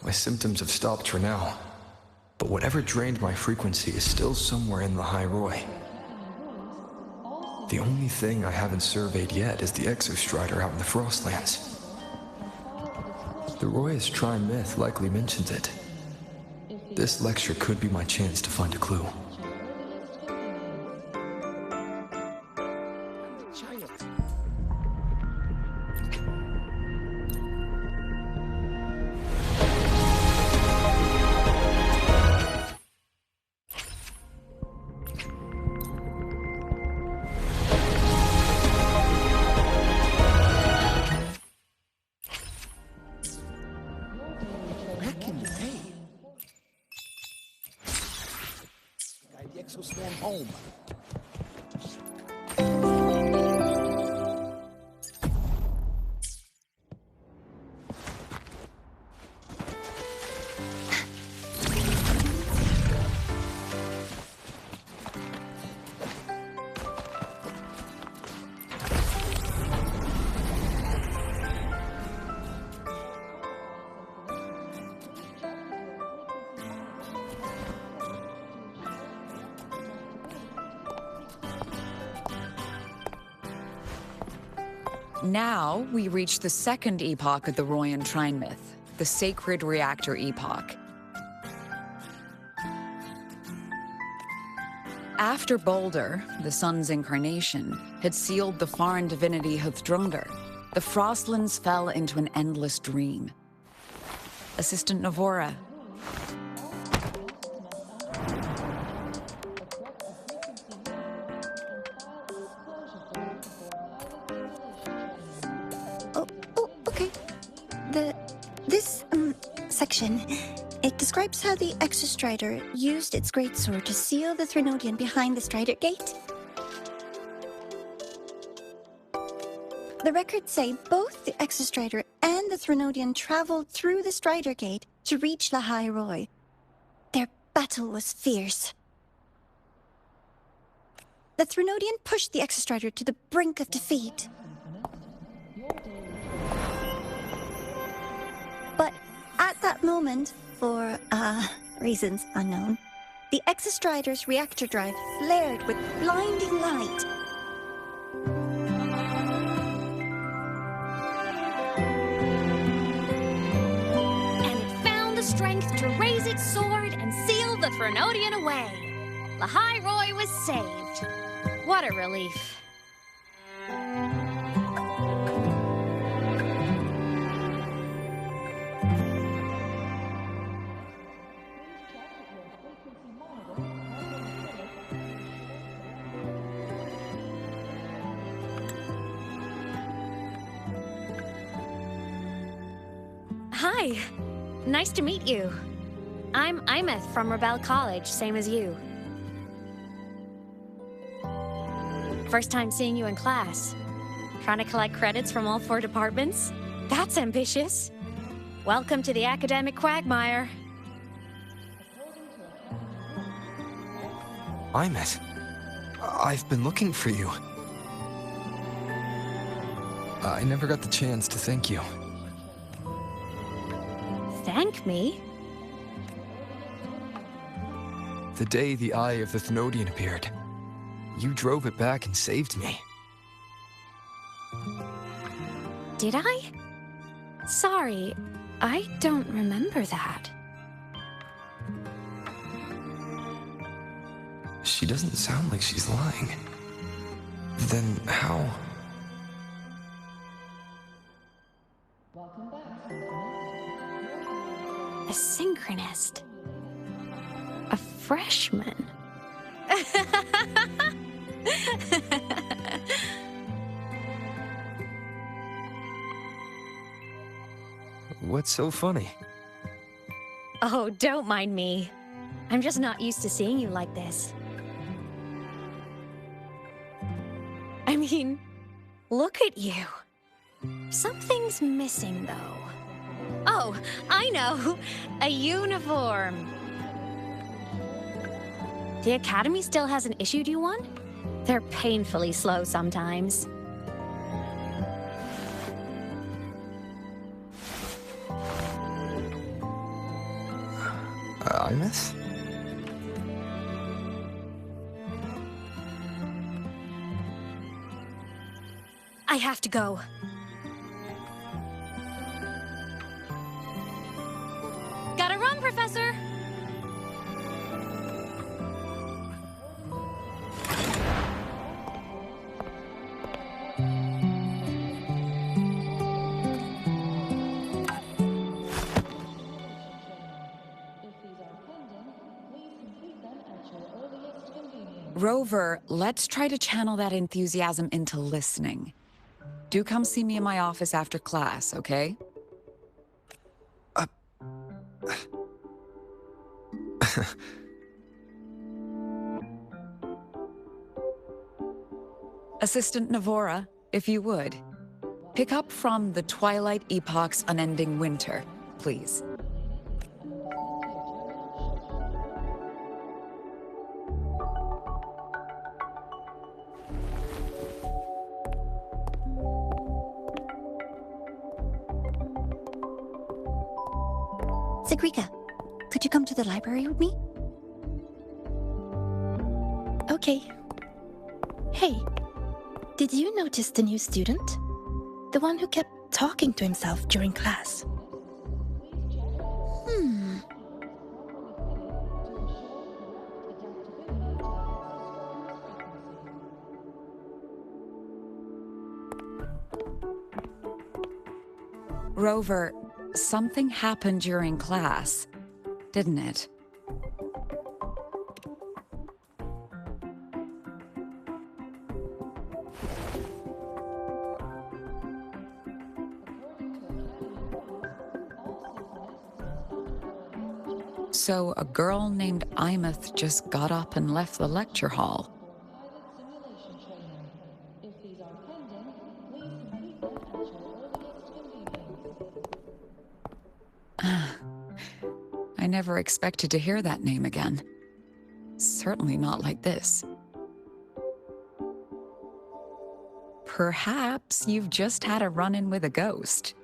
My symptoms have stopped for now. But whatever drained my frequency is still somewhere in the High Roy. The only thing I haven't surveyed yet is the Exostrider out in the Frostlands. The Roy's Trine myth likely mentions it. This lecture could be my chance to find a clue. Exoswarm home. Now, we reach the second epoch of the Royan Trine myth, the Sacred Reactor Epoch. After Boulder, the sun's incarnation, had sealed the foreign divinity Huthdrungr, the Frostlands fell into an endless dream. Assistant Navora. Section. It describes how the Exostrider used its greatsword to seal the Threnodian behind the Strider Gate. The records say both the Exostrider and the Threnodian traveled through the Strider Gate to reach La High Roy. Their battle was fierce. The Threnodian pushed the Exostrider to the brink of defeat. But at that moment, for, reasons unknown, the Exostrider's reactor drive flared with blinding light. And it found the strength to raise its sword and seal the Threnodian away. La High Roy was saved. What a relief. Hi. Nice to meet you. I'm Imeth from Rebel College, same as you. First time seeing you in class. Trying to collect credits from all 4 departments? That's ambitious. Welcome to the academic quagmire. Imeth, I've been looking for you. I never got the chance to thank you. Thank me? The day the Eye of the Thenodian appeared, you drove it back and saved me. Did I? Sorry, I don't remember that. She doesn't sound like she's lying. Then how? A synchronist. A freshman. What's so funny? Oh, don't mind me. I'm just not used to seeing you like this. I mean, look at you. Something's missing, though. Oh, I know. A uniform. The Academy still hasn't issued you one? They're painfully slow sometimes. Imeth? I have to go. Gotta run, Professor! Rover, let's try to channel that enthusiasm into listening. Do come see me in my office after class, okay? Assistant Navora, if you would. Pick up from the Twilight Epoch's Unending Winter, please. Sagrika, could you come to the library with me? Okay. Hey, did you notice the new student? The one who kept talking to himself during class. Rover, something happened during class, didn't it? So a girl named Imeth just got up and left the lecture hall. I never expected to hear that name again. Certainly not like this. Perhaps you've just had a run-in with a ghost.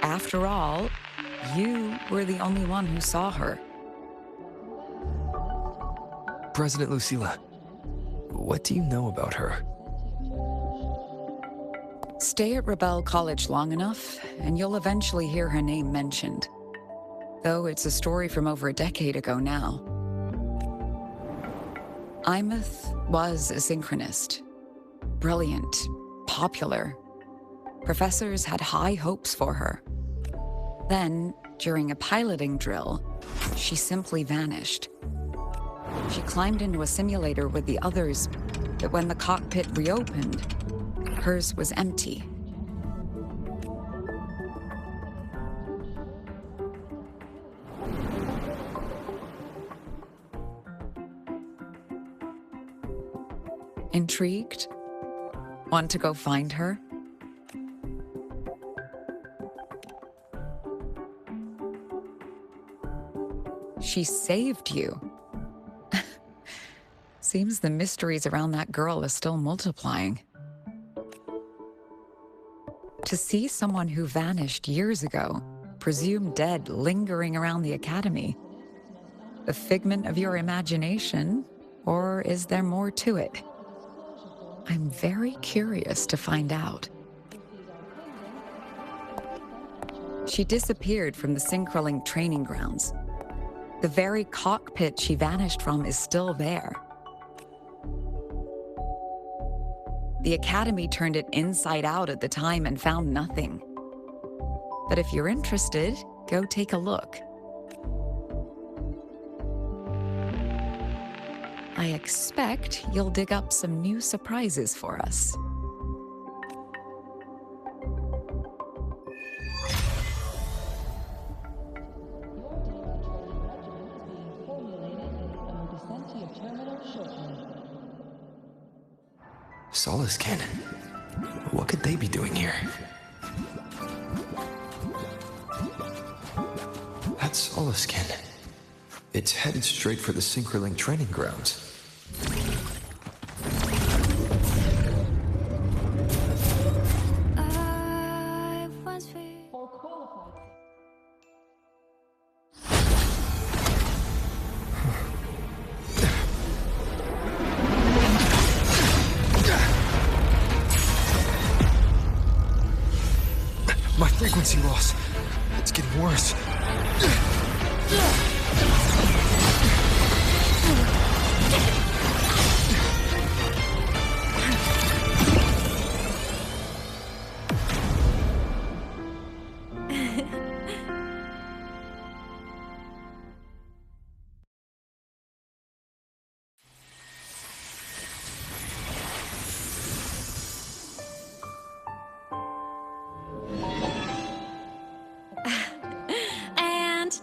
After all, you were the only one who saw her. President Lucilla, what do you know about her? Stay at Rebel College long enough, and you'll eventually hear her name mentioned. Though it's a story from over a decade ago now. Imeth was a synchronist. Brilliant, popular. Professors had high hopes for her. Then, during a piloting drill, she simply vanished. She climbed into a simulator with the others, but when the cockpit reopened, hers was empty. Intrigued? Want to go find her? She saved you. Seems the mysteries around that girl are still multiplying. To see someone who vanished years ago, presumed dead, lingering around the academy. A figment of your imagination, or is there more to it? I'm very curious to find out. She disappeared from the Synchroling training grounds. The very cockpit she vanished from is still there. The Academy turned it inside out at the time and found nothing. But if you're interested, go take a look. I expect you'll dig up some new surprises for us. Solaskin. What could they be doing here? That's Solaskin. It's headed straight for the Synchroling training grounds. frequency loss. It's getting worse.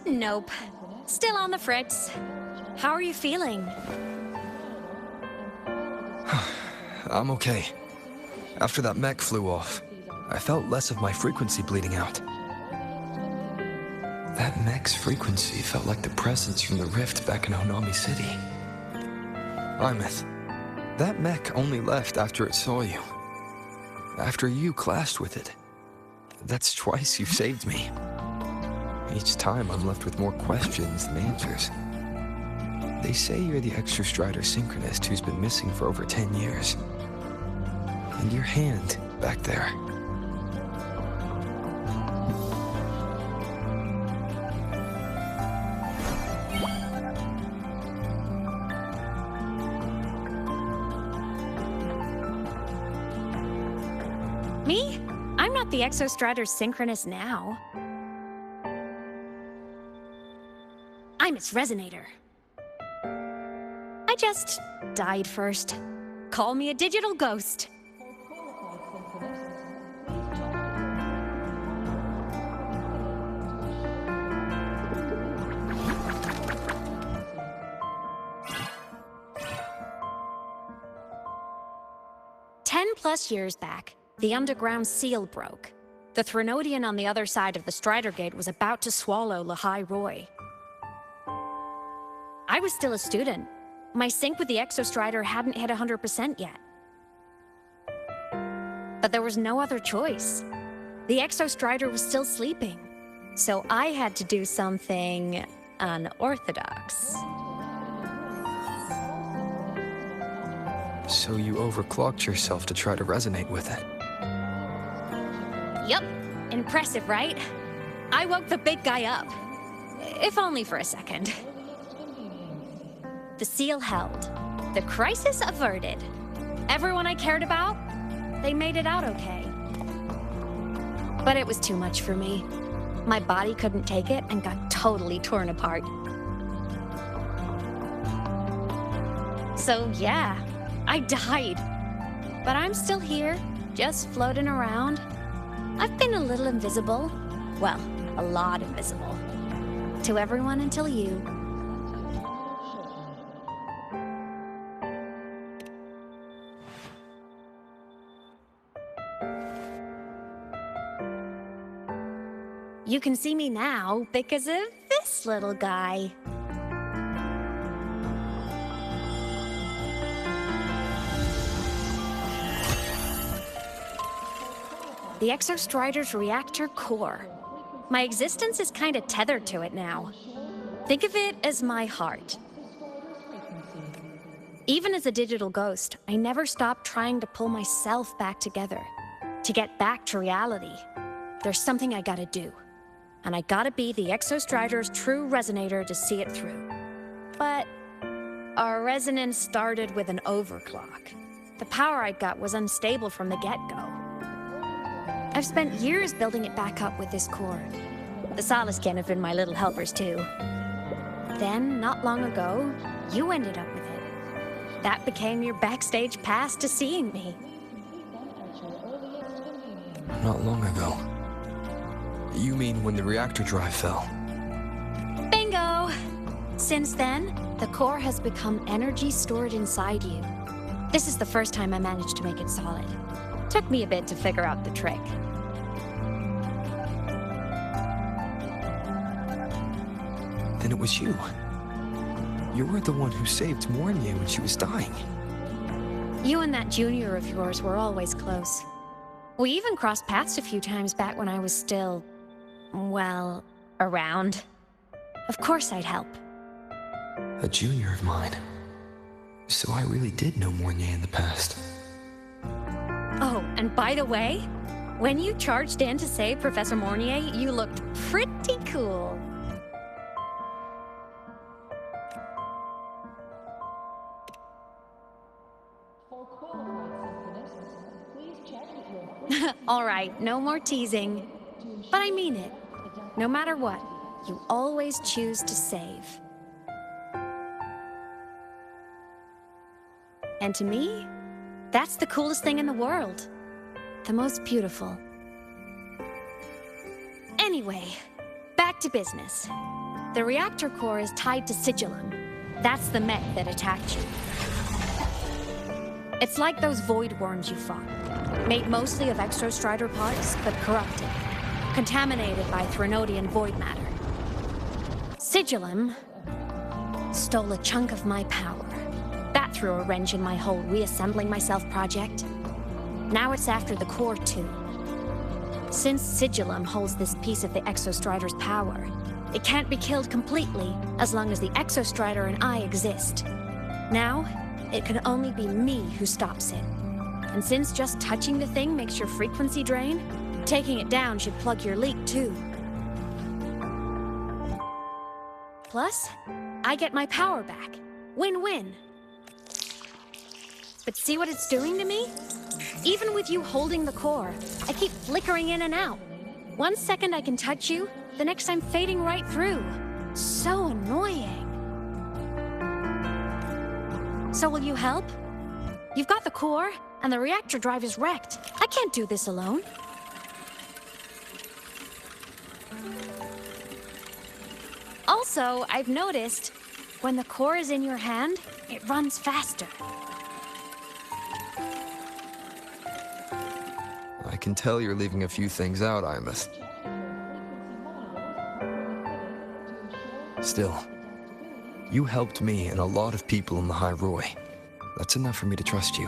Nope. Still on the fritz. How are you feeling? I'm okay. After that mech flew off, I felt less of my frequency bleeding out. That mech's frequency felt like the presence from the rift back in Honami City. Imeth, that mech only left after it saw you. After you clashed with it. That's twice you've saved me. Each time I'm left with more questions than answers. They say you're the Exostrider Synchronist who's been missing for over 10 years. And your hand back there. Me? I'm not the Exostrider Synchronist now. I'm its Resonator. I just died first. Call me a digital ghost. +10 years back, the underground seal broke. The Threnodian on the other side of the Strider Gate was about to swallow Lahai Roi. I was still a student. My sync with the Exostrider hadn't hit 100% yet. But there was no other choice. The Exostrider was still sleeping, so I had to do something unorthodox. So you overclocked yourself to try to resonate with it. Yup. Impressive, right? I woke the big guy up. If only for a second. The seal held. The crisis averted. Everyone I cared about, they made it out okay. But it was too much for me. My body couldn't take it and got totally torn apart. So yeah, I died. But I'm still here, just floating around. I've been a little invisible. Well, a lot invisible. To everyone until you. You can see me now because of this little guy. The Exostrider's reactor core. My existence is kind of tethered to it now. Think of it as my heart. Even as a digital ghost, I never stopped trying to pull myself back together, to get back to reality. There's something I gotta do. And I gotta be the Exostrider's true resonator to see it through. But our resonance started with an overclock. The power I got was unstable from the get-go. I've spent years building it back up with this core. The Solaskin have been my little helpers too. Then, not long ago, you ended up with it. That became your backstage pass to seeing me. Not long ago. You mean when the reactor drive fell? Bingo! Since then, the core has become energy stored inside you. This is the first time I managed to make it solid. Took me a bit to figure out the trick. Then it was you. You were the one who saved Mornia when she was dying. You and that junior of yours were always close. We even crossed paths a few times back when I was still, well, around. Of course I'd help. A junior of mine. So I really did know Mornia in the past. Oh, and by the way, When you charged in to save Professor Mornier, you looked pretty cool. All right, no more teasing. But I mean it. No matter what, you always choose to save. And to me, that's the coolest thing in the world. The most beautiful. Anyway, back to business. The reactor core is tied to Sigillum. That's the mech that attacked you. It's like those void worms you fought. Made mostly of Exostrider parts, but corrupted. Contaminated by Threnodian void matter. Sigillum stole a chunk of my power. That threw a wrench in my whole reassembling myself project. Now it's after the core too. Since Sigillum holds this piece of the Exostrider's power, it can't be killed completely as long as the Exostrider and I exist. Now, it can only be me who stops it. And since just touching the thing makes your frequency drain, taking it down should plug your leak too. Plus, I get my power back. Win-win. But see what it's doing to me? Even with you holding the core, I keep flickering in and out. 1 second I can touch you, the next I'm fading right through. So annoying. So will you help? You've got the core, and the reactor drive is wrecked. I can't do this alone. Also, I've noticed, when the core is in your hand, it runs faster. I can tell you're leaving a few things out, Imus. Still, you helped me and a lot of people in the High Roy. That's enough for me to trust you.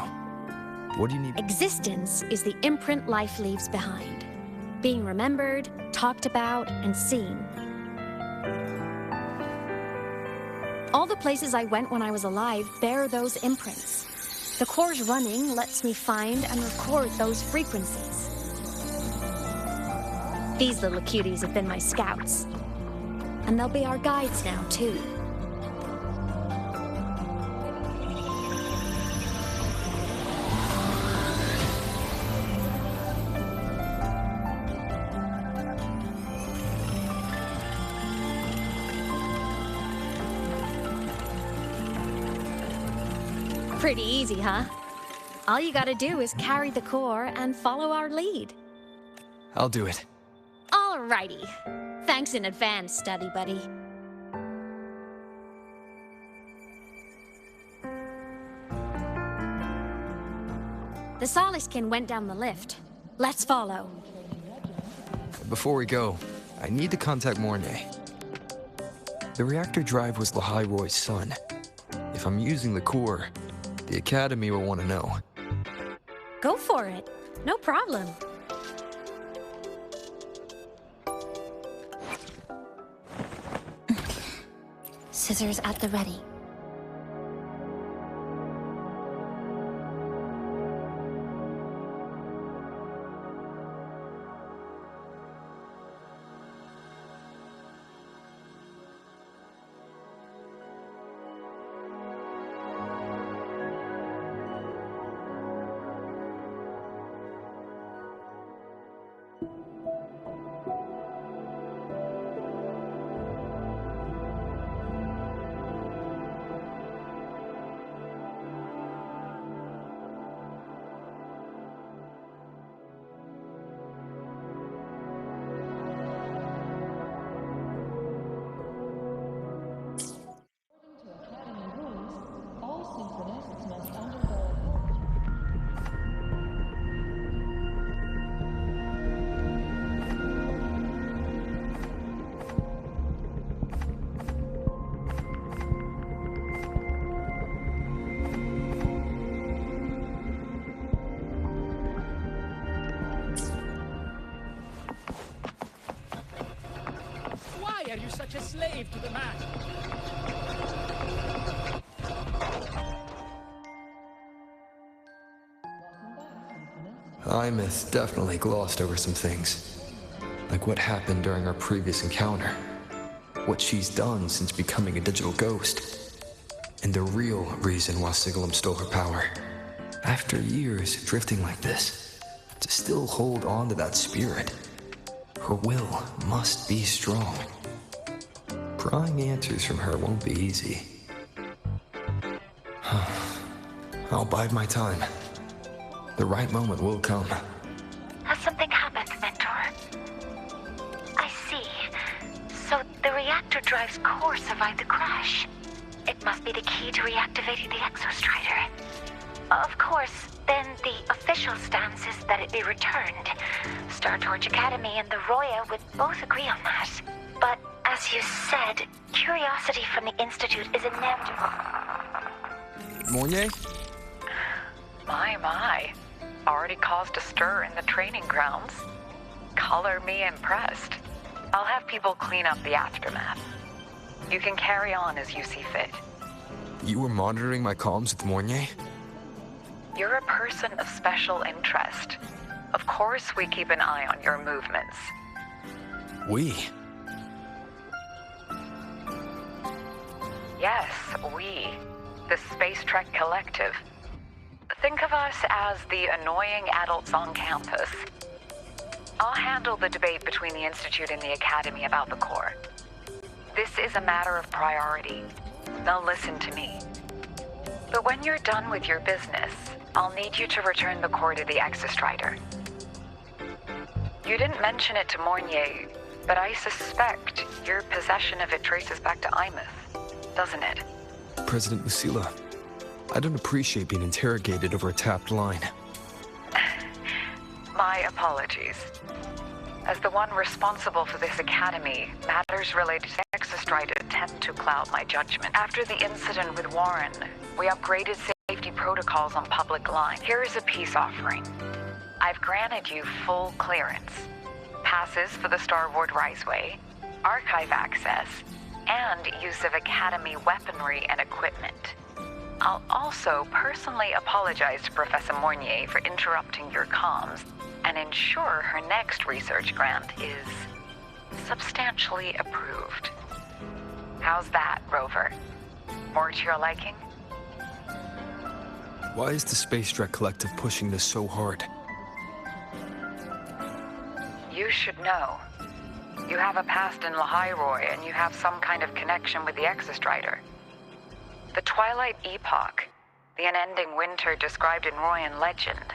What do you need? Existence is the imprint life leaves behind. Being remembered, talked about, and seen. All the places I went when I was alive bear those imprints. The core's running lets me find and record those frequencies. These little cuties have been my scouts. And they'll be our guides now, too. Pretty easy, huh? All you gotta do is carry the core and follow our lead. I'll do it. Alrighty. Thanks in advance, study buddy. The Soliskin went down the lift. Let's follow. Before we go, I need to contact Mornay. The reactor drive was Lahai Roy's son. If I'm using the core, the Academy will want to know. Go for it. No problem. Scissors at the ready. Are you such a slave to the mask? Imeth definitely glossed over some things. Like what happened during our previous encounter. What she's done since becoming a digital ghost. And the real reason why Sigalum stole her power. After years of drifting like this, to still hold on to that spirit, her will must be strong. Prying answers from her won't be easy. I'll bide my time. The right moment will come. Has something happened, Mentor? I see. So the reactor drive's core survived the crash. It must be the key to reactivating the Exostrider. Of course, then the official stance is that it be returned. Star Torch Academy and the Roya would both agree on that. But as you said, curiosity from the Institute is inevitable. Mornier? My. Already caused a stir in the training grounds. Color me impressed. I'll have people clean up the aftermath. You can carry on as you see fit. You were monitoring my comms with Mornier? You're a person of special interest. Of course we keep an eye on your movements. We? Yes, we. The Space Trek Collective. Think of us as the annoying adults on campus. I'll handle the debate between the Institute and the Academy about the core. This is a matter of priority. Now listen to me. But when you're done with your business, I'll need you to return the core to the Exostrider. You didn't mention it to Mornier, but I suspect your possession of it traces back to Imeth, doesn't it? President Lucilla, I don't appreciate being interrogated over a tapped line. My apologies. As the one responsible for this academy, matters related to Exostrider tend to cloud my judgment. After the incident with Warren, we upgraded safety protocols on public line. Here is a peace offering. I've granted you full clearance, passes for the Starboard Riseway, archive access, and use of Academy weaponry and equipment. I'll also personally apologize to Professor Mornier for interrupting your comms and ensure her next research grant is substantially approved. How's that, Rover? More to your liking? Why is the Space Trek Collective pushing this so hard? You should know. You have a past in Lahairoi, and you have some kind of connection with the Exostrider. The Twilight Epoch, the unending winter described in Royan legend,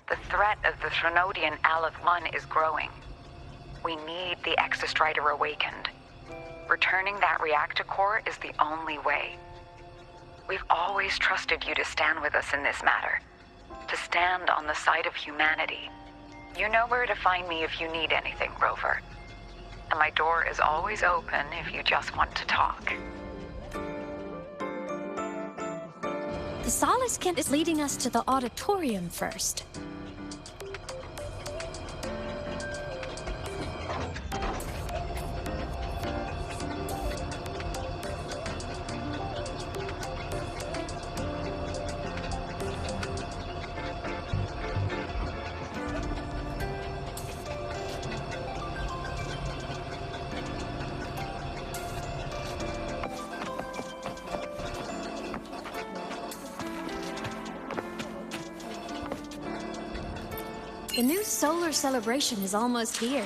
the threat of the Threnodian Aleph 1 is growing. We need the Exostrider awakened. Returning that reactor core is the only way. We've always trusted you to stand with us in this matter, to stand on the side of humanity. You know where to find me if you need anything, Rover. And my door is always open if you just want to talk. The Solace Kent is leading us to the auditorium first. The new solar celebration is almost here.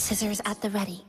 Scissors at the ready.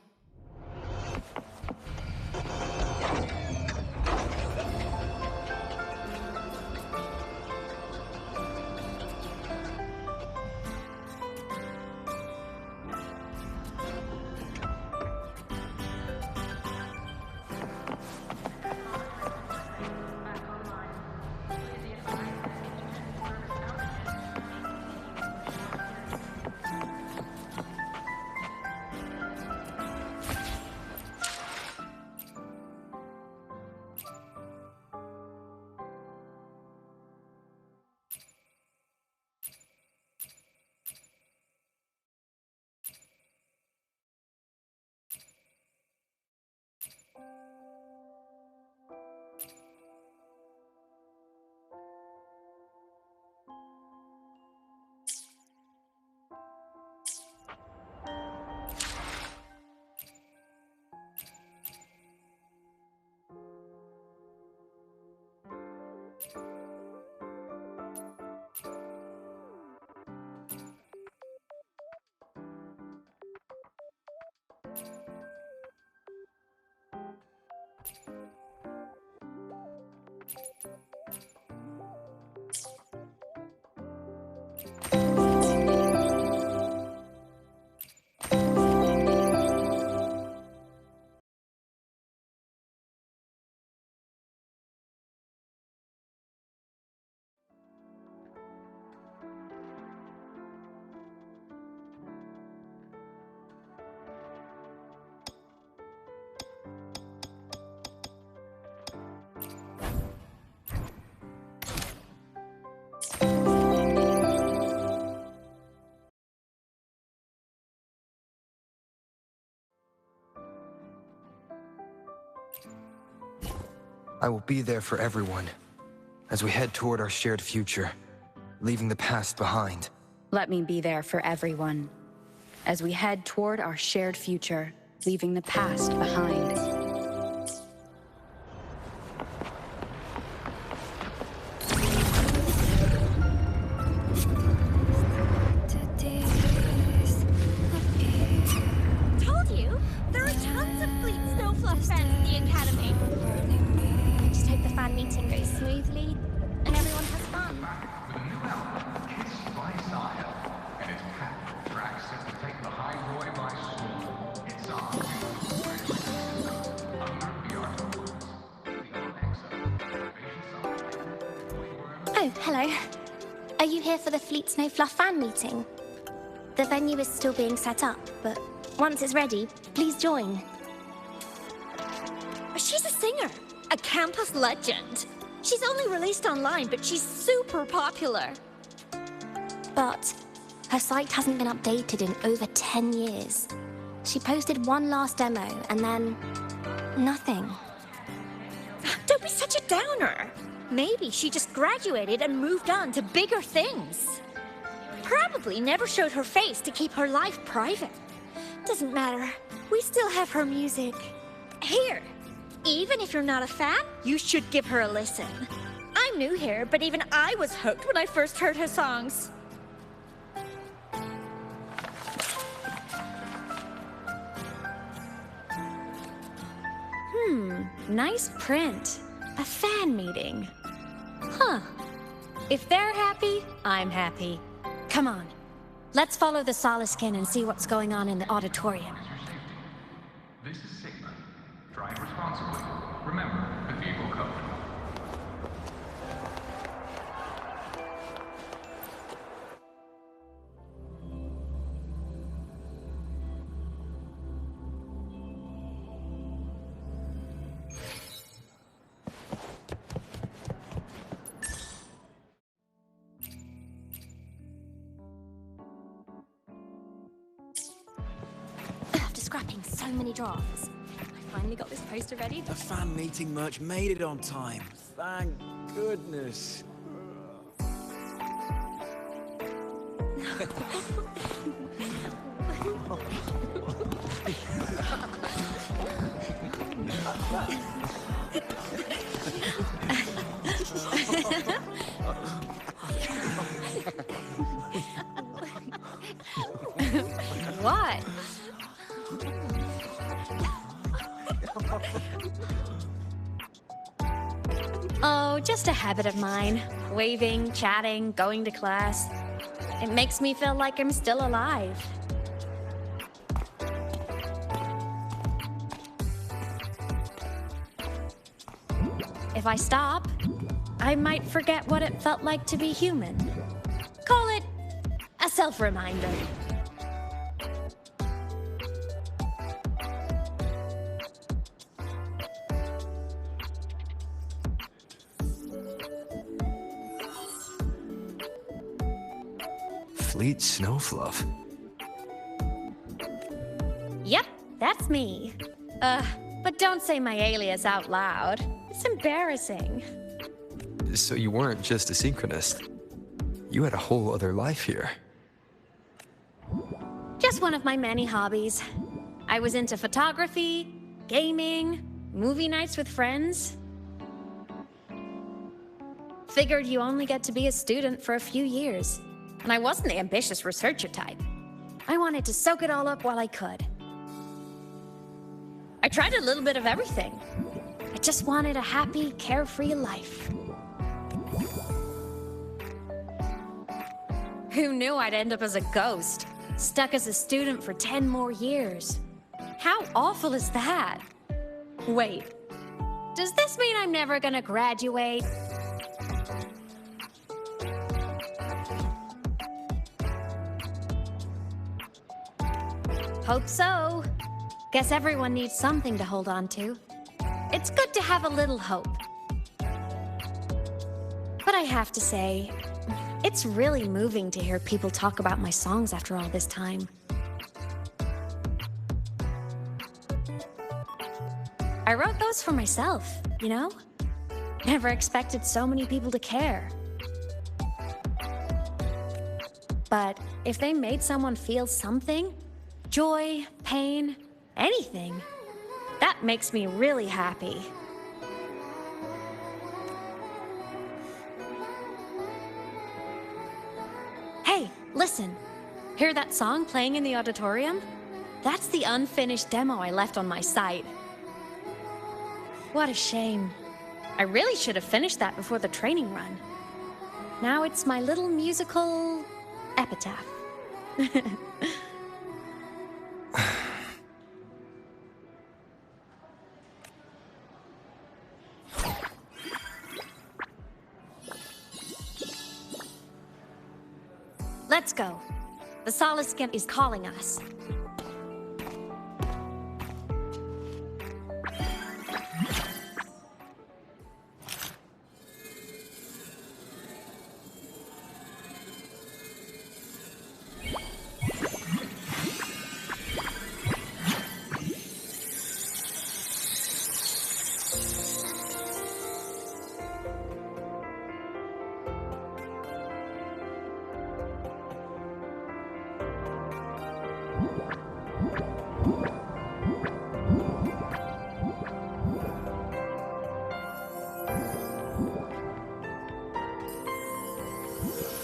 I will be there for everyone as we head toward our shared future, leaving the past behind. Let me be there for everyone as we head toward our shared future, leaving the past behind. Told you! There are tons of Fleet Snowfluff fans in the Academy. Just hope the fan meeting goes smoothly and everyone has fun. With a new album, Kissed by Style, and it's packed with tracks set to take the High Roy by storm. It's on Under the Article, Oh, hello. Are you here for the Fleet Snowfluff fan meeting? The venue is still being set up, but once it's ready, please join. She's a singer, a campus legend. She's only released online, but she's super popular. But her site hasn't been updated in over 10 years. She posted one last demo and then nothing. Don't be such a downer. Maybe she just graduated and moved on to bigger things. Probably never showed her face to keep her life private. Doesn't matter. We still have her music. Here. Even if you're not a fan, you should give her a listen. I'm new here, but even I was hooked when I first heard her songs. Nice print. A fan meeting. Huh. If they're happy, I'm happy. Come on. Let's follow the Soliskin and see what's going on in the auditorium. This is Sigma. Drive responsibly. Remember the vehicle code. After scrapping so many drafts, I finally got this poster ready. The fan meeting merch made it on time. Thank goodness. What? just a habit of mine. Waving, chatting, going to class. It makes me feel like I'm still alive. If I stop, I might forget what it felt like to be human. Call it a self-reminder. Fleet Snowfluff. Yep, that's me. But don't say my alias out loud. It's embarrassing. So you weren't just a synchronist. You had a whole other life here. Just one of my many hobbies. I was into photography, gaming, movie nights with friends. Figured you only get to be a student for a few years. And I wasn't the ambitious researcher type. I wanted to soak it all up while I could. I tried a little bit of everything. I just wanted a happy, carefree life. Who knew I'd end up as a ghost, stuck as a student for 10 more years? How awful is that? Wait, does this mean I'm never gonna graduate? Hope so. Guess everyone needs something to hold on to. It's good to have a little hope. But I have to say, it's really moving to hear people talk about my songs after all this time. I wrote those for myself, you know? Never expected so many people to care. But if they made someone feel something, joy, pain, anything, that makes me really happy. Hey, listen. Hear that song playing in the auditorium? That's the unfinished demo I left on my site. What a shame. I really should have finished that before the training run. Now it's my little musical epitaph. Let's go. The Soliskin is calling us.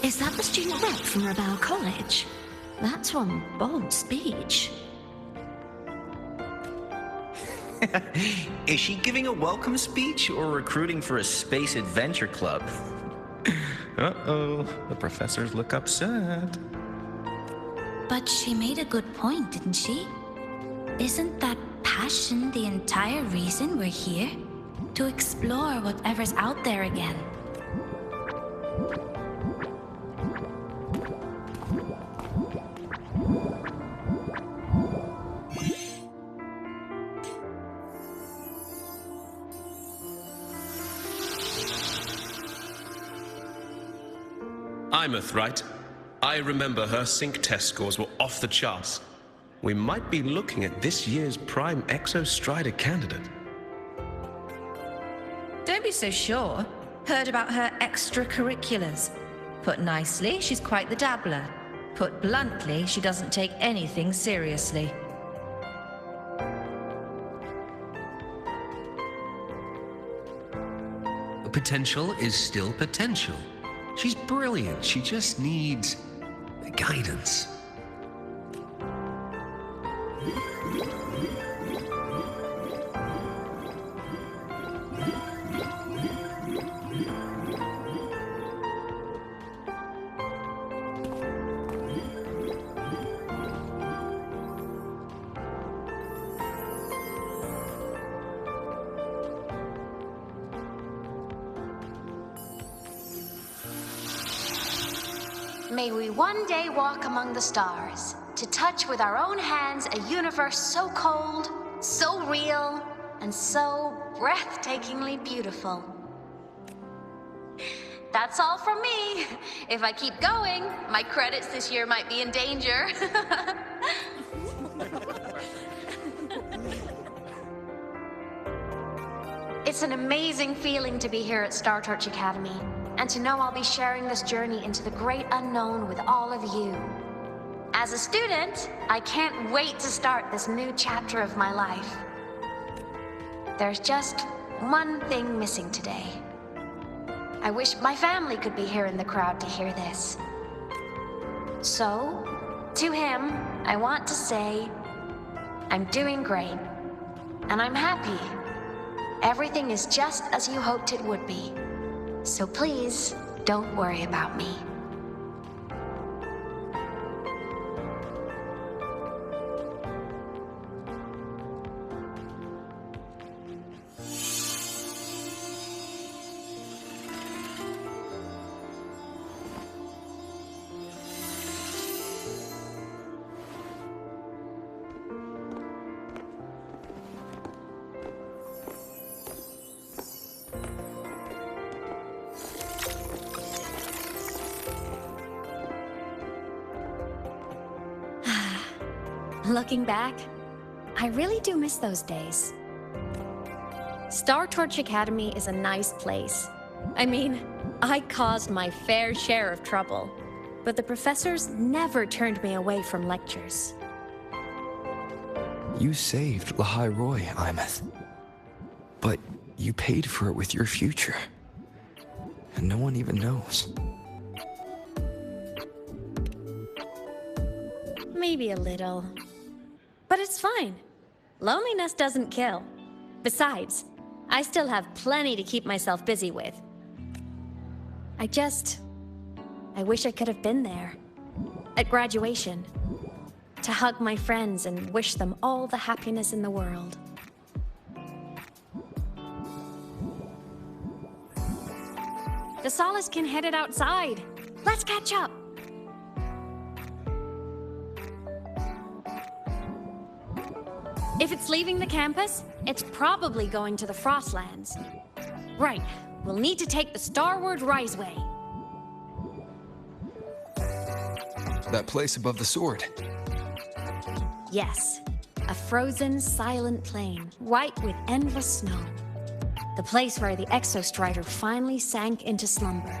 Is that the student rep from Rebel College? That's one bold speech. Is she giving a welcome speech or recruiting for a space adventure club? Uh-oh, the professors look upset. But she made a good point, didn't she? Isn't that passion the entire reason we're here? To explore whatever's out there again. Imeth, right? I remember her sync test scores were off the charts. We might be looking at this year's prime Exostrider candidate. Don't be so sure. Heard about her extracurriculars. Put nicely, she's quite the dabbler. Put bluntly, she doesn't take anything seriously. Potential is still potential. She's brilliant. She just needs guidance. May we one day walk among the stars, to touch with our own hands a universe so cold, so real, and so breathtakingly beautiful. That's all from me. If I keep going, my credits this year might be in danger. It's an amazing feeling to be here at Star Torch Academy, and to know I'll be sharing this journey into the great unknown with all of you. As a student, I can't wait to start this new chapter of my life. There's just one thing missing today. I wish my family could be here in the crowd to hear this. So, to him, I want to say, I'm doing great, and I'm happy. Everything is just as you hoped it would be. So please, don't worry about me. Looking back, I really do miss those days. Star Torch Academy is a nice place. I mean, I caused my fair share of trouble, but the professors never turned me away from lectures. You saved Lahai Roy, Imeth. But you paid for it with your future. And no one even knows. Maybe a little. But it's fine. Loneliness doesn't kill. Besides, I still have plenty to keep myself busy with. I wish I could have been there. At graduation. To hug my friends and wish them all the happiness in the world. The Solaskin headed outside. Let's catch up. If it's leaving the campus, it's probably going to the Frostlands. Right, we'll need to take the Starward Riseway. That place above the sword. Yes, a frozen, silent plain, white with endless snow. The place where the Exostrider finally sank into slumber.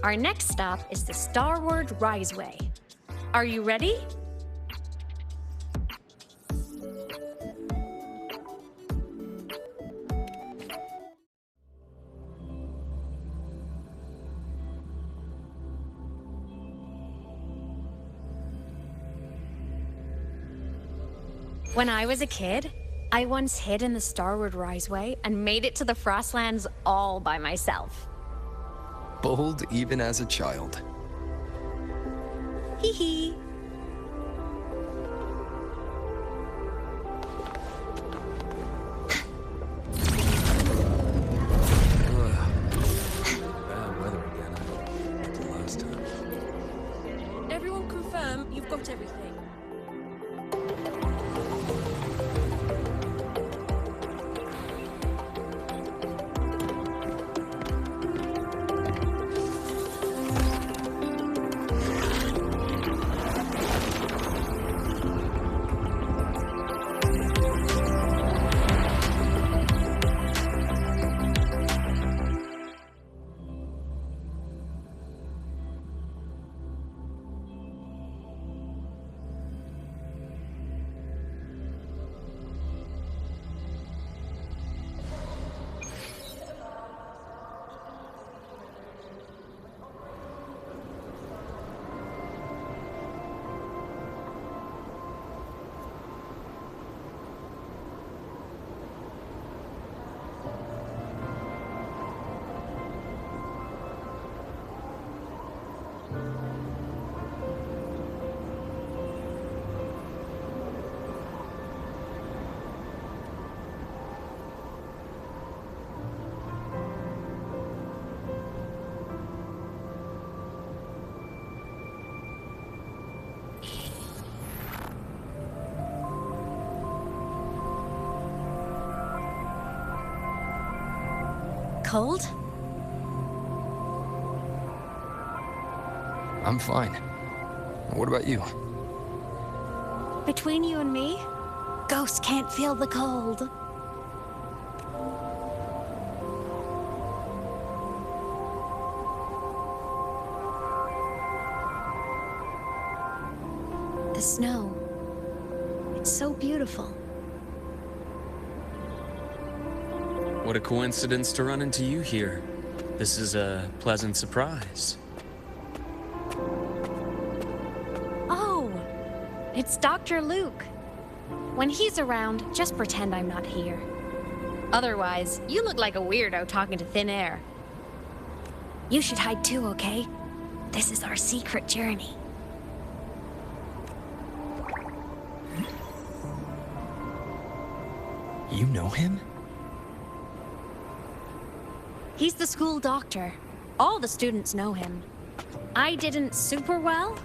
Our next stop is the Starward Riseway. Are you ready? When I was a kid, I once hid in the Starward Riseway and made it to the Frostlands all by myself. Bold even as a child. Hee hee. Bad weather again. Like the last time. Everyone confirm you've got everything. cold? I'm fine. What about you? Between you and me, ghosts can't feel the cold. The snow. It's so beautiful. What a coincidence to run into you here. This is a pleasant surprise. Oh, it's Dr. Luke. When he's around, just pretend I'm not here. Otherwise, you look like a weirdo talking to thin air. You should hide too, okay? This is our secret journey. You know him? He's the school doctor. All the students know him. I didn't super well,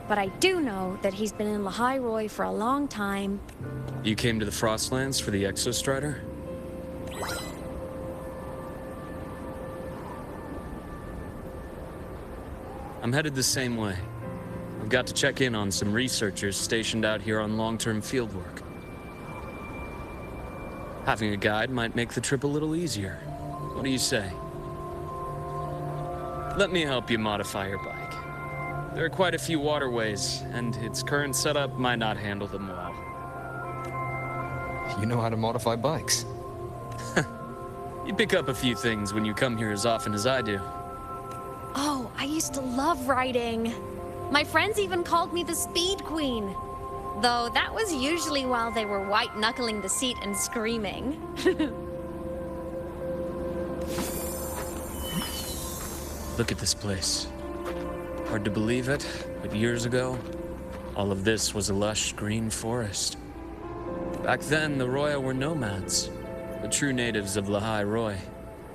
but I do know that he's been in Lahai Roi for a long time. You came to the Frostlands for the Exostrider? I'm headed the same way. I've got to check in on some researchers stationed out here on long-term fieldwork. Having a guide might make the trip a little easier. What do you say? Let me help you modify your bike. There are quite a few waterways, and its current setup might not handle them well. You know how to modify bikes. You pick up a few things when you come here as often as I do. Oh, I used to love riding. My friends even called me the Speed Queen. Though that was usually while they were white-knuckling the seat and screaming. Look at this place. Hard to believe it, but years ago, all of this was a lush green forest. Back then, the Roya were nomads, the true natives of Lahai Roi,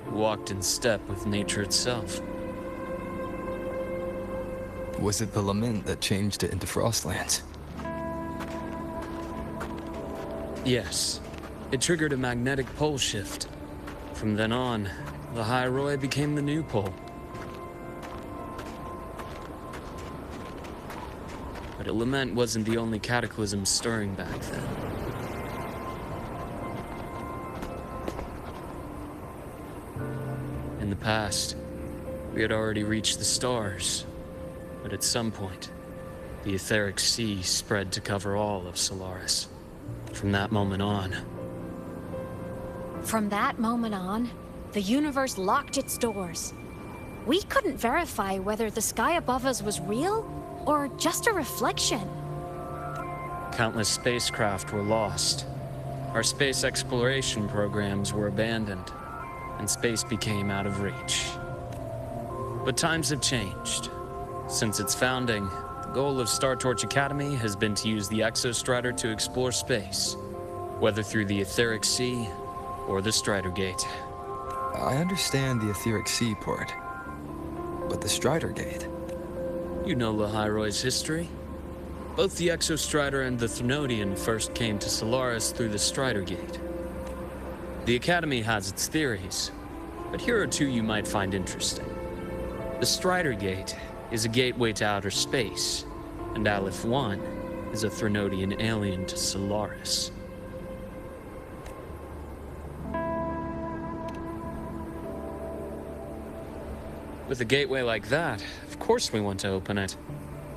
who walked in step with nature itself. Was it the lament that changed it into Frostlands? Yes. It triggered a magnetic pole shift. From then on, Lahai Roi became the new pole. But a lament wasn't the only cataclysm stirring back then. In the past, we had already reached the stars, but at some point, the etheric sea spread to cover all of Solaris. From that moment on... From that moment on, the universe locked its doors. We couldn't verify whether the sky above us was real or just a reflection. Countless spacecraft were lost. Our space exploration programs were abandoned, and space became out of reach. But times have changed. Since its founding, the goal of Star Torch Academy has been to use the Exostrider to explore space, whether through the Etheric Sea or the Strider Gate. I understand the Etheric Sea part, but the Strider Gate... You know Lahai Roi's history? Both the Exostrider and the Thenodian first came to Solaris through the Strider Gate. The Academy has its theories, but here are two you might find interesting. The Strider Gate is a gateway to outer space, and Aleph 1 is a Thenodian alien to Solaris. With a gateway like that, of course we want to open it.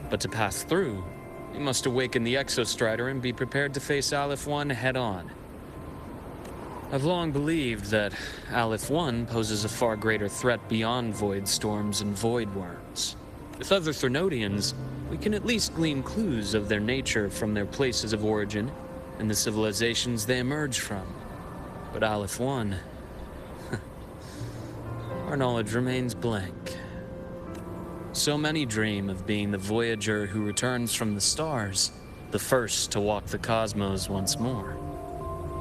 But to pass through, we must awaken the Exostrider and be prepared to face Aleph 1 head-on. I've long believed that Aleph 1 poses a far greater threat beyond void storms and void worms. With other Thenodians, we can at least glean clues of their nature from their places of origin and the civilizations they emerge from. But Aleph 1... our knowledge remains blank. So many dream of being the Voyager who returns from the stars, the first to walk the cosmos once more.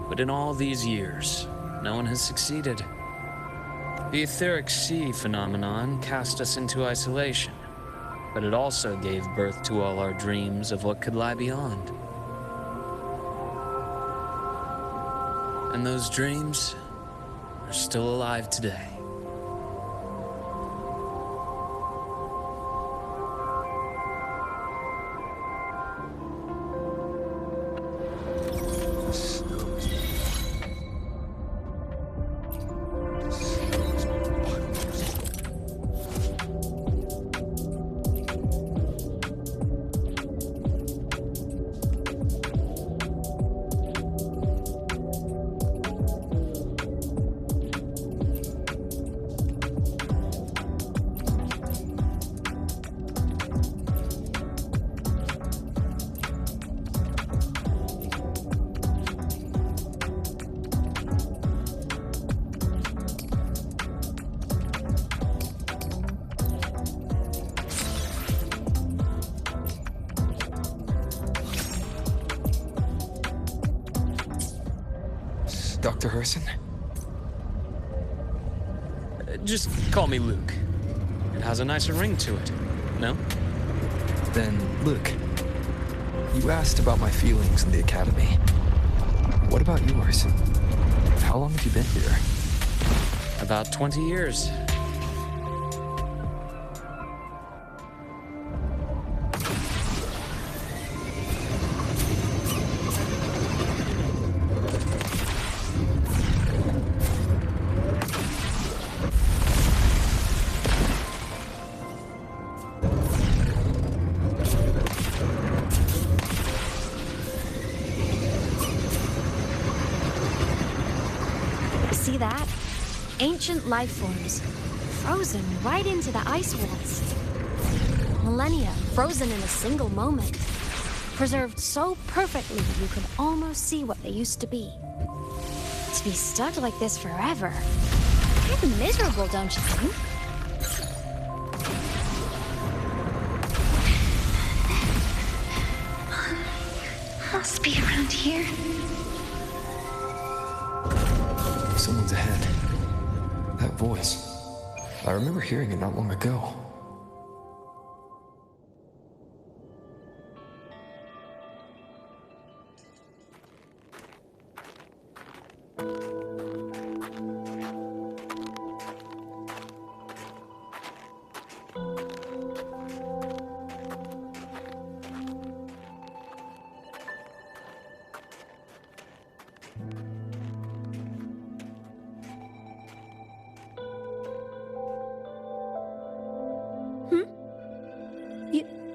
But in all these years, no one has succeeded. The Etheric Sea phenomenon cast us into isolation, but it also gave birth to all our dreams of what could lie beyond. And those dreams are still alive today. Dr. Herson? Just call me Luke. It has a nicer ring to it, no? Then, Luke, you asked about my feelings in the academy. What about yours? How long have you been here? About 20 years. See that? Ancient life forms, frozen right into the ice walls. Millennia frozen in a single moment. Preserved so perfectly you could almost see what they used to be. To be stuck like this forever, kind of miserable, don't you think? Must be around here. Someone's ahead. That voice. I remember hearing it not long ago.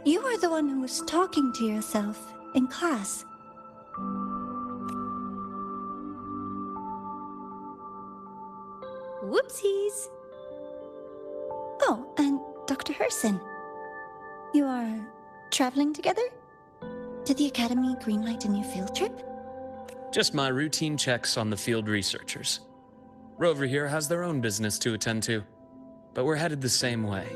You are the one who was talking to yourself in class. Whoopsies. Oh, and Dr. Herson. You are traveling together? Did the Academy greenlight a new field trip? Just my routine checks on the field researchers. Rover here has their own business to attend to, but we're headed the same way.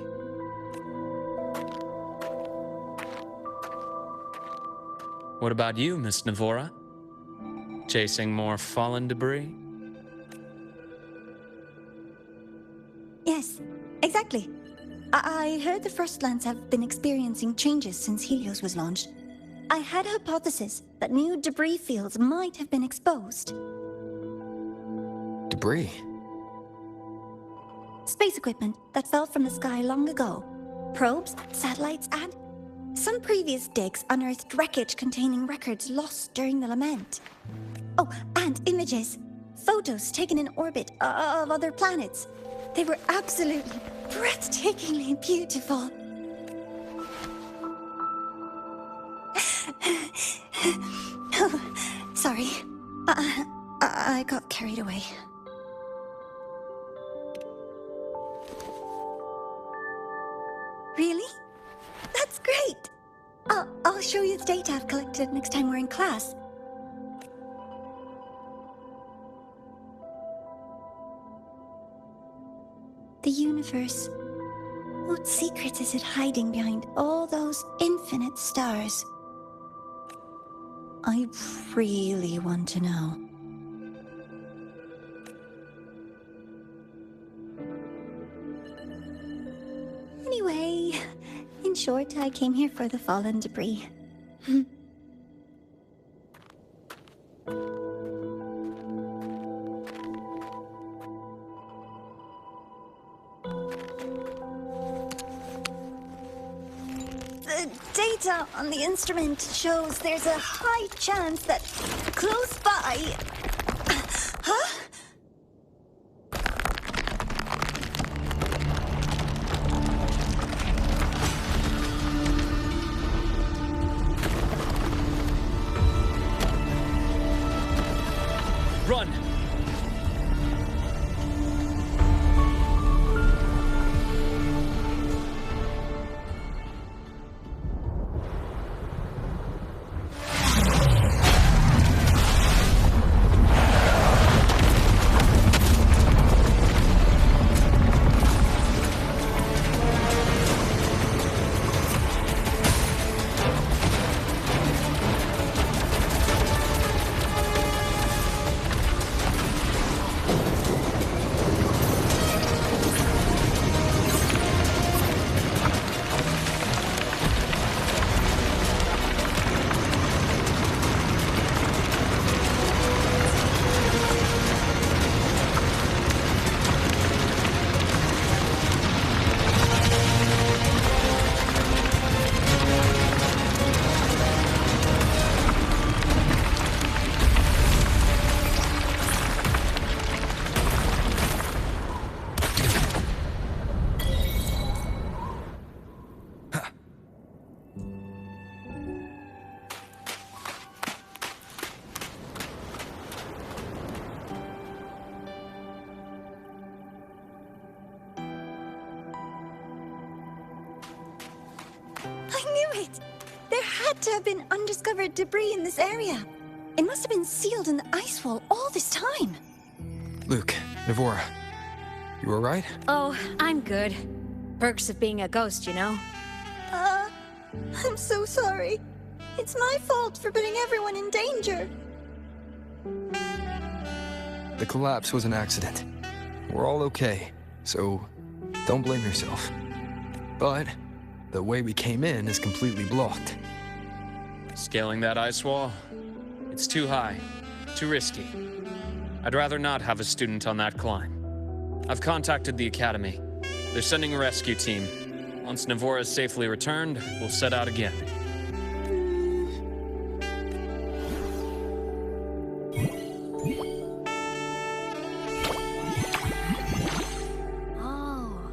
What about you, Miss Navora? Chasing more fallen debris? Yes, exactly. I heard the Frostlands have been experiencing changes since Helios was launched. I had a hypothesis that new debris fields might have been exposed. Debris? Space equipment that fell from the sky long ago. Probes, satellites, and some previous digs unearthed wreckage containing records lost during the lament. Oh, and images. Photos taken in orbit of other planets. They were absolutely breathtakingly beautiful. Oh, sorry. I got carried away. Really? That's great! I'll show you the data I've collected next time we're in class. The universe. What secret is it hiding behind all those infinite stars? I really want to know. Anyway, in short, I came here for the fallen debris. The data on the instrument shows there's a high chance that close by... Huh? Run! to have been undiscovered debris in this area. It must have been sealed in the ice wall all this time. Luke, Navora, you alright? Oh, I'm good. Perks of being a ghost, you know? I'm so sorry. It's my fault for putting everyone in danger. The collapse was an accident. We're all okay, so don't blame yourself. But the way we came in is completely blocked. Scaling that ice wall? It's too high, too risky. I'd rather not have a student on that climb. I've contacted the Academy. They're sending a rescue team. Once Navora is safely returned, we'll set out again. Oh.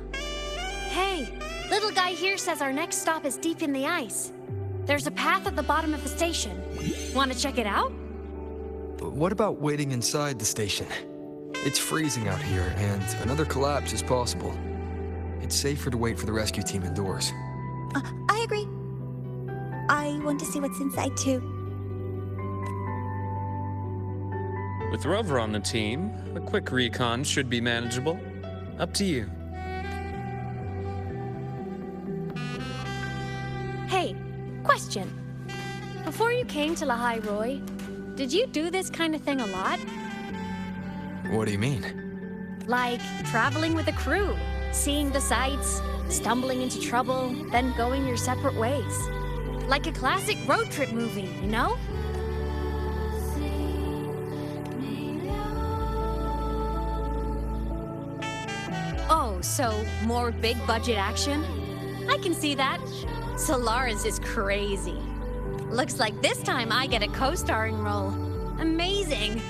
Hey, little guy here says our next stop is deep in the ice. There's a path at the bottom of the station. Want to check it out? What about waiting inside the station? It's freezing out here, and another collapse is possible. It's safer to wait for the rescue team indoors. I agree. I want to see what's inside too. With Rover on the team, a quick recon should be manageable. Up to you. Hey, question. Before you came to Lahai Roi, did you do this kind of thing a lot? What do you mean? Like traveling with a crew, seeing the sights, stumbling into trouble, then going your separate ways. Like a classic road trip movie, you know? Oh, so more big budget action? I can see that. Solaris is crazy. Looks like this time I get a co-starring role. Amazing.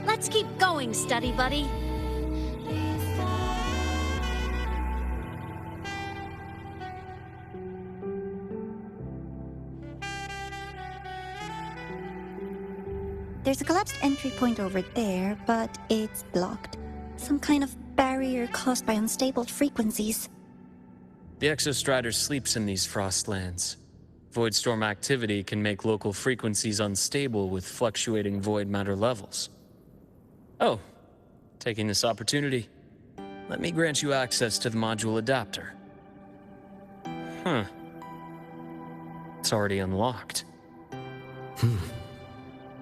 Let's keep going, study buddy. There's a collapsed entry point over there, but it's blocked. Some kind of barrier caused by unstable frequencies. The Exostrider sleeps in these frostlands. Void storm activity can make local frequencies unstable with fluctuating void matter levels. Oh, taking this opportunity, let me grant you access to the module adapter. Huh. It's already unlocked.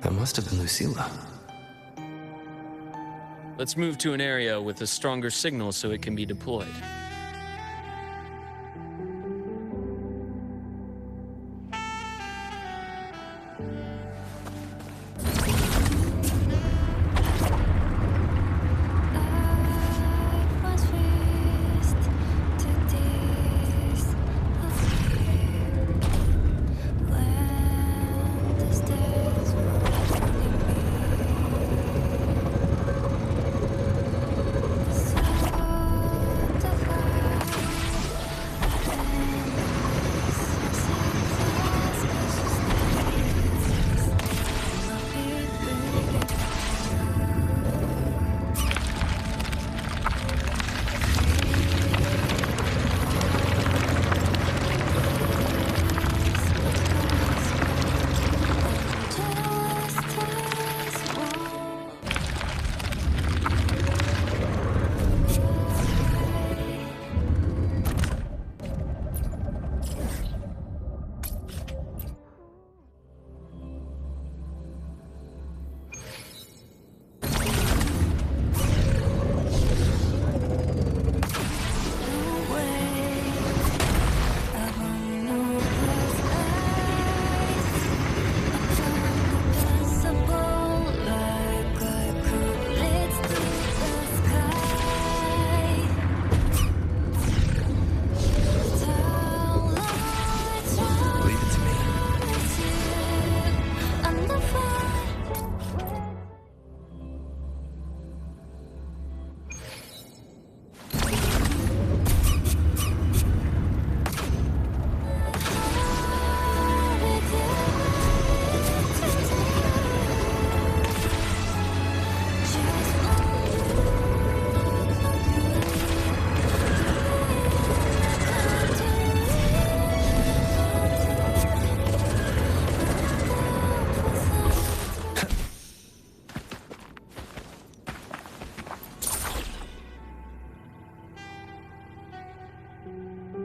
That must have been Lucilla. Let's move to an area with a stronger signal so it can be deployed.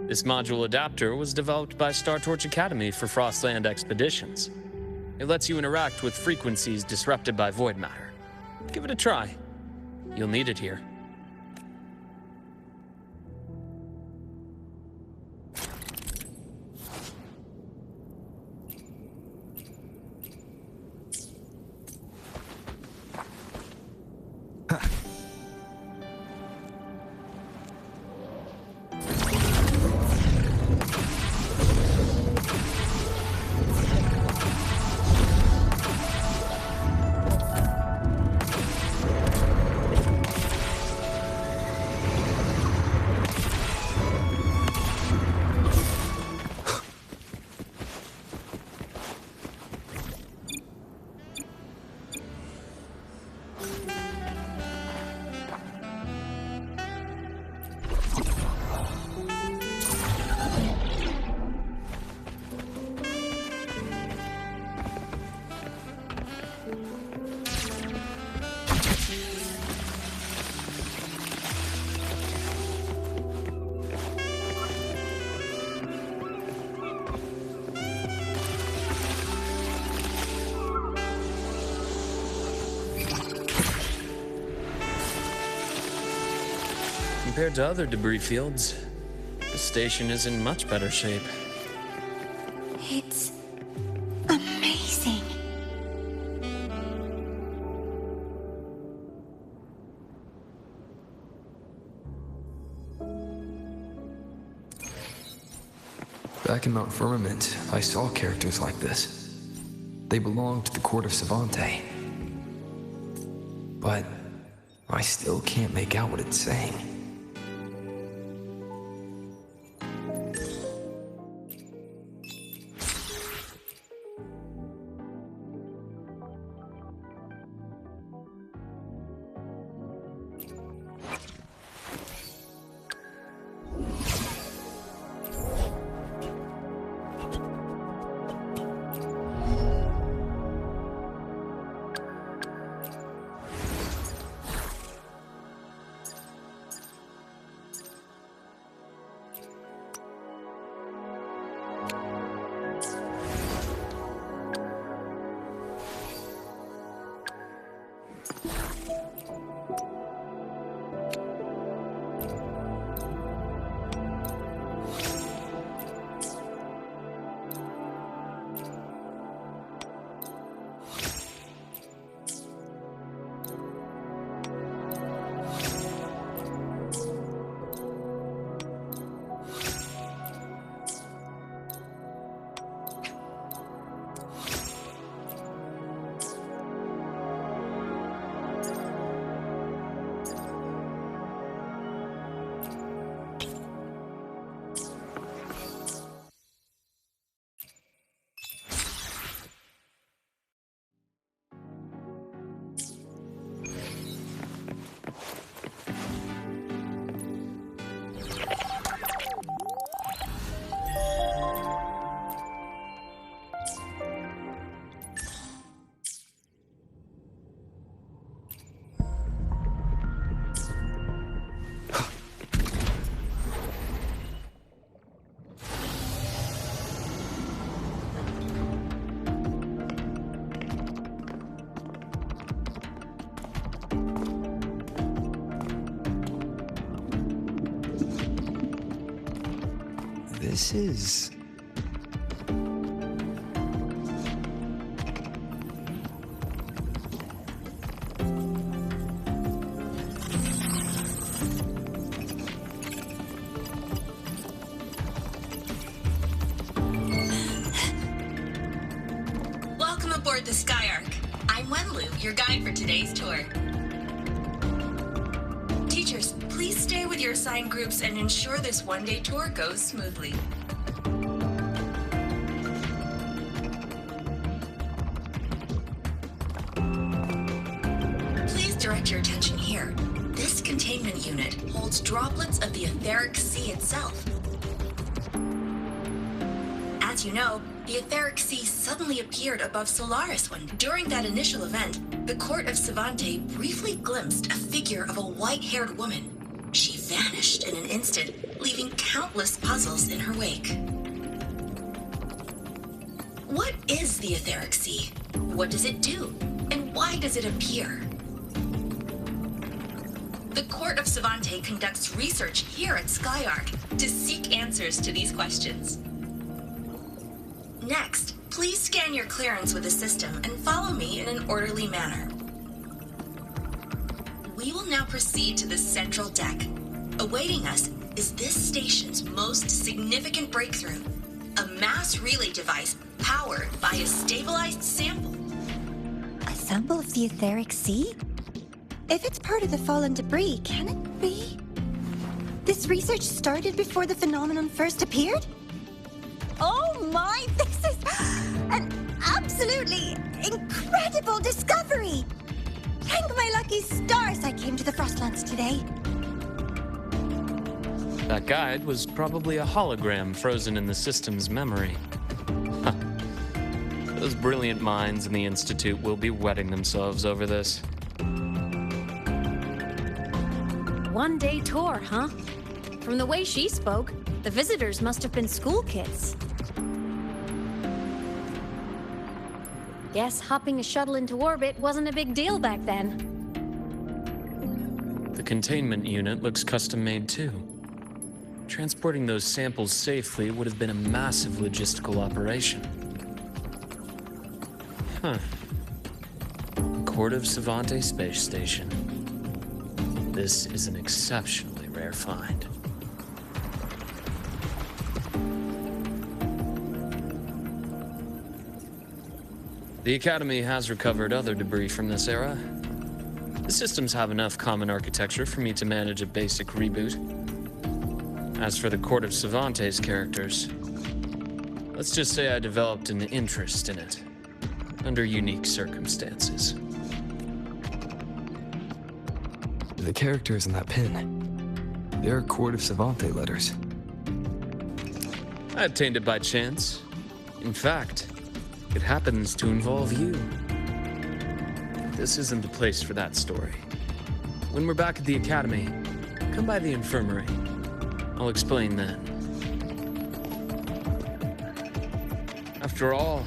This module adapter was developed by Star Torch Academy for Frostland expeditions. It lets you interact with frequencies disrupted by void matter. Give it a try. You'll need it here. Compared to other debris fields, this station is in much better shape. It's amazing. Back in Mount Firmament, I saw characters like this. They belonged to the court of Savante. But I still can't make out what it's saying. This is... Welcome aboard the Skyark. I'm Wenlu, your guide for today's tour. Teachers, please stay with your assigned groups and ensure this one-day tour goes smoothly. Please direct your attention here. This containment unit holds droplets of the etheric sea itself. As you know, the etheric sea suddenly appeared above Solaris when, during that initial event, the court of Savante briefly glimpsed a figure of a white-haired woman. She vanished in an instant, leaving countless puzzles in her wake. What is the Etheric Sea? What does it do? And why does it appear? The Court of Savante conducts research here at Skyark to seek answers to these questions. Next, please scan your clearance with the system and follow me in an orderly manner. We will now proceed to the central deck. Awaiting us is this station's most significant breakthrough, a mass relay device powered by a stabilized sample. A sample of the Etheric Sea? If it's part of the fallen debris, can it be? This research started before the phenomenon first appeared? Oh my, this is an absolutely incredible discovery! Thank my lucky stars I came to the Frostlands today. That guide was probably a hologram frozen in the system's memory. Huh. Those brilliant minds in the Institute will be wetting themselves over this. One-day tour, huh? From the way she spoke, the visitors must have been school kids. Guess hopping a shuttle into orbit wasn't a big deal back then. The containment unit looks custom-made too. Transporting those samples safely would have been a massive logistical operation. Huh. Court of Savante Space Station. This is an exceptionally rare find. The Academy has recovered other debris from this era. The systems have enough common architecture for me to manage a basic reboot. As for the Court of Savante's characters, let's just say I developed an interest in it, under unique circumstances. The characters in that pin, they're Court of Savante letters. I obtained it by chance. In fact, it happens to involve you. This isn't the place for that story. When we're back at the Academy, come by the infirmary. I'll explain then. After all,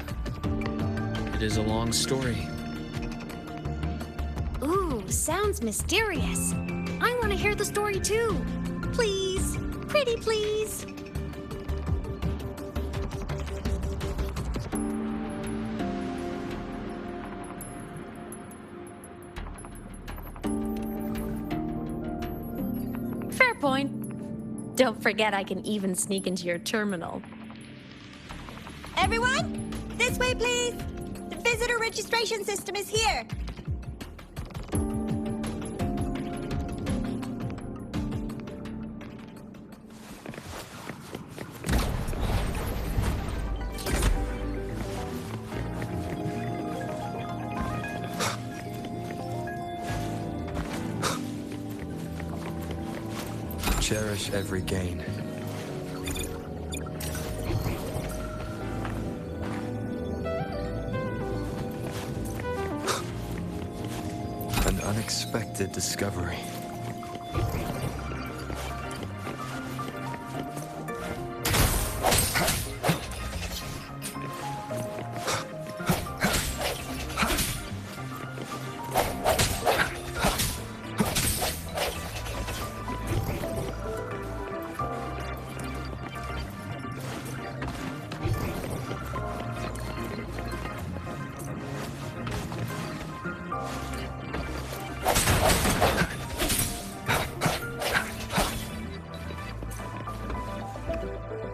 it is a long story. Ooh, sounds mysterious. I want to hear the story too. Please, pretty please. Fair point. Don't forget I can even sneak into your terminal. Everyone, this way please. The visitor registration system is here. Cherish every gain. An unexpected discovery.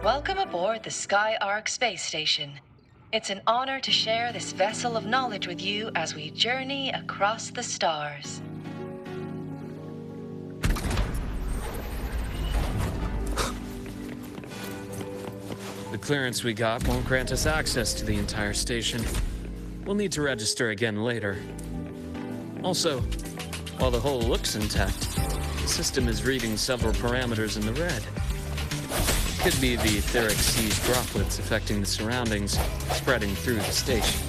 Welcome aboard the Skyark Space Station. It's an honor to share this vessel of knowledge with you as we journey across the stars. The clearance we got won't grant us access to the entire station. We'll need to register again later. Also, while the hull looks intact, the system is reading several parameters in the red. Could be the Etheric Sea's droplets affecting the surroundings, spreading through the station.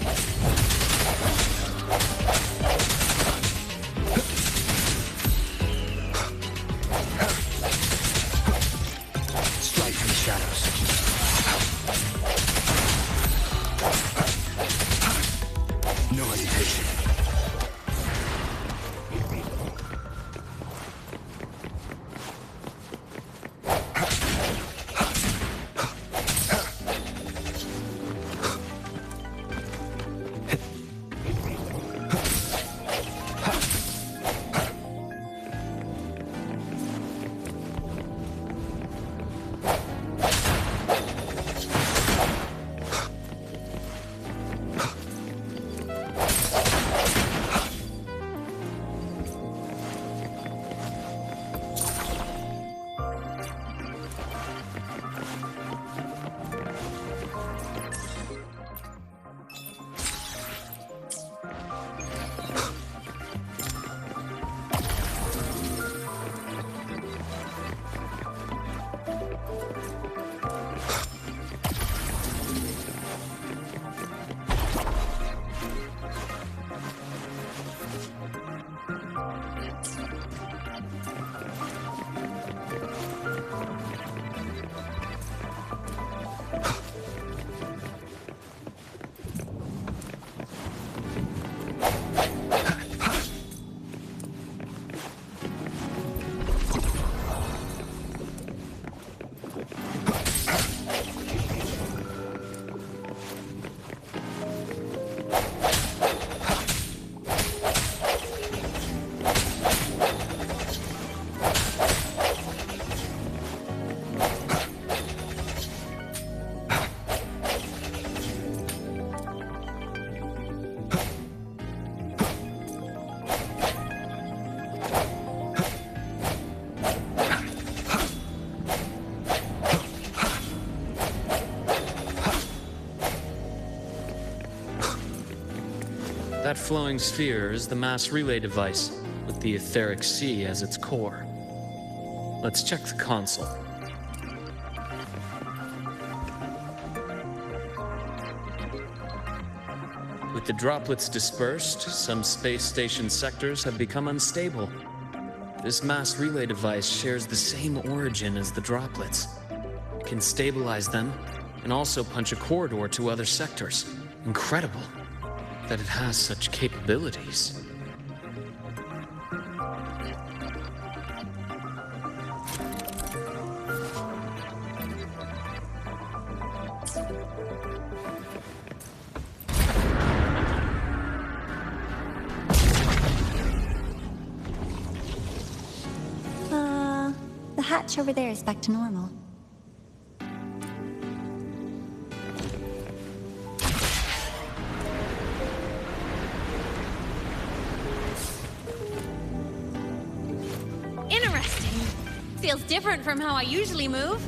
shadows. No hesitation. That flowing sphere is the mass relay device, with the etheric sea as its core. Let's check the console. With the droplets dispersed, some space station sectors have become unstable. This mass relay device shares the same origin as the droplets. It can stabilize them and also punch a corridor to other sectors. Incredible that it has such capabilities. The hatch over there is back to normal. Interesting. Feels different from how I usually move.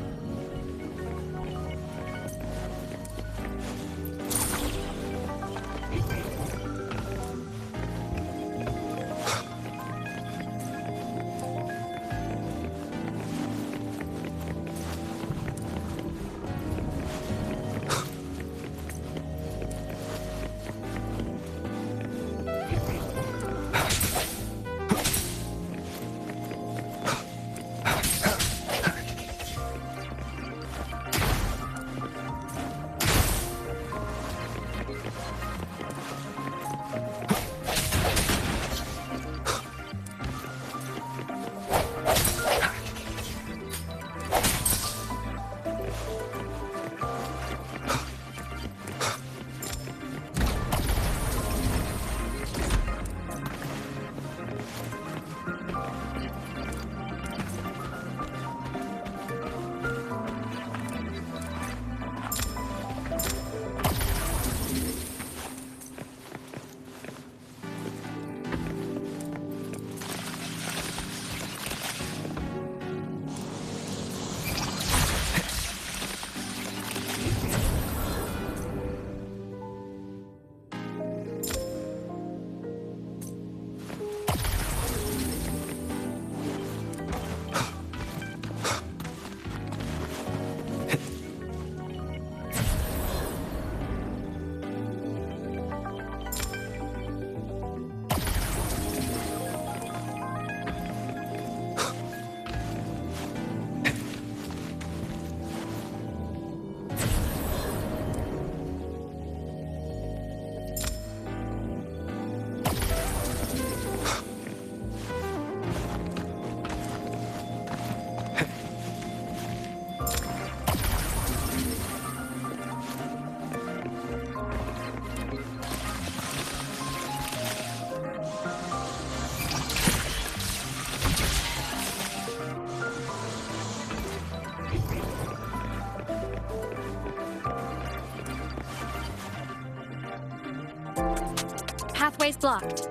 pathway's blocked.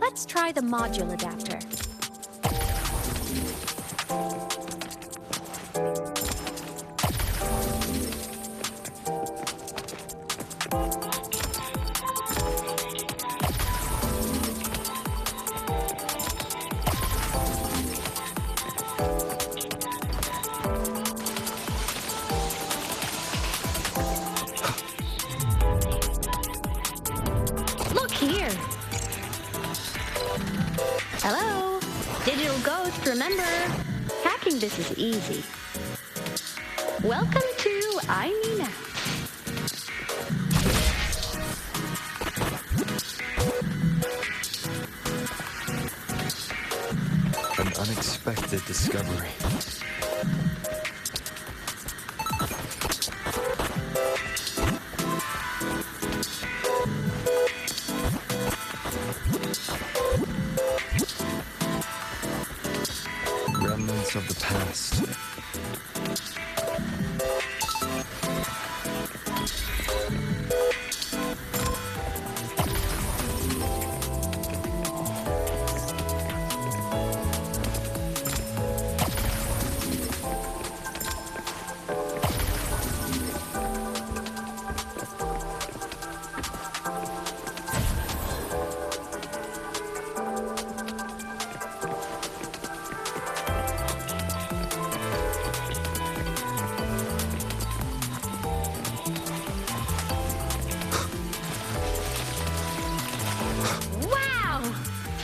Let's try the module adapter. Hello? Digital Ghost, remember? Hacking this is easy. Welcome to iMeNet. An unexpected discovery. Remnants of the past.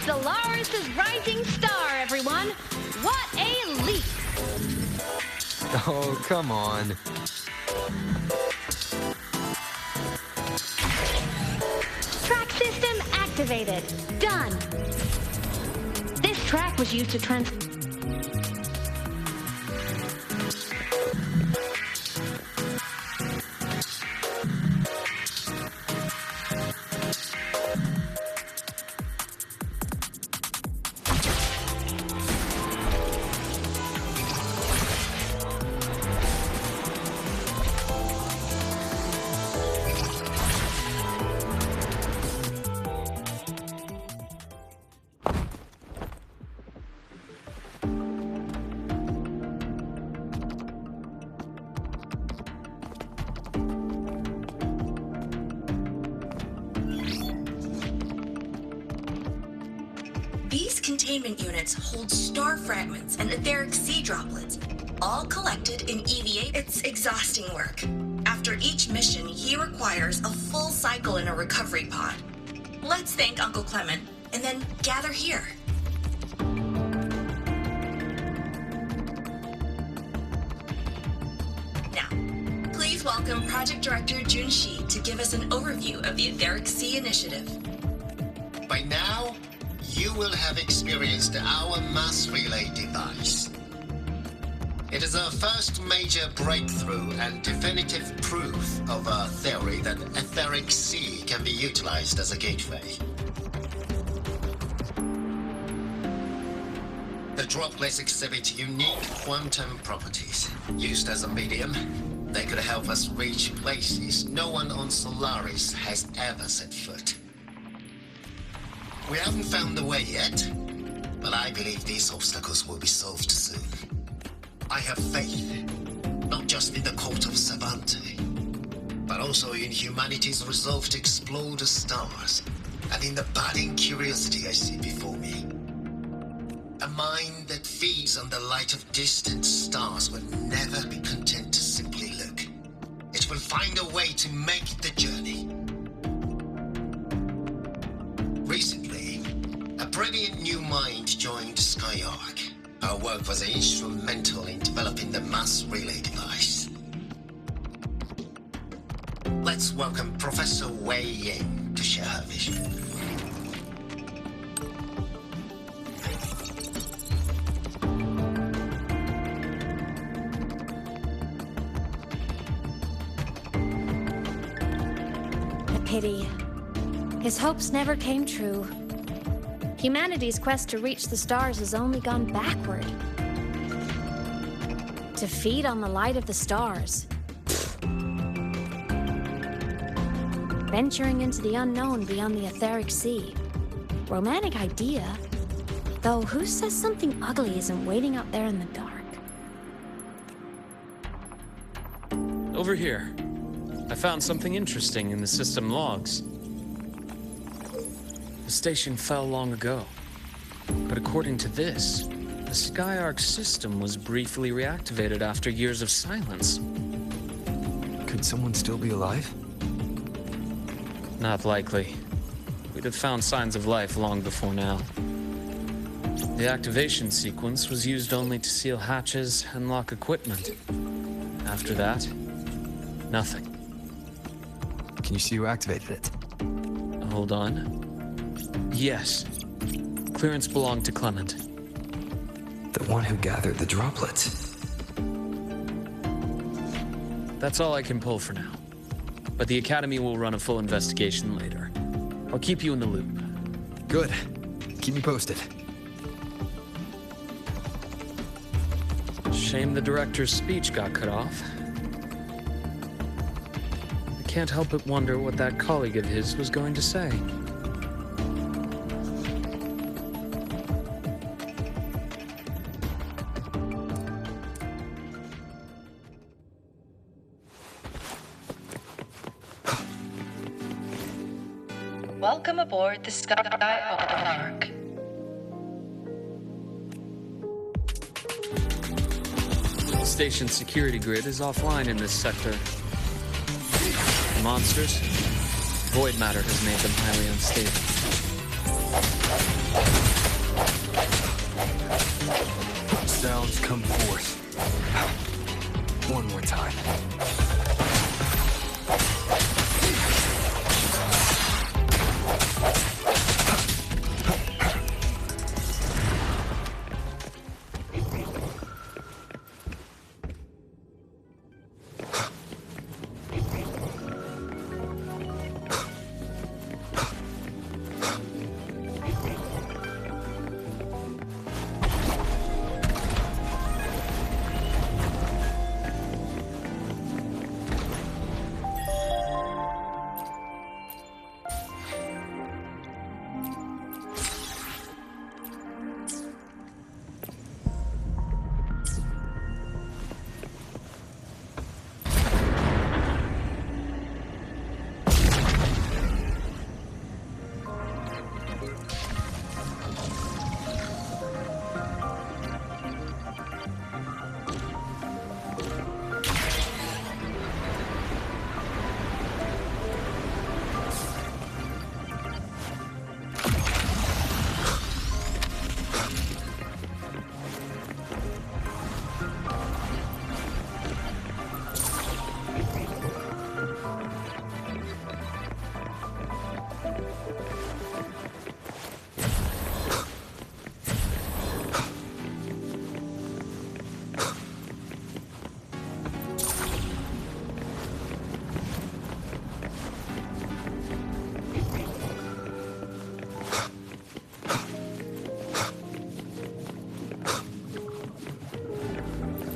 Solaris' rising star, everyone! What a leap! Oh, come on. Track system activated. Done. This track was used to These containment units hold star fragments and etheric sea droplets, all collected in EVA. It's exhausting work. After each mission, he requires a full cycle in a recovery pod. Let's thank Uncle Clement, and then gather here. Now, please welcome Project Director Jun Shi to give us an overview of the Etheric Sea Initiative. By now, you will have experienced our mass relay device. It is our first major breakthrough and definitive proof of our theory that Etheric Sea can be utilized as a gateway. The droplets exhibit unique quantum properties. Used as a medium, they could help us reach places no one on Solaris has ever set foot. We haven't found the way yet, but I believe these obstacles will be solved soon. I have faith, not just in the Court of Savante, but also in humanity's resolve to explore the stars, and in the budding curiosity I see before me. A mind that feeds on the light of distant stars will never be content to simply look. It will find a way to make the journey. Recently, a brilliant new mind joined Skyark. Our work was instrumental in developing the mass relay device. Let's welcome Professor Wei Ying to share her vision. A pity. His hopes never came true. Humanity's quest to reach the stars has only gone backward. To feed on the light of the stars. Venturing into the unknown beyond the Etheric Sea. Romantic idea. Though who says something ugly isn't waiting out there in the dark? Over here. I found something interesting in the system logs. The station fell long ago. But according to this, the Skyark system was briefly reactivated after years of silence. Could someone still be alive? Not likely. We'd have found signs of life long before now. The activation sequence was used only to seal hatches and lock equipment. After that, nothing. Can you see who activated it? Hold on. Yes. Clearance belonged to Clement. The one who gathered the droplets. That's all I can pull for now. But the Academy will run a full investigation later. I'll keep you in the loop. Good. Keep me posted. Shame the director's speech got cut off. I can't help but wonder what that colleague of his was going to say. Welcome aboard the Skyark. The station's security grid is offline in this sector. The monsters, void matter has made them highly unstable. Sounds come forth. One more time.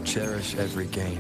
Cherish every gain.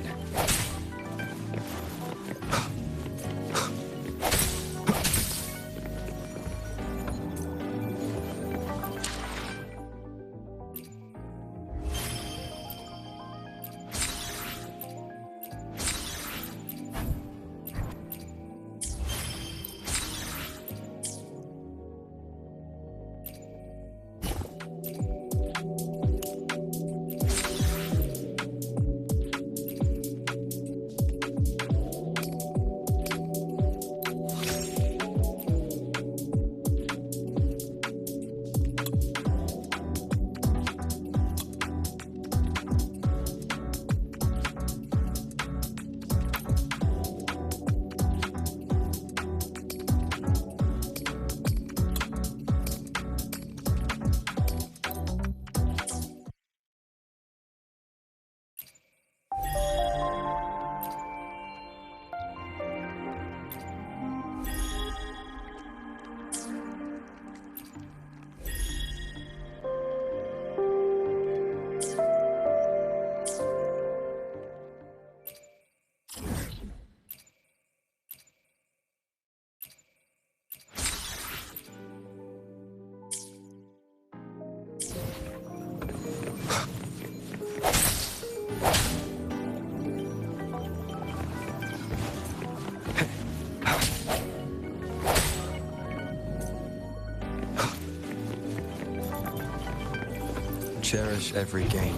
cherish every gain.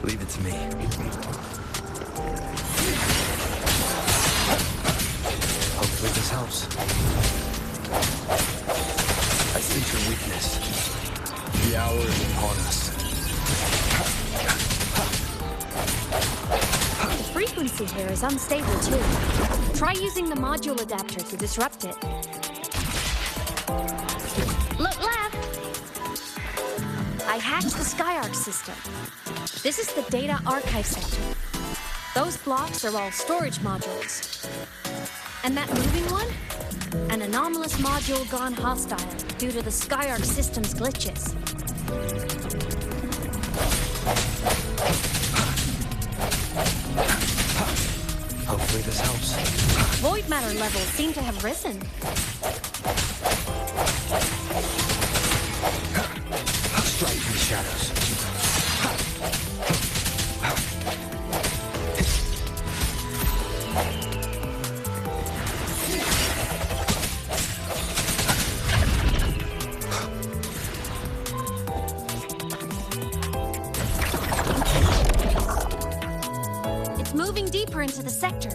Leave it to me. Hopefully this helps. I sense your weakness. The hour is upon us. The frequency here is unstable too. Try using the module adapter to disrupt it. Look left! I hacked the Skyarc system. This is the Data Archive Center. Those blocks are all storage modules. And that moving one? An anomalous module gone hostile due to the Skyarc system's glitches. Hopefully this helps. Void matter levels seem to have risen. Strike from the shadows. It's moving deeper into the sector.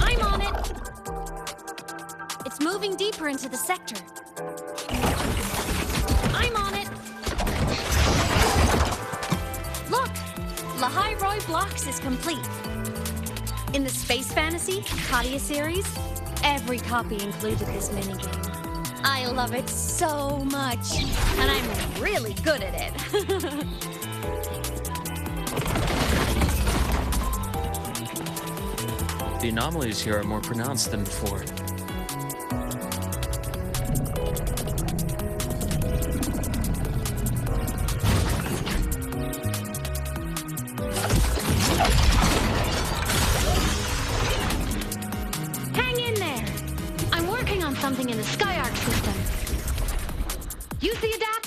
I'm on it! It's moving deeper into the sector. I'm on it! Look! Lahai Roi Blocks is complete. In the Space Fantasy Katia series, every copy included this minigame. I love it so much, and I'm really good at it. The anomalies here are more pronounced than before. Hang in there! I'm working on something in the Skyarc system. Use the adapt.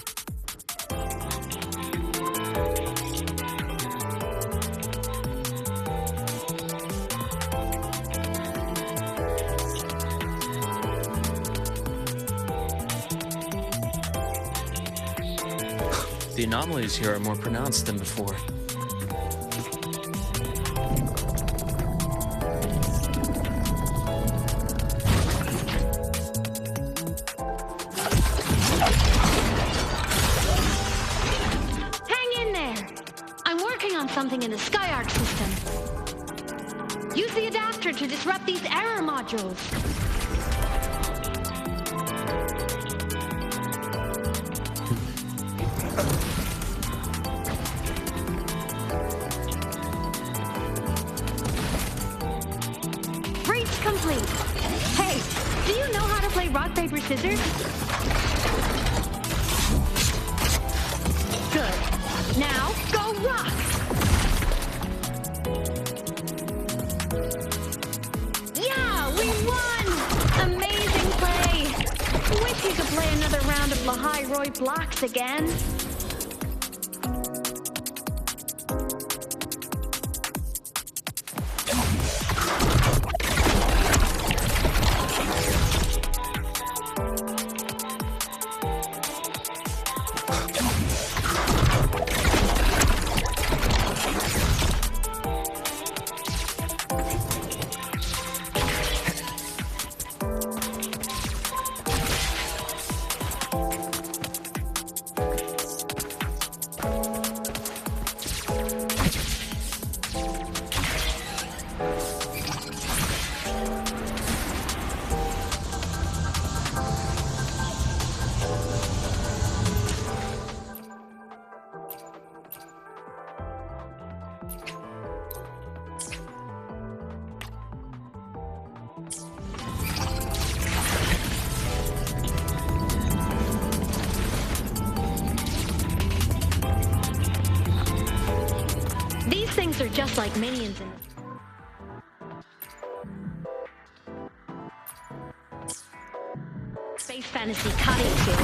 The anomalies here are more pronounced than before. Hang in there! I'm working on something in the Skyarc system. Use the adapter to disrupt these error modules. Breach complete. Hey, do you know how to play rock, paper, scissors? Good. Now, go rock! Yeah, we won! Amazing play! Wish you could play another round of Lahai Roi Blocks again. just like minions in Space Fantasy Cutting series.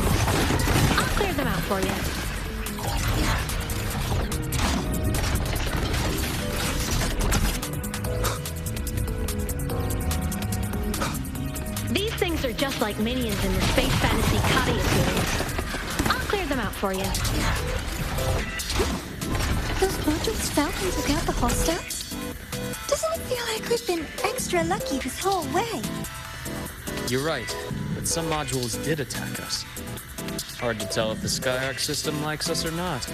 I'll clear them out for you. These things are just like minions in the Space Fantasy Katia series. I'll clear them out for you. Those modules fell and took out the hostiles? Doesn't it feel like we've been extra lucky this whole way? You're right, but some modules did attack us. Hard to tell if the Skyark system likes us or not.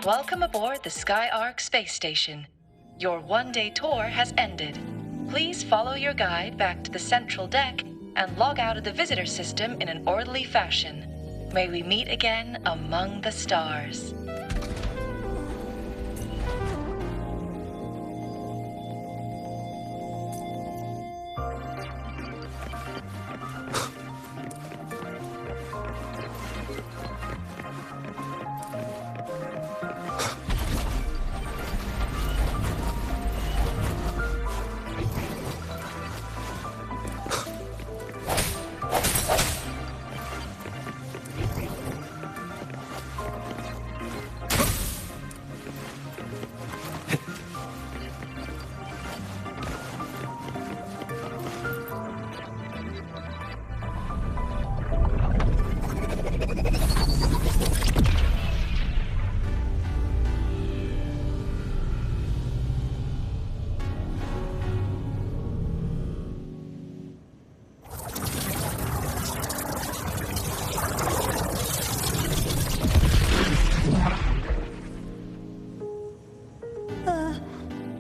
Welcome aboard the Skyark space station. Your one-day tour has ended. Please follow your guide back to the central deck and log out of the visitor system in an orderly fashion. May we meet again among the stars.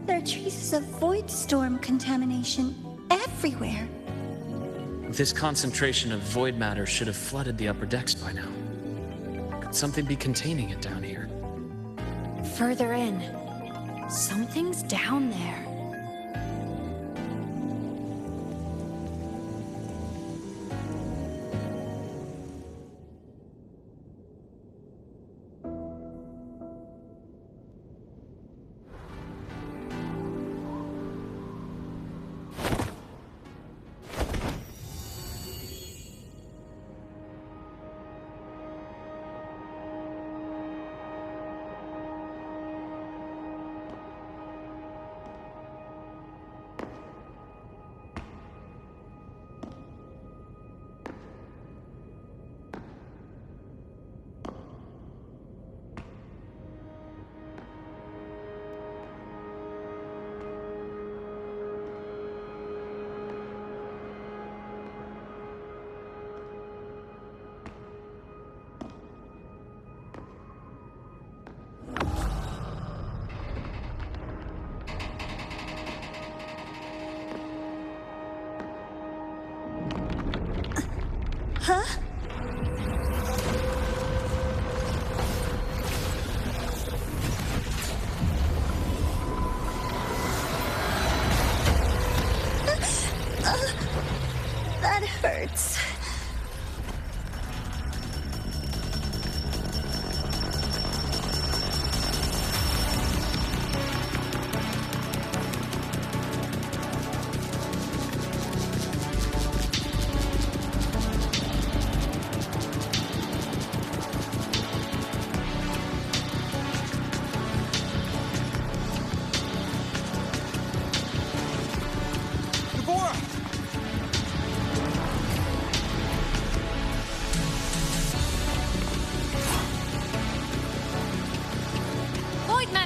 There are traces of void storm contamination everywhere. This concentration of void matter should have flooded the upper decks by now. Could something be containing it down here? Further in. Something's down there. Huh? That hurts.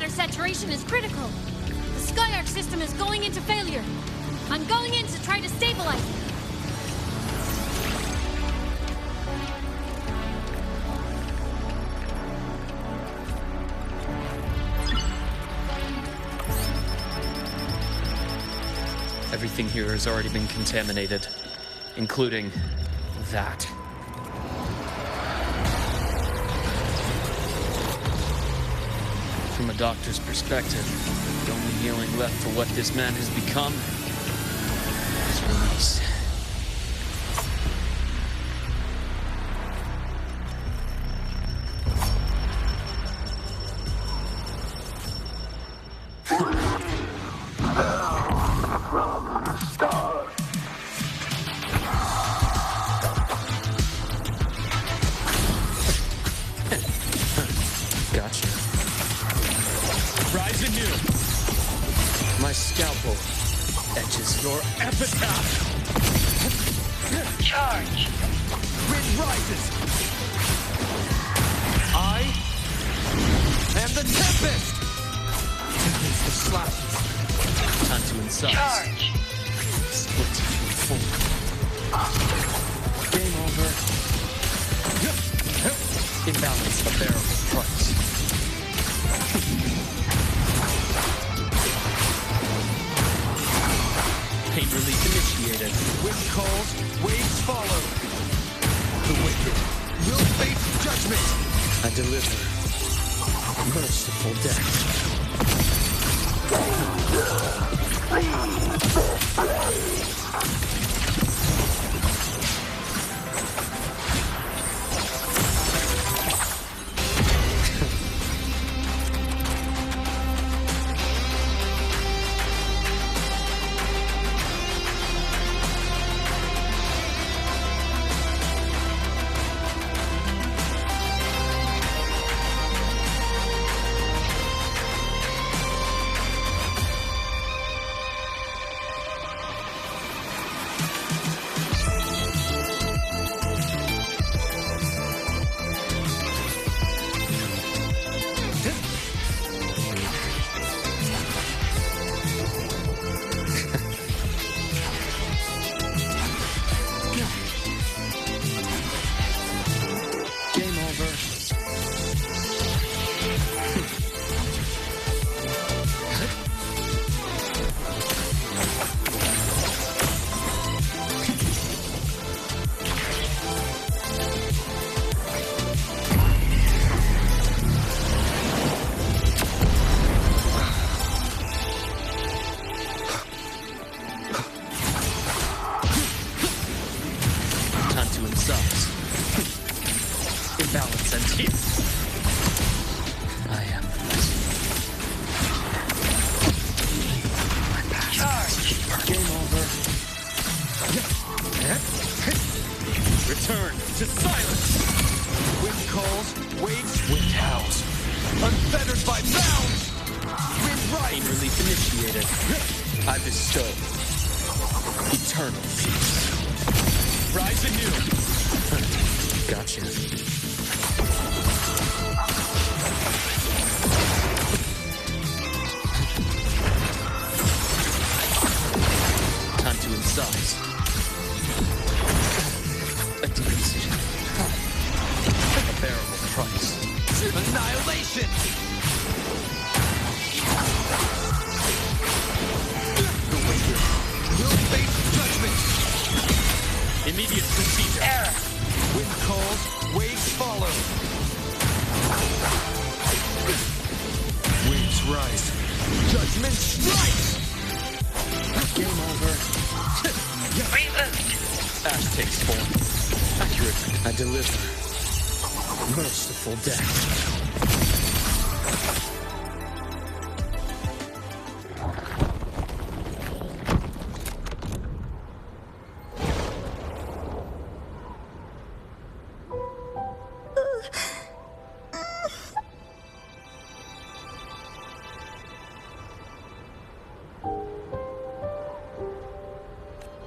Saturation is critical. The Skyark system is going into failure. I'm going in to try to stabilize it. Everything here has already been contaminated, including that. From a doctor's perspective, the only healing left for what this man has become is release. Gotcha. Rise anew. My scalpel etches your epitaph. Charge. Wind rises. I am the Tempest. Against the slashes. Time to incise. Charge. Split full. Game over. Imbalance a bearable price. Pain relief initiated. Wind calls, waves follow. The wicked will face judgment. I deliver merciful death. Game over. Time to incise. Imbalance and heal. I am the best. Charge. Game over. Return to silence. Wind calls, waves, wind howls. Unfettered by bounds. Wind Pain rises. relief initiated. I bestow eternal peace. Rise anew. Gotcha. Time to incise. A deep incision. A bearable price. Annihilation. The wicked will face judgment. Immediate procedure. Error. Wind calls, waves follow. Waves rise. Judgment strikes. Game over. Reboot. Ash takes form. Accurate. I deliver merciful death.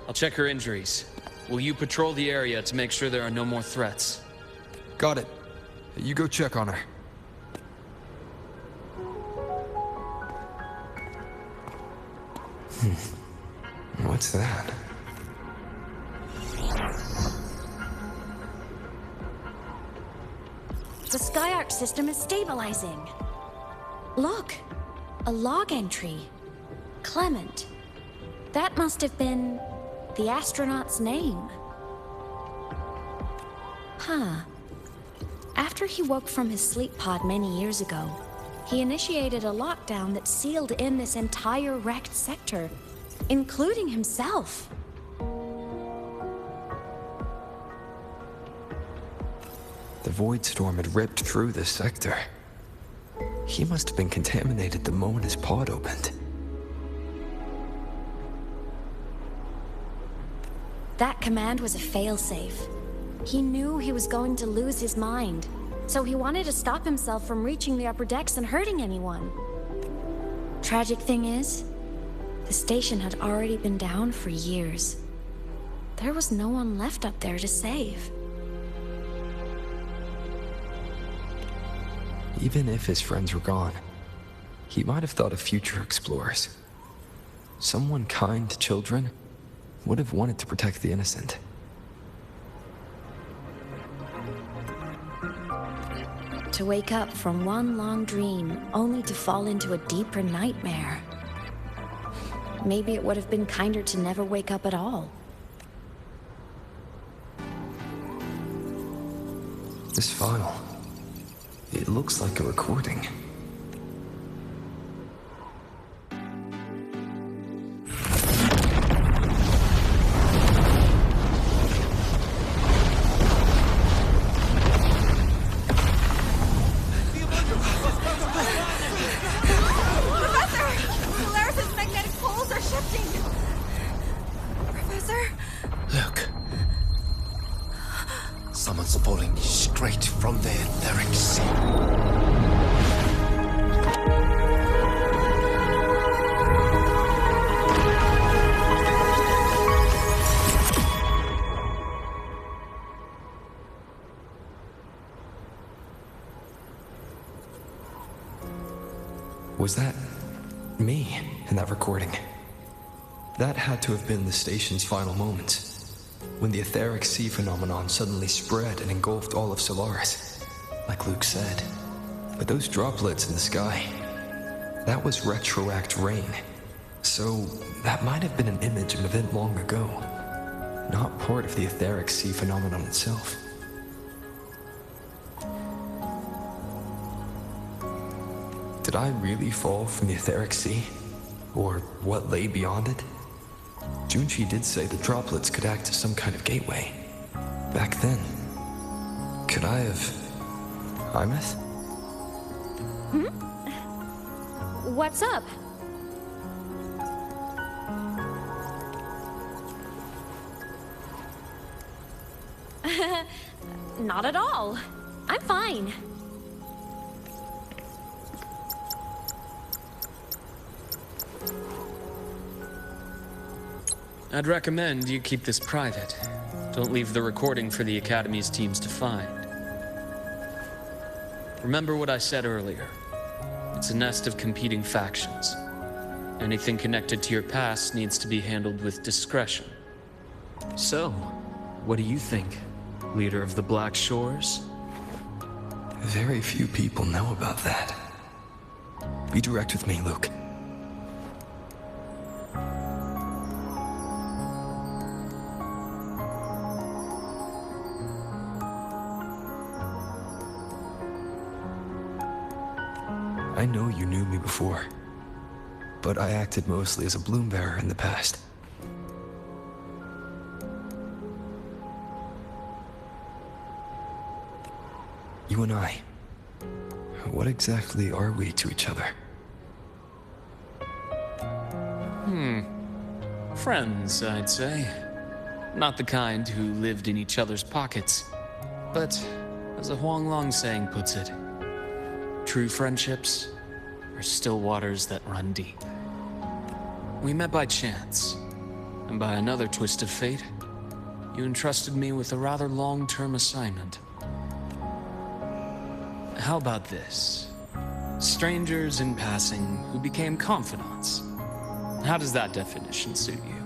I'll check her injuries. Will you patrol the area to make sure there are no more threats? Got it. You go check on her. What What's that? The Skyark system is stabilizing. Look, a log entry. Clement. That must have been the astronaut's name. Huh. After he woke from his sleep pod many years ago, he initiated a lockdown that sealed in this entire wrecked sector, including himself. The void storm had ripped through this sector. He must have been contaminated the moment his pod opened. That command was a failsafe. He knew he was going to lose his mind, so he wanted to stop himself from reaching the upper decks and hurting anyone. Tragic thing is, the station had already been down for years. There was no one left up there to save. Even if his friends were gone, he might have thought of future explorers. Someone kind to children would have wanted to protect the innocent. To wake up from one long dream, only to fall into a deeper nightmare. Maybe it would have been kinder to never wake up at all. This file, it looks like a recording. Someone's pulling straight from the etheric sea. Was that me in that recording? That had to have been the station's final moments, when the etheric sea phenomenon suddenly spread and engulfed all of Solaris, like Luke said. But those droplets in the sky, that was retroact rain. So that might have been an image of an event long ago, not part of the etheric sea phenomenon itself. Did I really fall from the etheric sea? Or what lay beyond it? Junchi did say the droplets could act as some kind of gateway. Back then. Could I have... Imeth? What's up? Not at all. I'm fine. I'd recommend you keep this private. Don't leave the recording for the Academy's teams to find. Remember what I said earlier. It's a nest of competing factions. Anything connected to your past needs to be handled with discretion. So, what do you think, leader of the Black Shores? Very few people know about that. Be direct with me, Luke. I know you knew me before, but I acted mostly as a bloom bearer in the past. You and I, what exactly are we to each other? Friends, I'd say. Not the kind who lived in each other's pockets, but as the Huanglong saying puts it, true friendships are still waters that run deep. We met by chance, and by another twist of fate, you entrusted me with a rather long-term assignment. How about this? Strangers in passing who became confidants. How does that definition suit you?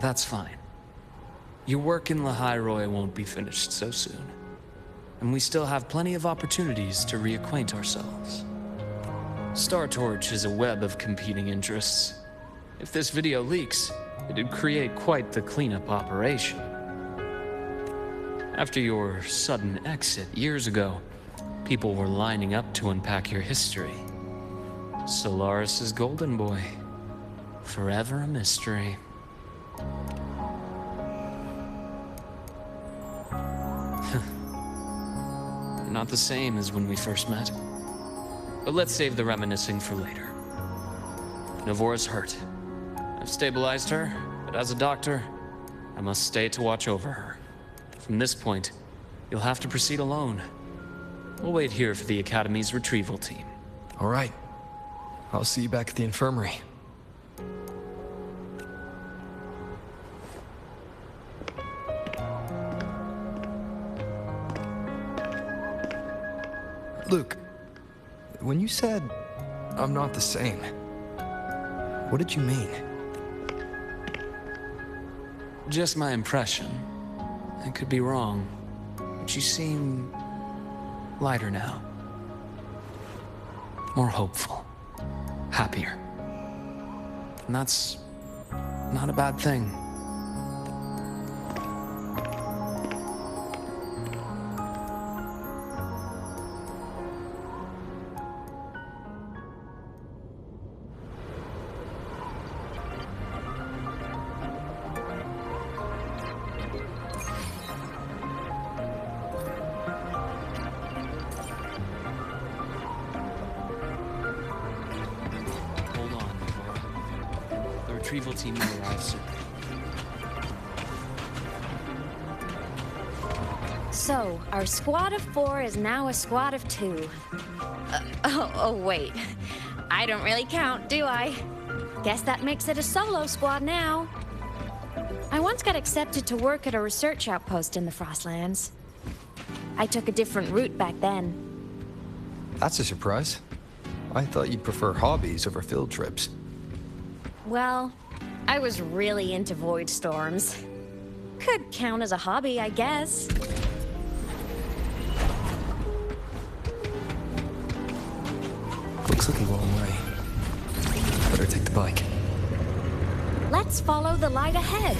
That's fine. Your work in Lahairoi won't be finished so soon. And we still have plenty of opportunities to reacquaint ourselves. Star Torch is a web of competing interests. If this video leaks, it'd create quite the cleanup operation. After your sudden exit years ago, people were lining up to unpack your history. Solaris' golden boy. Forever a mystery. You're not the same as when we first met. But let's save the reminiscing for later. Navora's hurt. I've stabilized her, but as a doctor, I must stay to watch over her. From this point, you'll have to proceed alone. We'll wait here for the Academy's retrieval team. All right. I'll see you back at the infirmary. Luke, when you said, I'm not the same, what did you mean? Just my impression. I could be wrong, but you seem lighter now. More hopeful. Happier. And that's not a bad thing. Retrieval team will arrive soon. So, our squad of 4 is now a squad of 2. Wait. I don't really count, do I? Guess that makes it a solo squad now. I once got accepted to work at a research outpost in the Frostlands. I took a different route back then. That's a surprise. I thought you'd prefer hobbies over field trips. Well, I was really into void storms. Could count as a hobby, I guess. Looks like a long way. Better take the bike. Let's follow the light ahead.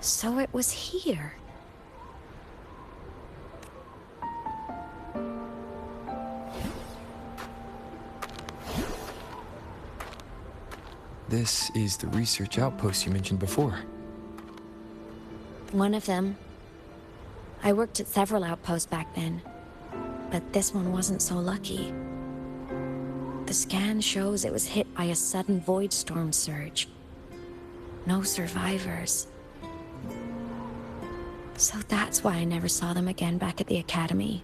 So it was here. This is the research outpost you mentioned before. One of them. I worked at several outposts back then, but this one wasn't so lucky. The scan shows it was hit by a sudden void storm surge. No survivors. So that's why I never saw them again back at the Academy.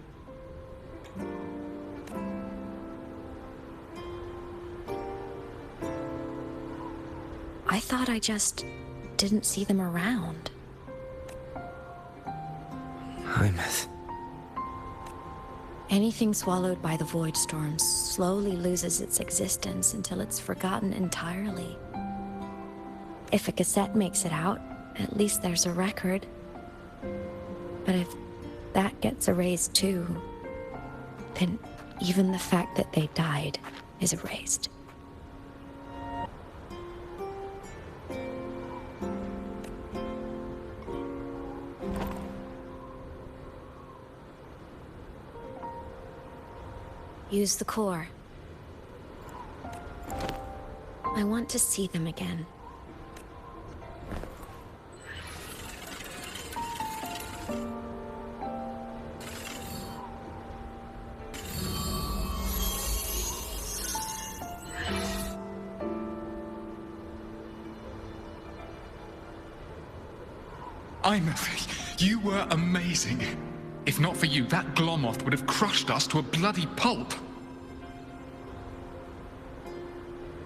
I thought I just didn't see them around. Hymethe. Anything swallowed by the void storms slowly loses its existence until it's forgotten entirely. If a cassette makes it out, at least there's a record. But if that gets erased too, then even the fact that they died is erased. Use the core. I want to see them again. Hymethe, you were amazing. If not for you, that Glomoth would have crushed us to a bloody pulp.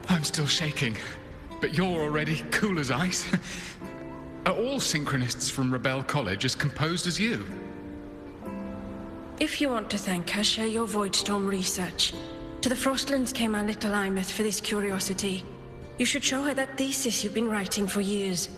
I'm still shaking, but you're already cool as ice. Are all Synchronists from Rebel College as composed as you? If you want to thank her, share your Voidstorm research. To the Frostlands came our little Imeth for this curiosity. You should show her that thesis you've been writing for years.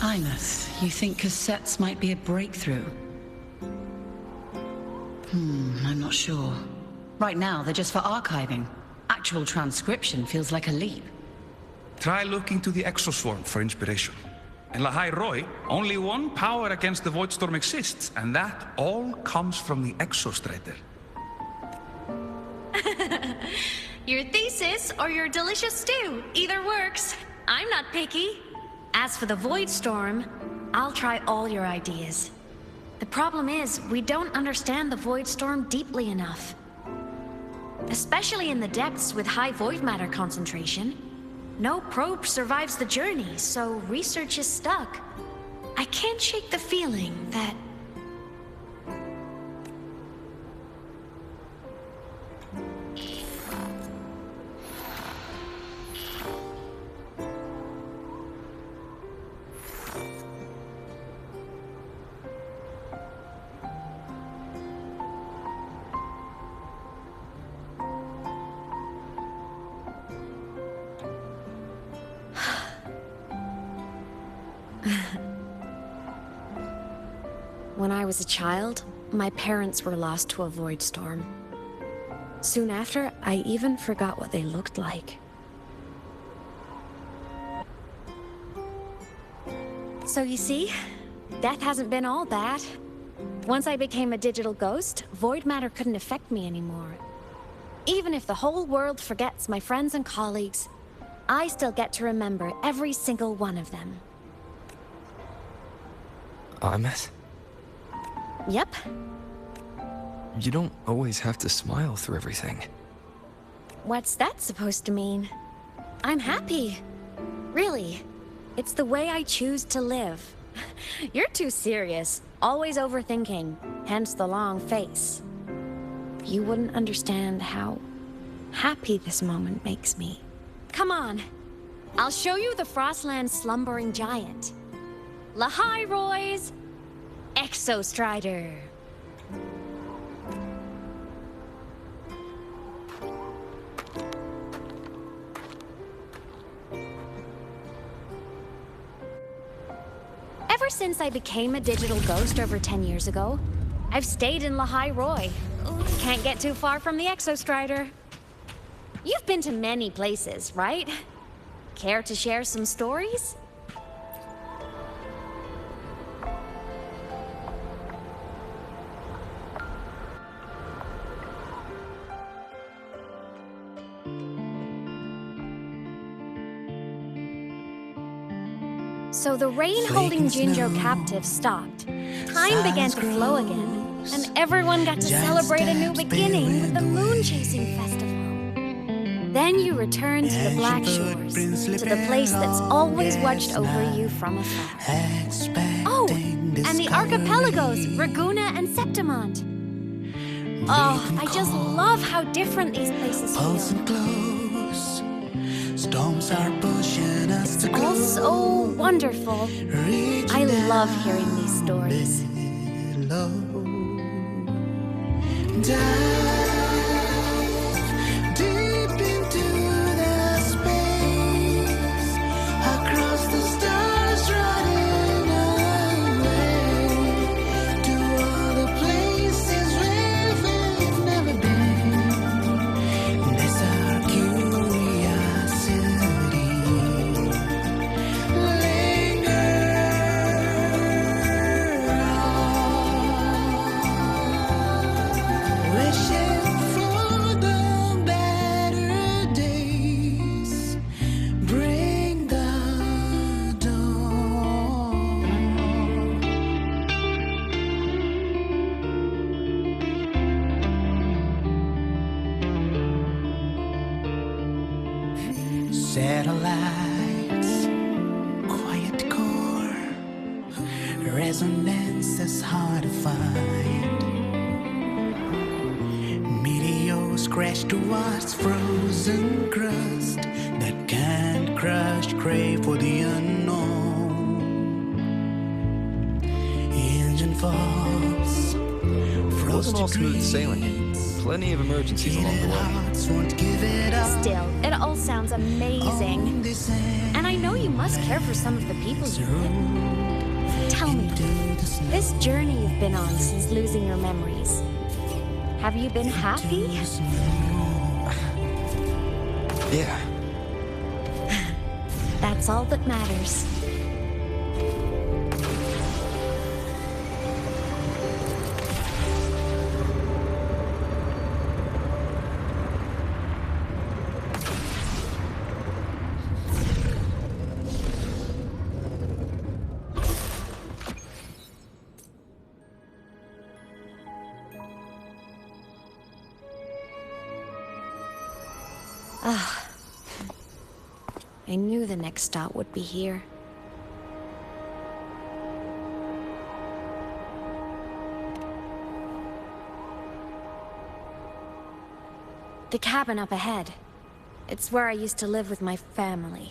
Imeth, you think cassettes might be a breakthrough? I'm not sure. Right now, they're just for archiving. Actual transcription feels like a leap. Try looking to the Exoswarm for inspiration. In Lahai Roi, only one power against the Voidstorm exists, and that all comes from the Exostrider. Your thesis or your delicious stew, either works. I'm not picky. As for the Voidstorm, I'll try all your ideas. The problem is, we don't understand the Voidstorm deeply enough. Especially in the depths with high void matter concentration. No probe survives the journey, so research is stuck. I can't shake the feeling that... When I was a child, my parents were lost to a void storm. Soon after, I even forgot what they looked like. So you see, death hasn't been all bad. Once I became a digital ghost, void matter couldn't affect me anymore. Even if the whole world forgets my friends and colleagues, I still get to remember every single one of them. Imeth? Yep. You don't always have to smile through everything. What's that supposed to mean? I'm happy. Really. It's the way I choose to live. You're too serious. Always overthinking. Hence the long face. You wouldn't understand how happy this moment makes me. Come on. I'll show you the Frostland slumbering giant. Lahai Roi's Exostrider. Ever since I became a digital ghost over 10 years ago, I've stayed in Lahai Roi. Can't get too far from the Exostrider. You've been to many places, right? Care to share some stories? So the rain holding Jinzhou captive stopped. Time began to flow again, and everyone got to celebrate a new beginning with the Moon Chasing Festival. Then you return to the Black Shores, to the place that's always watched over you from afar. Oh, and the archipelagos, Raguna and Septimont. Oh, I just love how different these places feel. Storms are pushing us to all so wonderful. I love hearing these stories. Deep into the space, across the stars running away, to all the places where we've never been. That's our curiosity. Linger on, wishing satellites, quiet core, resonance is hard to find. Meteors crash towards frozen crust that can't crush, crave for the unknown. Engine falls, It wasn't all smooth sailing. Plenty of emergencies along the way. Still, it all sounds amazing. And I know you must care for some of the people you're with. Tell me, this journey you've been on since losing your memories, have you been happy? Yeah. That's all that matters. I knew the next stop would be here. The cabin up ahead. It's where I used to live with my family.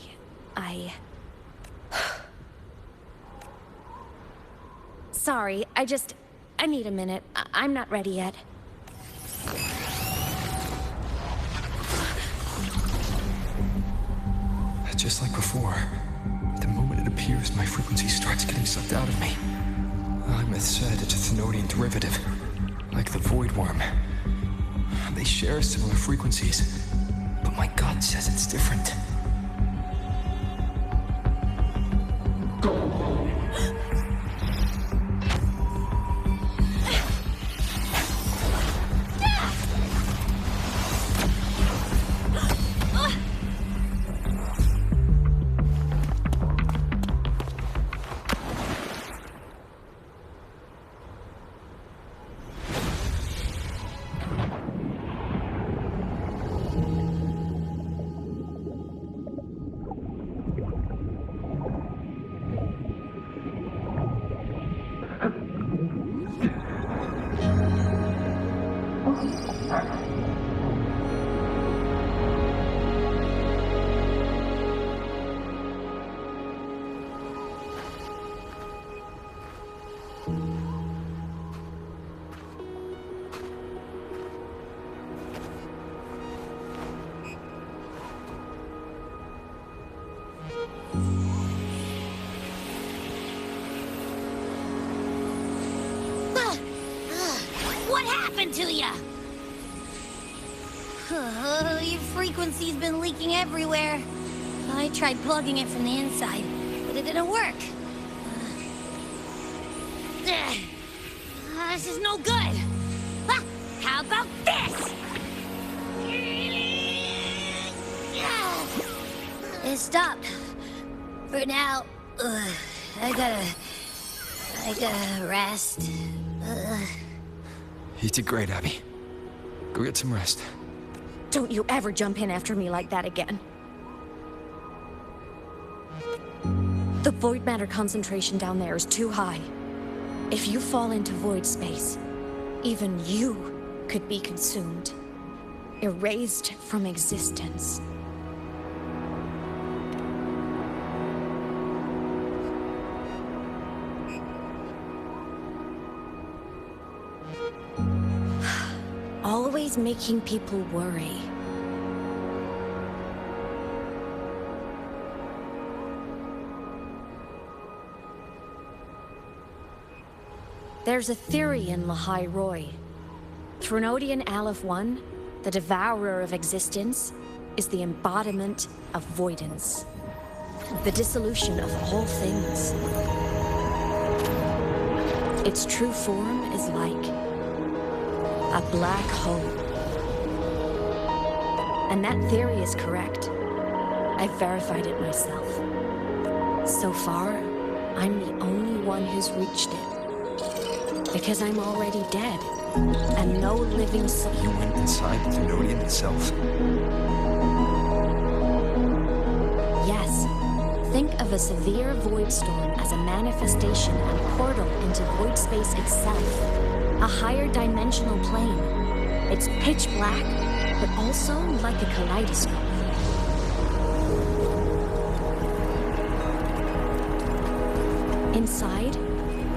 Sorry, I need a minute. I'm not ready yet. Just like before, the moment it appears, my frequency starts getting sucked out of me. Imeth said it's a Thenodian derivative, like the Void Worm. They share similar frequencies, but my gut says it's different. What happened to ya? Your frequency's been leaking everywhere. I tried plugging it from the inside, but it didn't work. This is no good. How about this? It stopped. For now, I gotta rest. You did great, Abby. Go get some rest. Don't you ever jump in after me like that again. The void matter concentration down there is too high. If you fall into void space, even you could be consumed, erased from existence. Always making people worry. There's a theory in Lahai Roi. Thenodian Aleph 1, the devourer of existence, is the embodiment of voidance. The dissolution of all things. Its true form is like a black hole. And that theory is correct. I've verified it myself. So far, I'm the only one who's reached it. Because I'm already dead, and no living soul. You went inside the Thenodian itself? Yes. Think of a severe void storm as a manifestation and portal into void space itself. A higher dimensional plane. It's pitch black, but also like a kaleidoscope. Inside,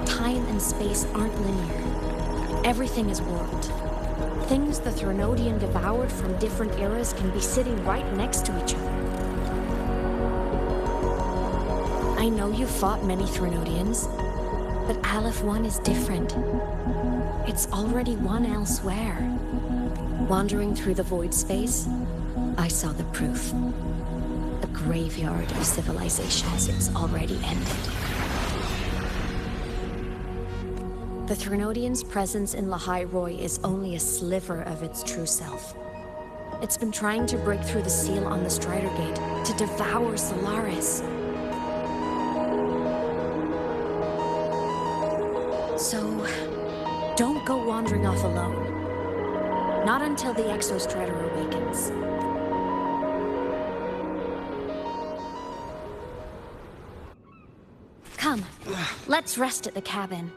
time and space aren't linear. Everything is warped. Things the Threnodian devoured from different eras can be sitting right next to each other. I know you've fought many Threnodians, but Aleph 1 is different. It's already won elsewhere. Wandering through the void space, I saw the proof. A graveyard of civilizations it's already ended. The Threnodian's presence in Lahai Roi is only a sliver of its true self. It's been trying to break through the seal on the Strider Gate to devour Solaris. So, don't go wandering off alone. Not until the Exostrider awakens. Come, let's rest at the cabin.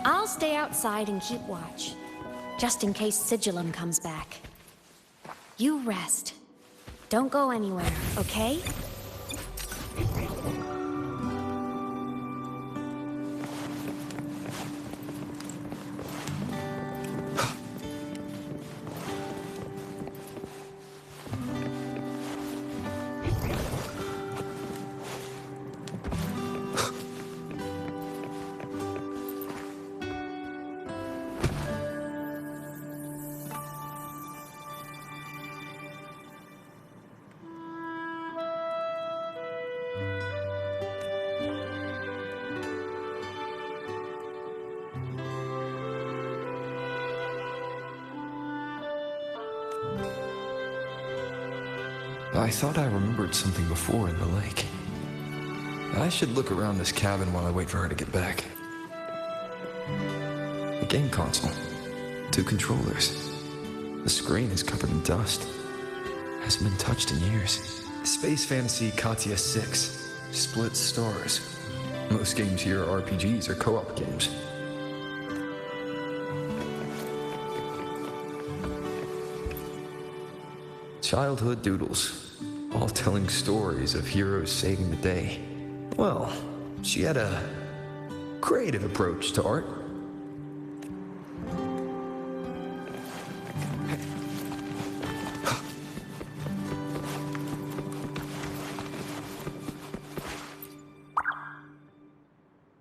I'll stay outside and keep watch, just in case Sigillum comes back. You rest. Don't go anywhere, okay? I thought I remembered something before in the lake. I should look around this cabin while I wait for her to get back. A game console. 2 controllers. The screen is covered in dust. Hasn't been touched in years. Space Fantasy Katya 6. Split stars. Most games here are RPGs or co-op games. Childhood doodles, all telling stories of heroes saving the day. Well, she had a creative approach to art.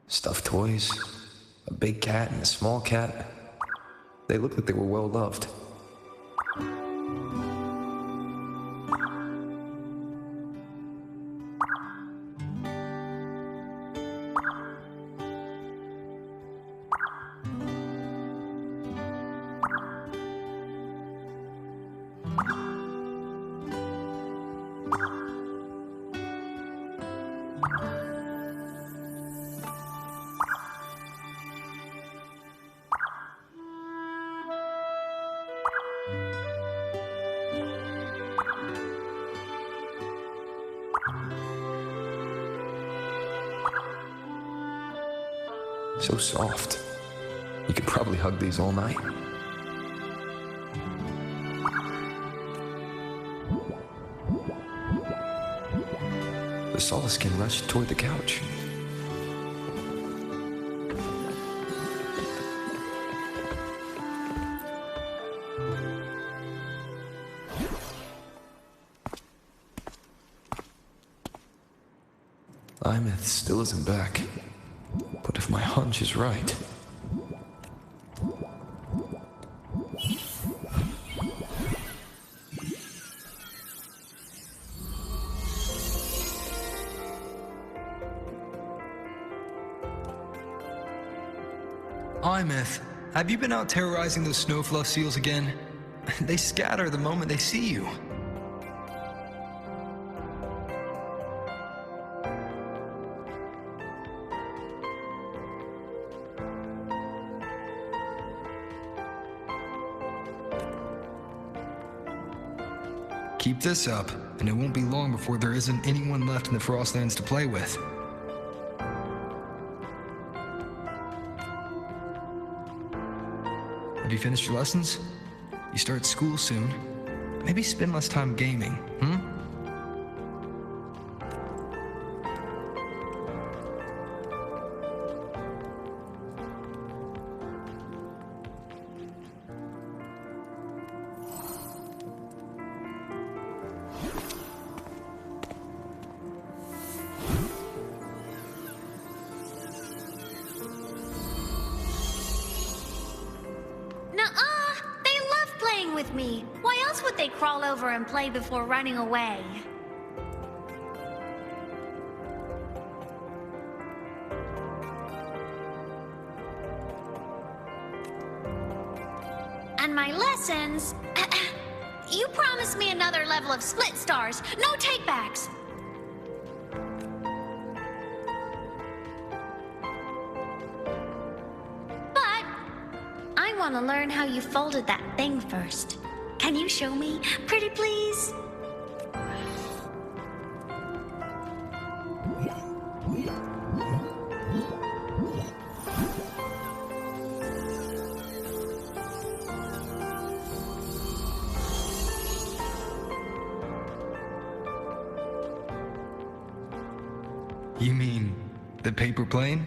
Stuffed toys, a big cat and a small cat. They looked like they were well loved. So soft. You could probably hug these all night. The Solaskin rushed toward the couch. Imeth still isn't back. But if my hunch is right... Imeth, have you been out terrorizing those snowfluff seals again? They scatter the moment they see you. Keep this up, and it won't be long before there isn't anyone left in the Frostlands to play with. Have you finished your lessons? You start school soon. Maybe spend less time gaming, with me. Why else would they crawl over and play before running away? And my lessons... You promised me another level of split stars. No takebacks. I want to learn how you folded that thing first. Can you show me, pretty please? You mean the paper plane?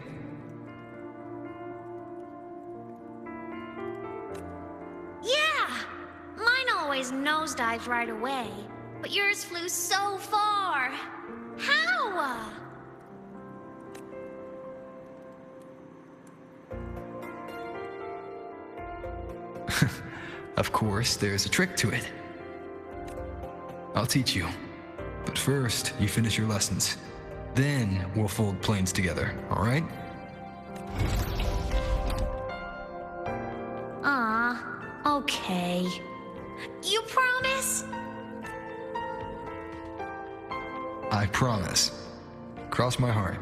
Nosedived right away, but yours flew so far. How? Of course, there's a trick to it. I'll teach you. But first, you finish your lessons. Then we'll fold planes together, all right? Okay. You promise? I promise. Cross my heart.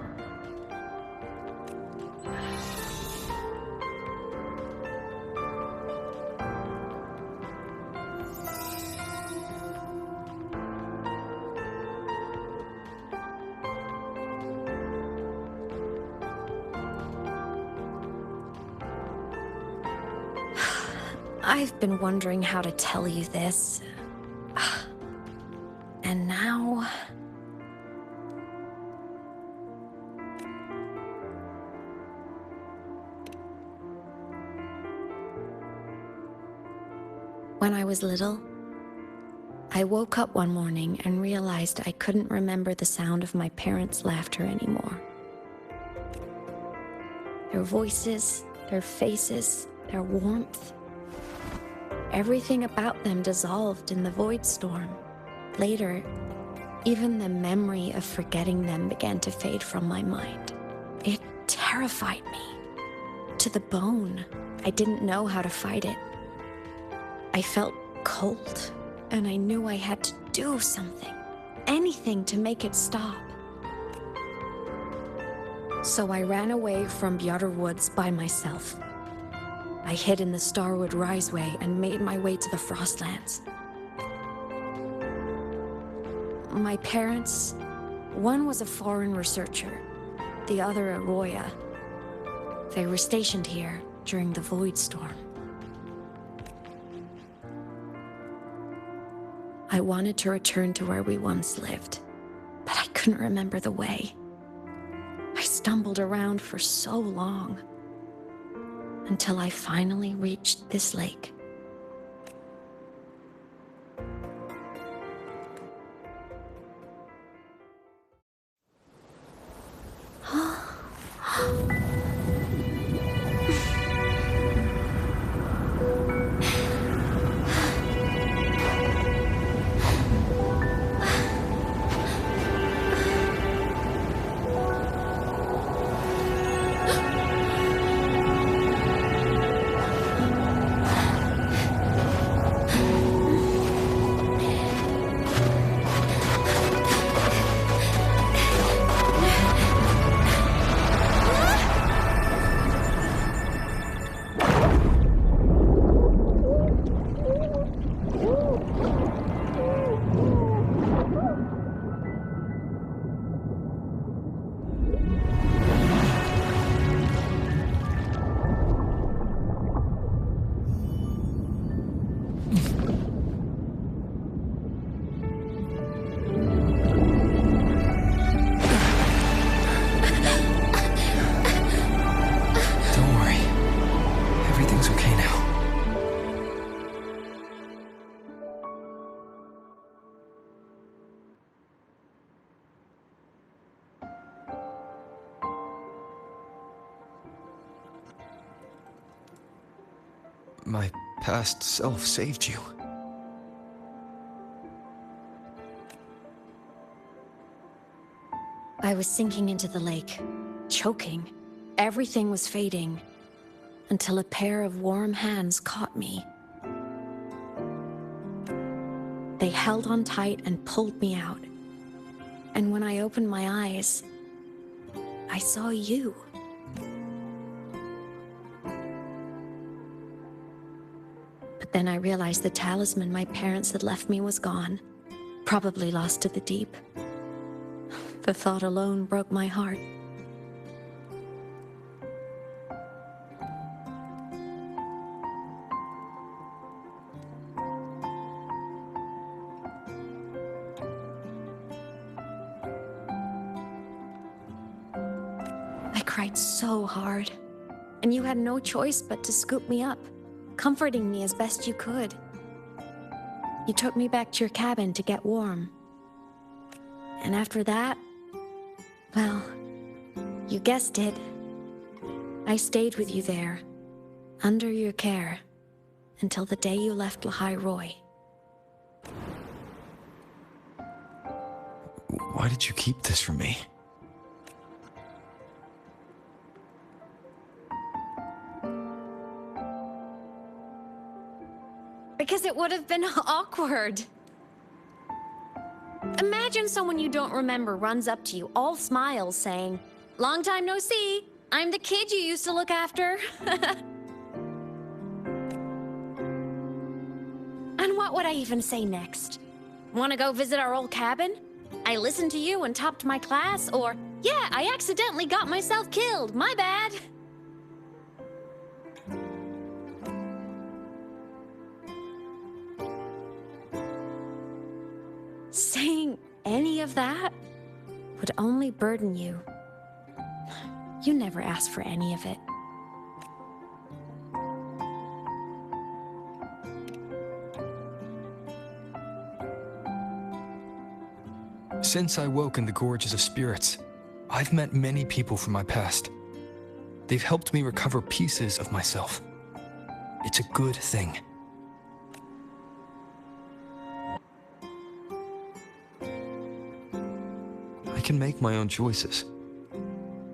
I've been wondering how to tell you this. And now... When I was little, I woke up one morning and realized I couldn't remember the sound of my parents' laughter anymore. Their voices, their faces, their warmth. Everything about them dissolved in the void storm. Later, even the memory of forgetting them began to fade from my mind. It terrified me. To the bone. I didn't know how to fight it. I felt cold, and I knew I had to do something. Anything to make it stop. So I ran away from Bjorder Woods by myself. I hid in the Starwood Riseway and made my way to the Frostlands. My parents, one was a foreign researcher, the other a Roya. They were stationed here during the Void Storm. I wanted to return to where we once lived, but I couldn't remember the way. I stumbled around for so long, until I finally reached this lake. my past self saved you. I was sinking into the lake, choking. Everything was fading, until a pair of warm hands caught me. They held on tight and pulled me out. And when I opened my eyes, I saw you. But then I realized the talisman my parents had left me was gone, probably lost to the deep. The thought alone broke my heart. I cried so hard, and you had no choice but to scoop me up, comforting me as best you could. You took me back to your cabin to get warm. And after that, well, you guessed it. I stayed with you there, under your care, until the day you left Lahai Roi. Why did you keep this from me? Because it would have been awkward. Imagine someone you don't remember runs up to you, all smiles, saying, "Long time no see. I'm the kid you used to look after." And what would I even say next? Want to go visit our old cabin? I listened to you and topped my class, or, "Yeah, I accidentally got myself killed. My bad." Saying any of that would only burden you. You never asked for any of it. Since I woke in the Gorges of Spirits, I've met many people from my past. They've helped me recover pieces of myself. It's a good thing. I can make my own choices.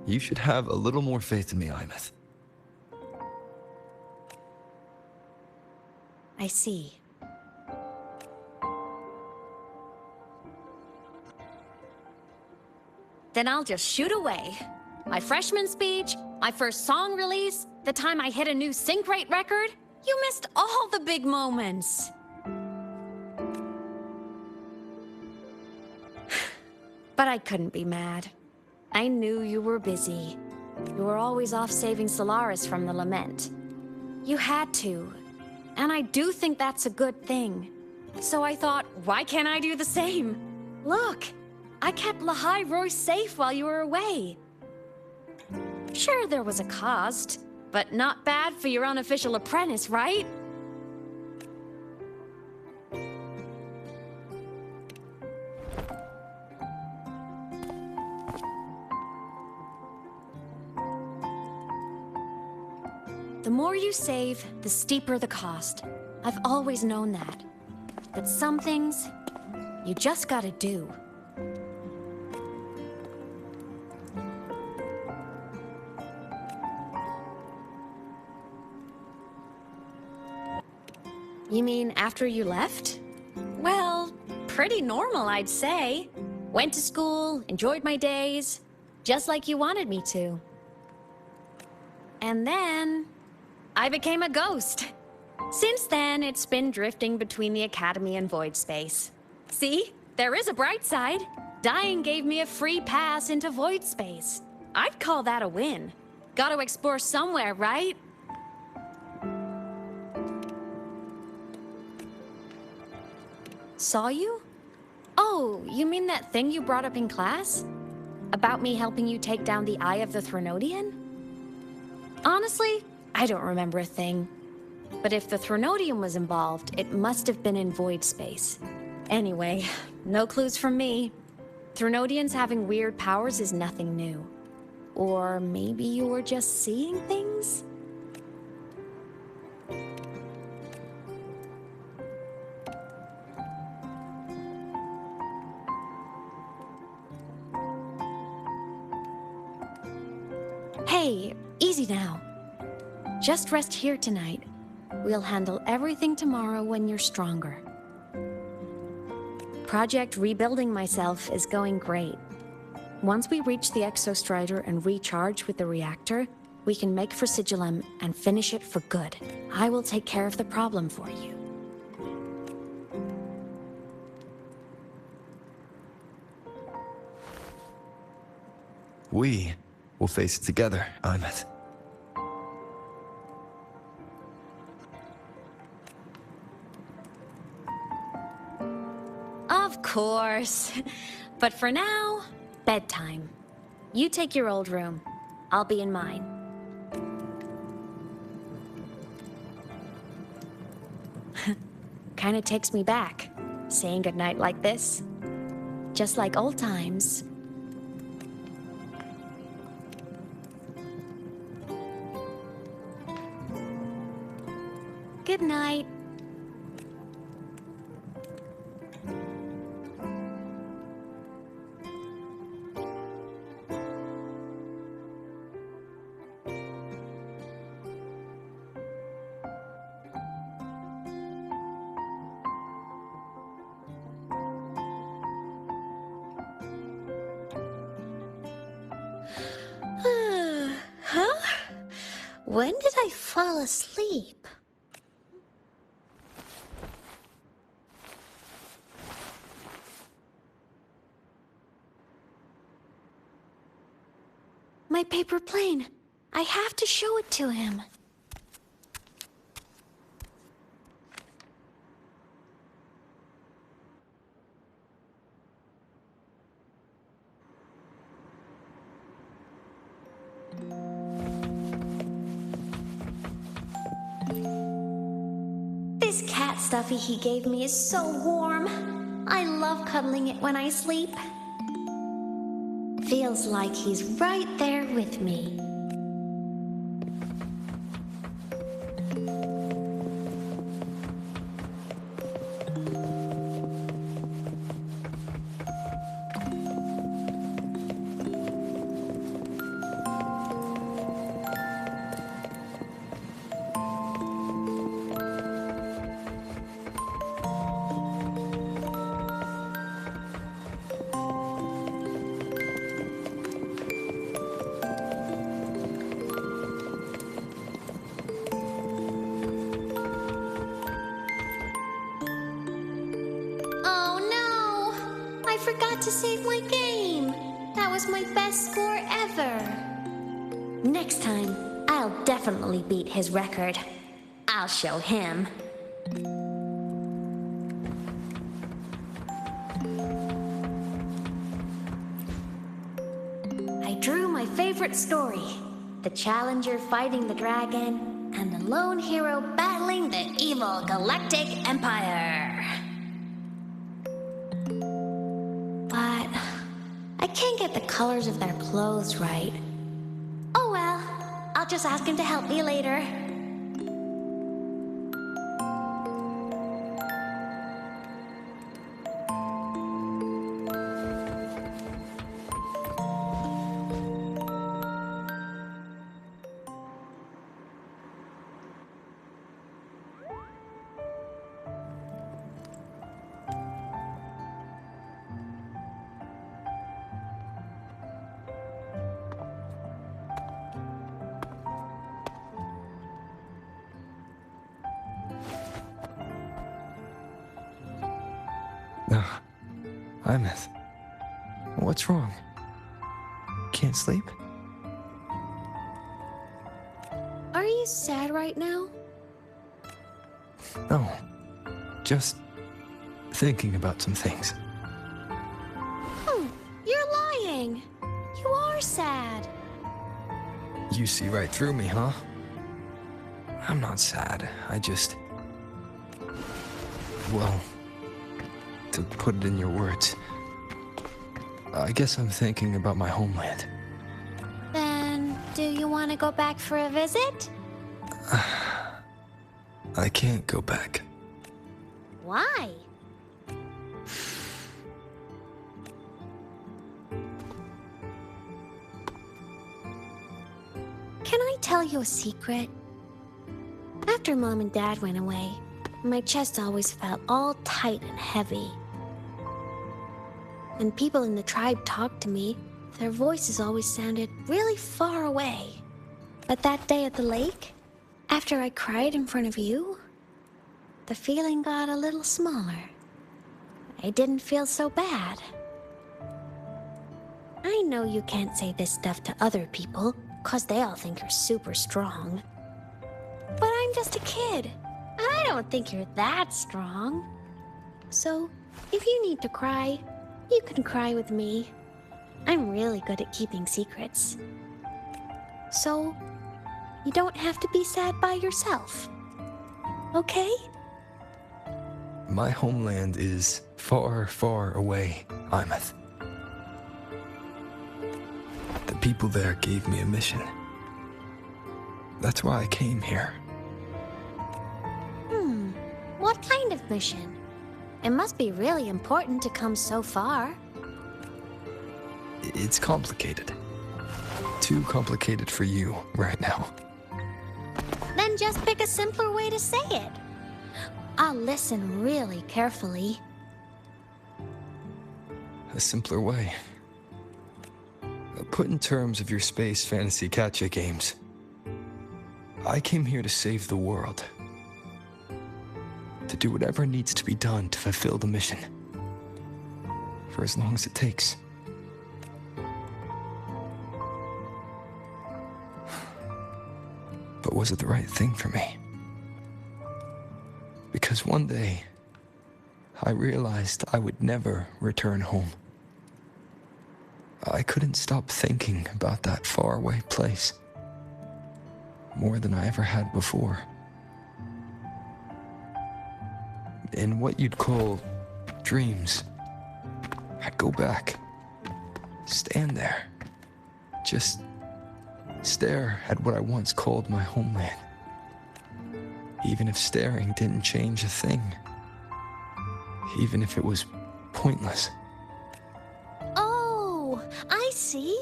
You should have a little more faith in me, Ymeth. I see. Then I'll just shoot away. My freshman speech, my first song release, the time I hit a new sync rate record. You missed all the big moments. But I couldn't be mad. I knew you were busy. You were always off saving Solaris from the lament. You had to. And I do think that's a good thing. So I thought, why can't I do the same? Look, I kept Lahai Roi safe while you were away. Sure, there was a cost, but not bad for your unofficial apprentice, right? The more you save, the steeper the cost. I've always known that. But some things, you just gotta do. You mean after you left? Well, pretty normal, I'd say. Went to school, enjoyed my days, just like you wanted me to. And then I became a ghost. Since then, it's been drifting between the Academy and Void Space. See? There is a bright side. Dying gave me a free pass into Void Space. I'd call that a win. Gotta explore somewhere, right? Saw you? Oh, you mean that thing you brought up in class? About me helping you take down the Eye of the Threnodian? Honestly, I don't remember a thing. But if the Threnodian was involved, it must have been in Void Space. Anyway, no clues from me. Threnodians having weird powers is nothing new. Or maybe you were just seeing things? Hey, easy now. Just rest here tonight. We'll handle everything tomorrow when you're stronger. Project Rebuilding Myself is going great. Once we reach the Exostrider and recharge with the reactor, we can make for Sigilum and finish it for good. I will take care of the problem for you. We will face it together, Imeth. Of course. But for now, bedtime. You take your old room. I'll be in mine. Kinda takes me back, saying goodnight like this. Just like old times. Good night. Huh? When did I fall asleep? My paper plane. I have to show it to him. This cat stuffy he gave me is so warm. I love cuddling it when I sleep. Feels like he's right there with me. I forgot to save my game. That was my best score ever. Next time, I'll definitely beat his record. I'll show him. I drew my favorite story. The Challenger fighting the dragon, and the lone hero battling the evil Galactic Empire. But I can't get the colors of their clothes right. Oh well, I'll just ask him to help me later. Imeth, what's wrong? Can't sleep? Are you sad right now? No, just thinking about some things. You're lying. You are sad. You see right through me, huh? I'm not sad. I just... Well, to put it in your words, I guess I'm thinking about my homeland. Then, do you want to go back for a visit? I can't go back. Why? you a secret? After Mom and Dad went away, my chest always felt all tight and heavy. When people in the tribe talked to me, their voices always sounded really far away. But that day at the lake, after I cried in front of you, the feeling got a little smaller. I didn't feel so bad. I know you can't say this stuff to other people, 'cause they all think you're super strong. But I'm just a kid, and I don't think you're that strong. So, if you need to cry, you can cry with me. I'm really good at keeping secrets. So, you don't have to be sad by yourself. Okay? My homeland is far, far away, Imeth. The people there gave me a mission. That's why I came here. What kind of mission? It must be really important to come so far. It's complicated. Too complicated for you right now. Then just pick a simpler way to say it. I'll listen really carefully. A simpler way. Put in terms of your space fantasy gacha games. I came here to save the world. To do whatever needs to be done to fulfill the mission. For as long as it takes. But was it the right thing for me? Because one day, I realized I would never return home. I couldn't stop thinking about that faraway place. More than I ever had before. In what you'd call dreams, I'd go back, stand there, just stare at what I once called my homeland. Even if staring didn't change a thing. Even if it was pointless. Oh, I see.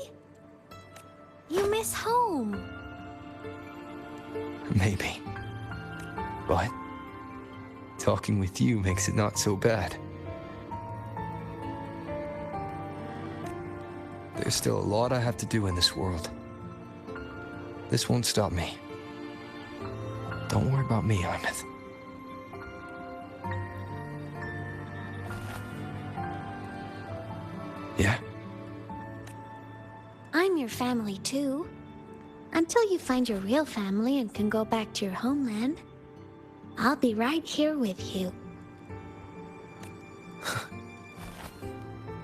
You miss home. Maybe. But talking with you makes it not so bad. There's still a lot I have to do in this world. This won't stop me. Don't worry about me, Imeth. Yeah? I'm your family too. Until you find your real family and can go back to your homeland, I'll be right here with you.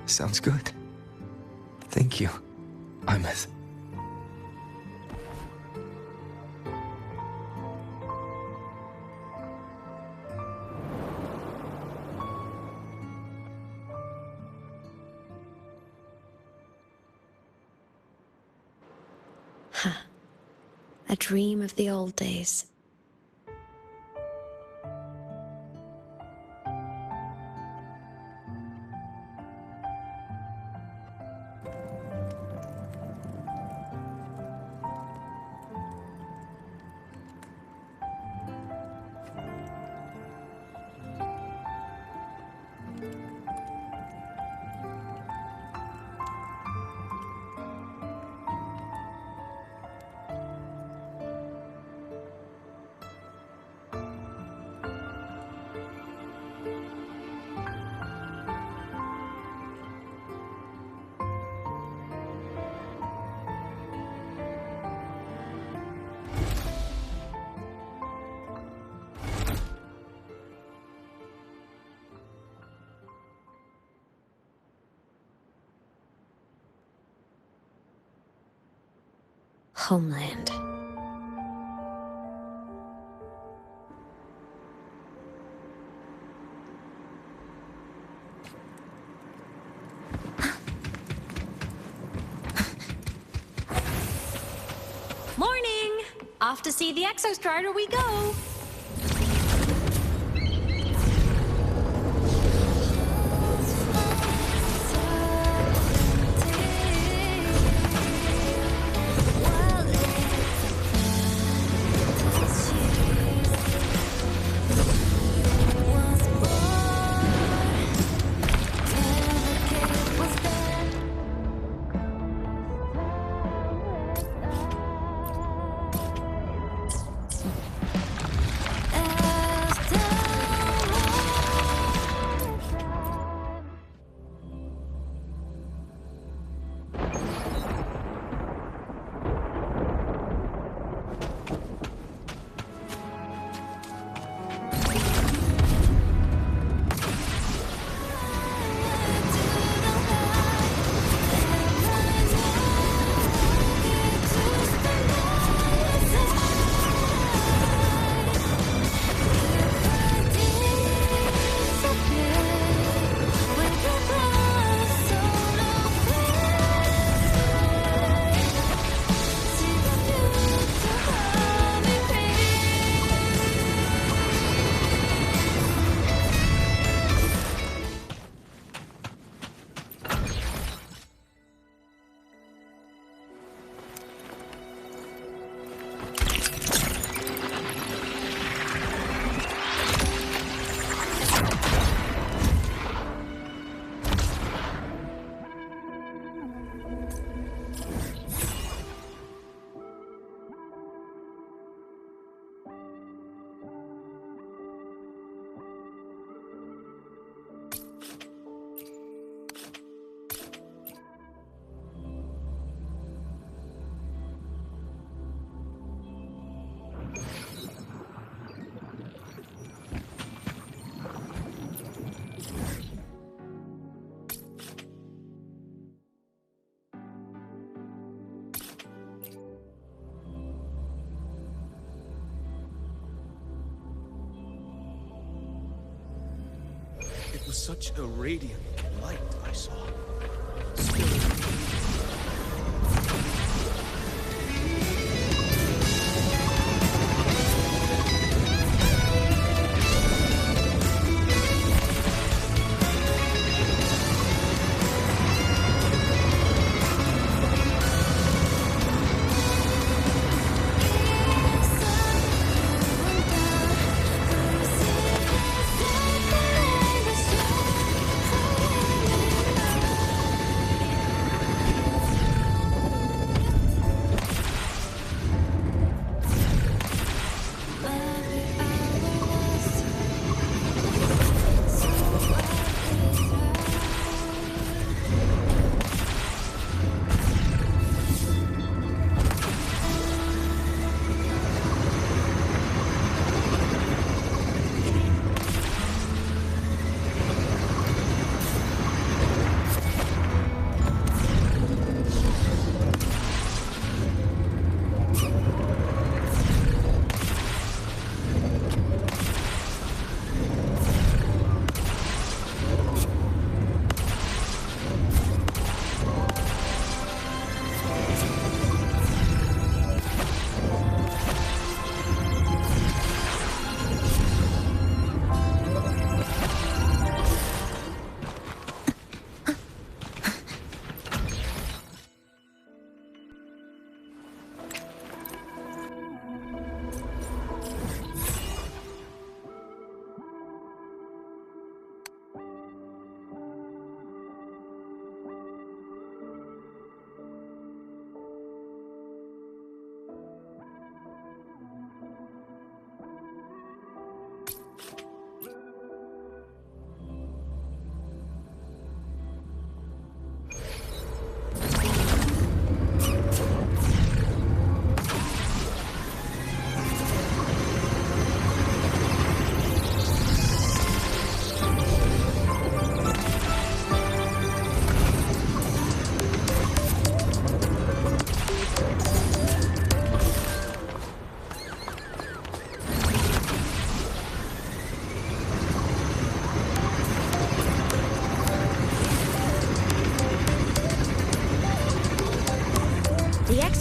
Sounds good. Thank you, Imeth. A dream of the old days. Homeland. Morning! Off to see the Exostrider we go! was such a radiant light I saw.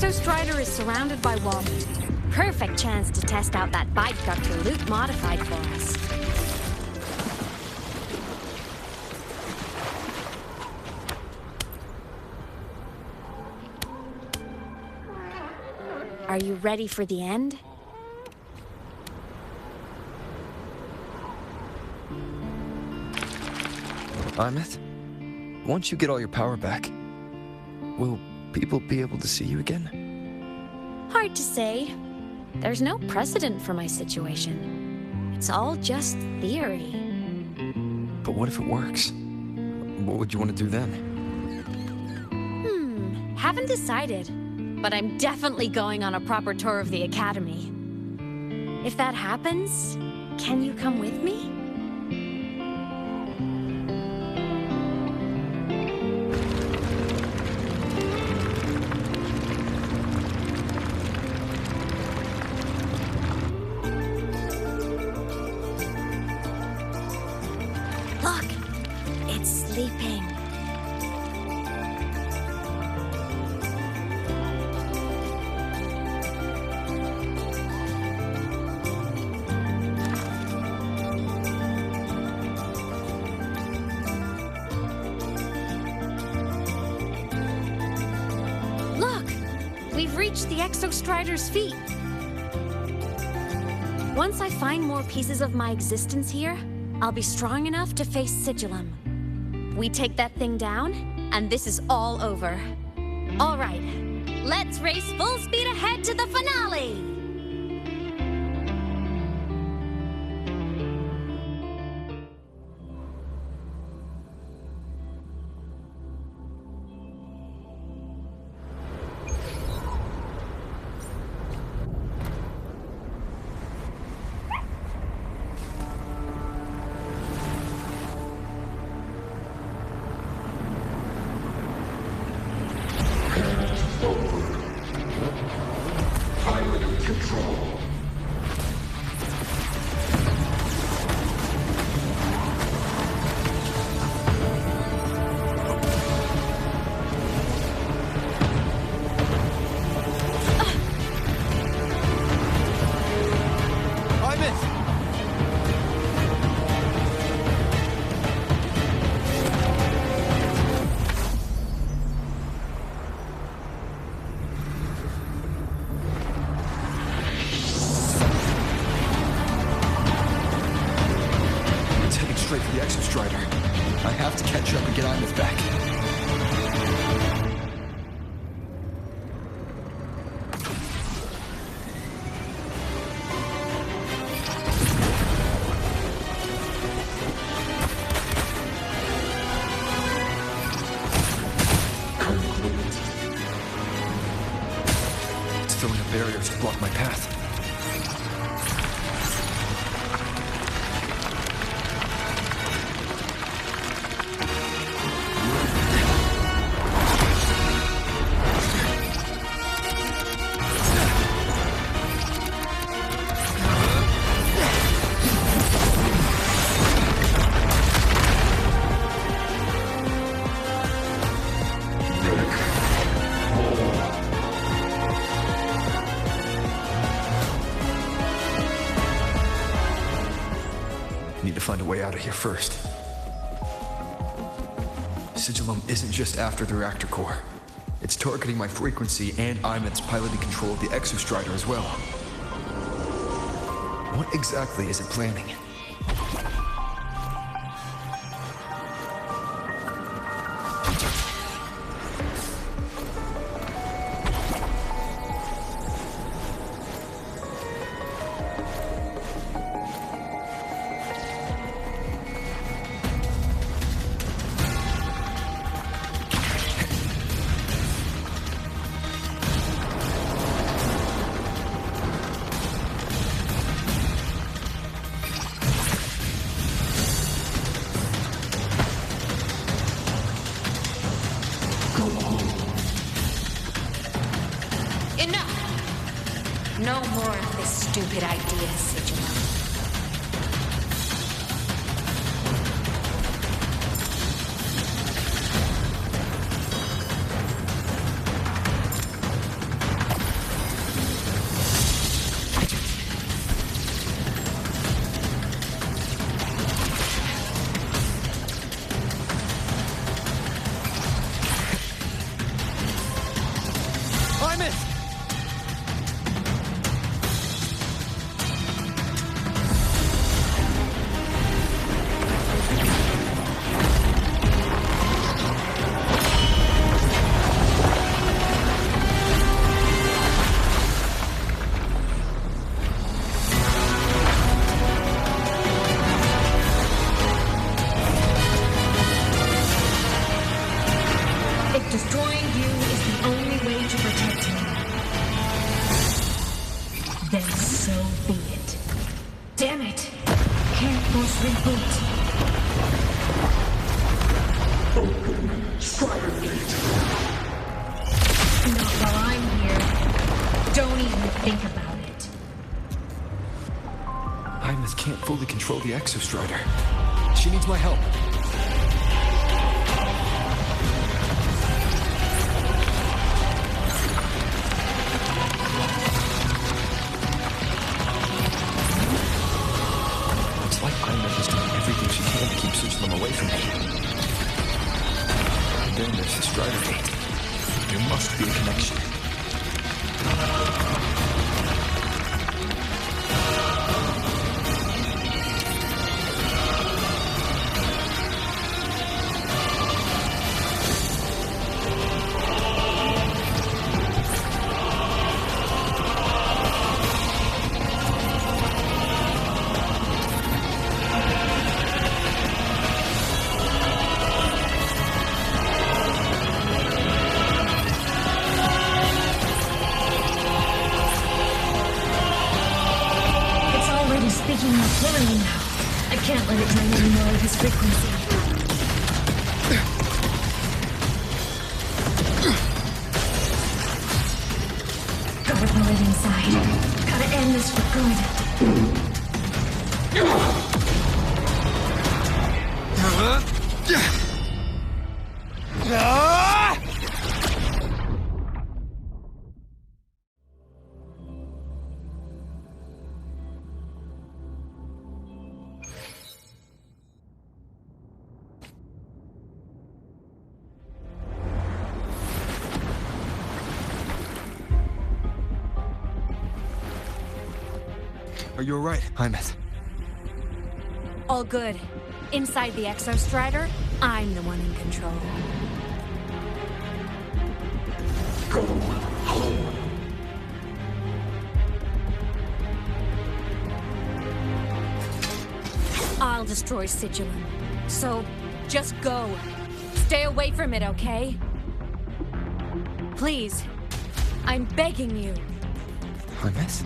Exostrider is surrounded by walls. Perfect chance to test out that bike Dr. Luke modified for us. Are you ready for the end? Imeth, once you get all your power back, will people be able to see you again? Hard to say. There's no precedent for my situation. It's all just theory. But what if it works? What would you want to do then? Haven't decided. But I'm definitely going on a proper tour of the Academy. If that happens, can you come with me? Look, it's sleeping. We've reached the Exostrider's feet. Once I find more pieces of my existence here, I'll be strong enough to face Sigillum. We take that thing down, and this is all over. All right, let's race full speed ahead to the finale! Pilot straight for the Exostrider. I have to catch up and get Imeth back. It's throwing up barriers to block my path. Need to find a way out of here first. Sigillum isn't just after the reactor core. It's targeting my frequency and Imeth's piloting control of the Exostrider as well. What exactly is it planning? No more of this stupid idea, Sigillum. Destroying you is the only way to protect me. Then so be it. Damn it! Can't force reboot. Open Strider Gate. Not while I'm here. Don't even think about it. Imeth can't fully control the Exostrider. She needs my help. Sigillum away from me. And then there's the Strider Gate. There must be a connection. Speaking more clearly now. I can't let it drain any more of his frequency. Gotta pull it inside. Gotta end this for good. Are you alright, Imeth? All good. Inside the Exostrider, I'm the one in control. Go home. I'll destroy Sigilum. So, just go. Stay away from it, okay? Please. I'm begging you. Highness?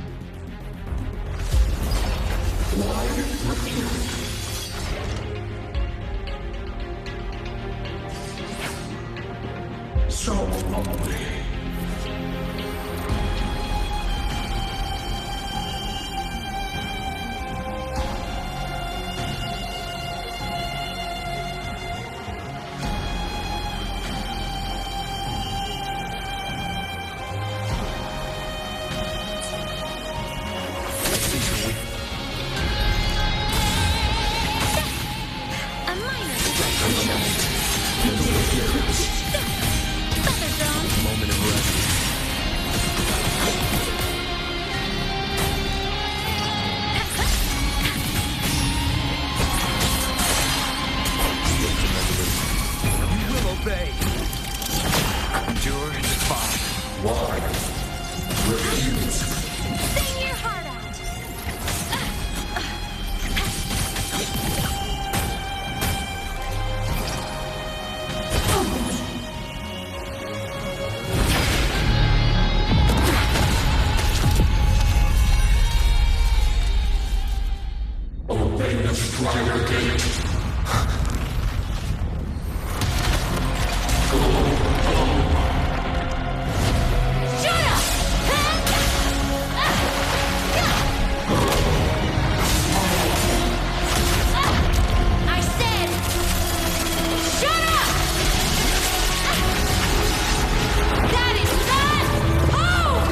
So lonely. Moment of rest. You will obey. Endure and defy. Why? Refuse. Sing your heart out! Obey the Strider Gate. I said, shut up! That is not home!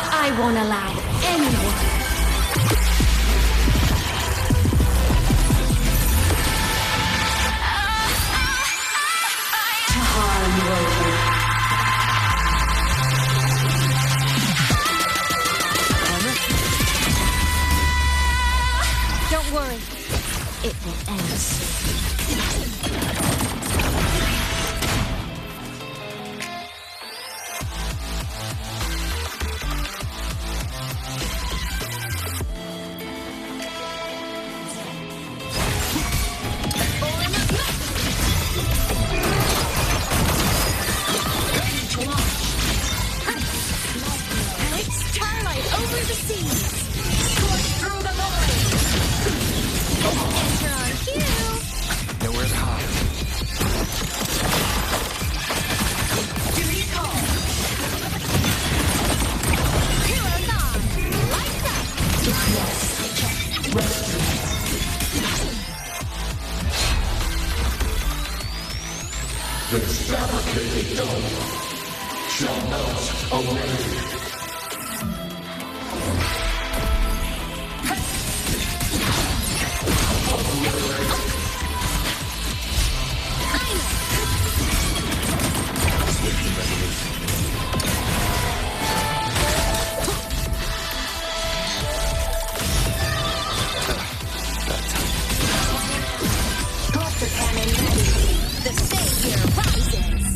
I won't allow anyone. Don't worry. It will end soon. It's starlight over the seas. Scorch through the void. Enter on cue. Nowhere to hide. Duty call. Heroes on. Lights up. This fabricated dome shall melt away. Cluster cannon ready. The savior rises.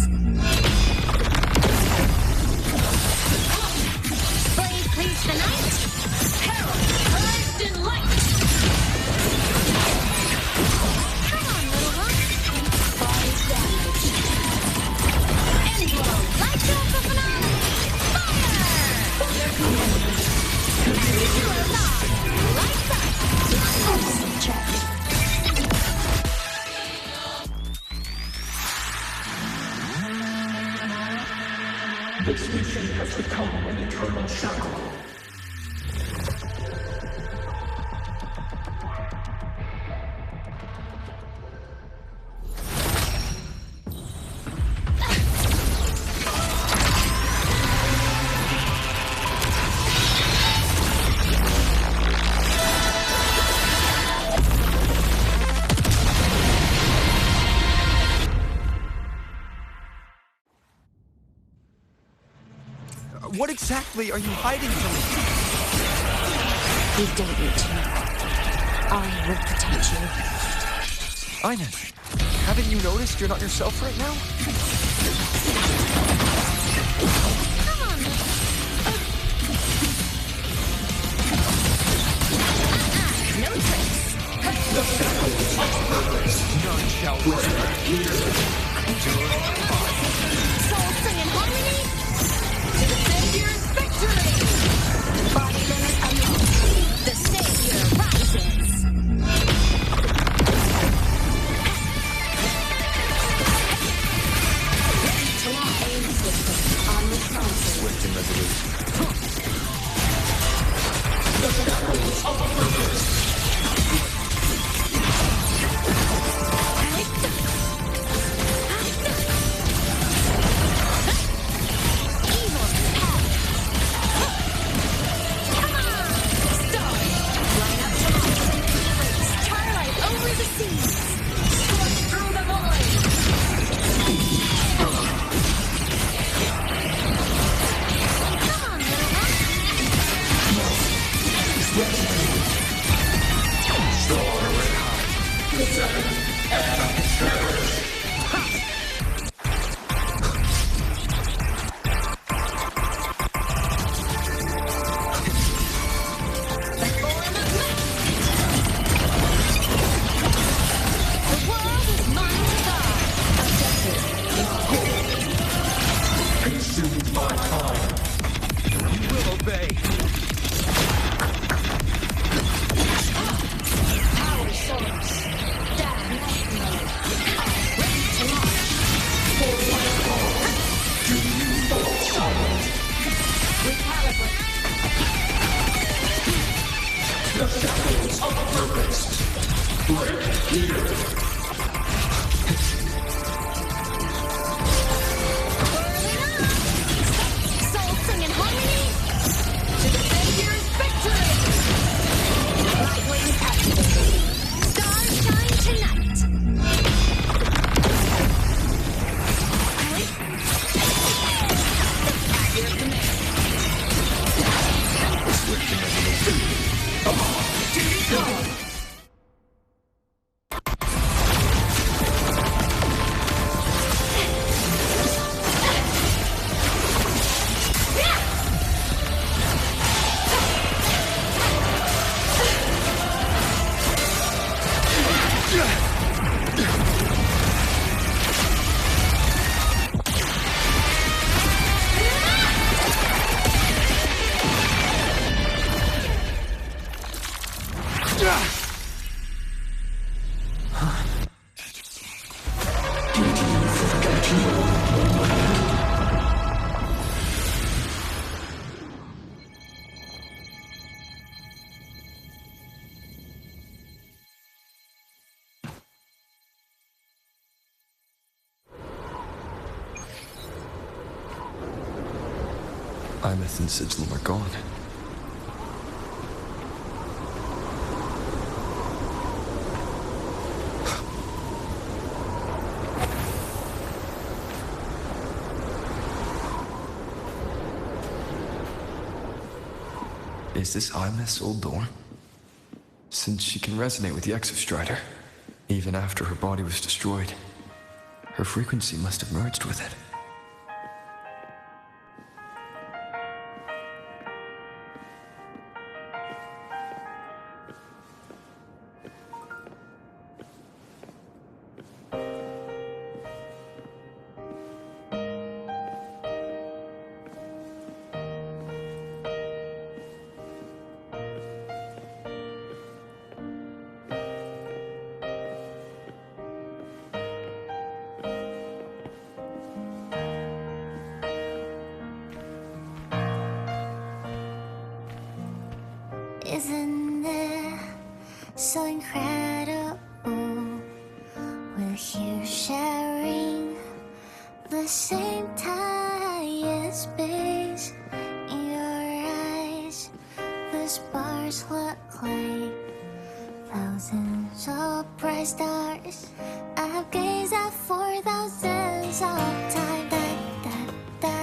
Blaze cleaves the night. Herald, clothed in light. Come on, little one. Body's damage. Endglow, lights up the finale. Fire! Heroes on. Lights up. Check. This mission has become an eternal shackle. What exactly are you hiding from me? You don't need to know. I will protect you. Aynen, haven't you noticed you're not yourself right now? No tricks. None shall whisper here. Soul sing in harmony. To the Savior's victory. Body limit unknown. The Savior rises. Ready to launch aim system unresponsive. Swift and resolute. The shackles of purpose. The shackles of purpose. Break here. Soul sing in harmony. To the Savior's victory. Light wings activated. Stars shine tonight. At your command. Swift and resolute. Imeth and Sigilum are gone. Is this Imeth's old door? Since she can resonate with the Exostrider, even after her body was destroyed, her frequency must have merged with it. Isn't it so incredible? We're here sharing the same time, space. In your eyes, the sparks look like thousands of bright stars. I've gazed at for thousands of time. Da, da, da,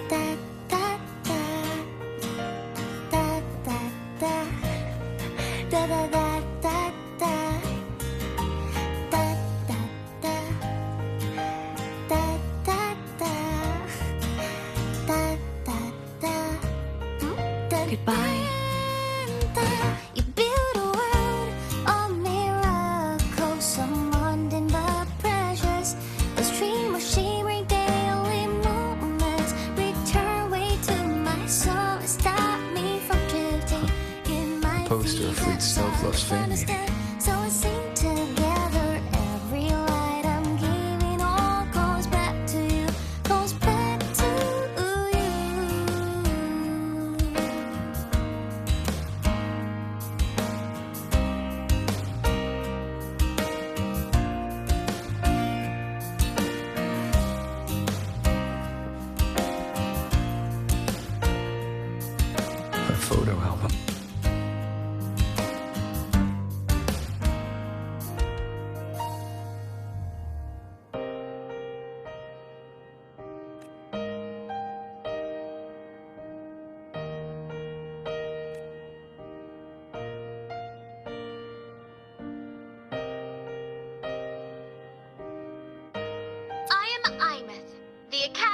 da.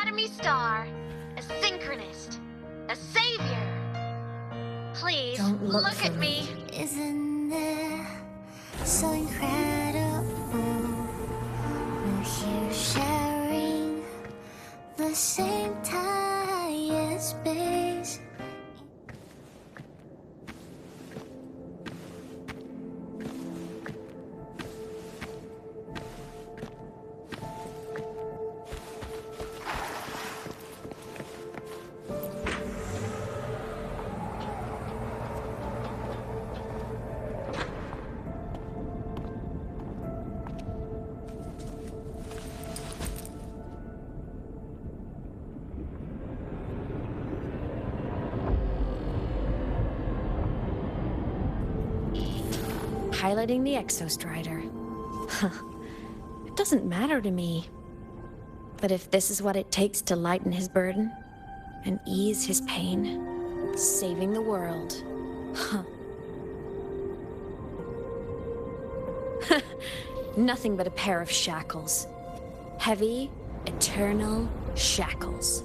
Academy star, a synchronist, a savior. Please, Don't look at me. Isn't it so incredible? We're here sharing the same time and space. Piloting the Exostrider. It doesn't matter to me. But if this is what it takes to lighten his burden and ease his pain, saving the world, nothing but a pair of shackles. Heavy, eternal shackles.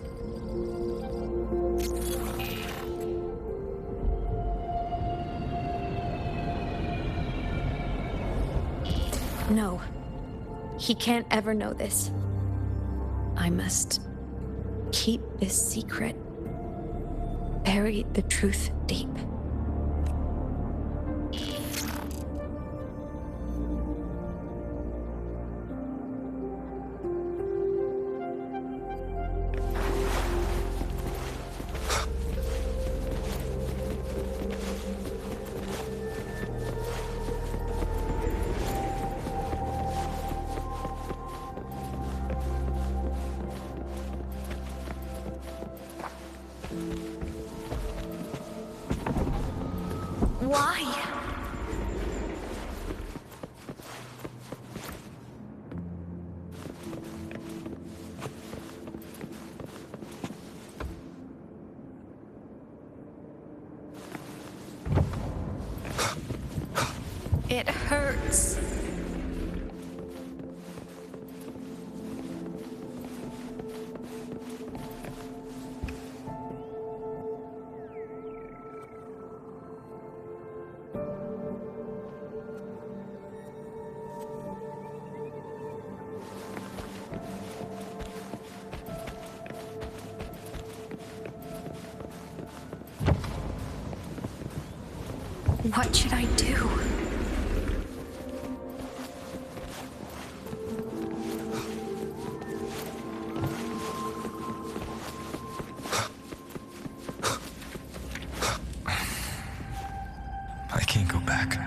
No. He can't ever know this. I must keep this secret. Bury the truth deep. Why? It hurts. What should I do? I can't go back.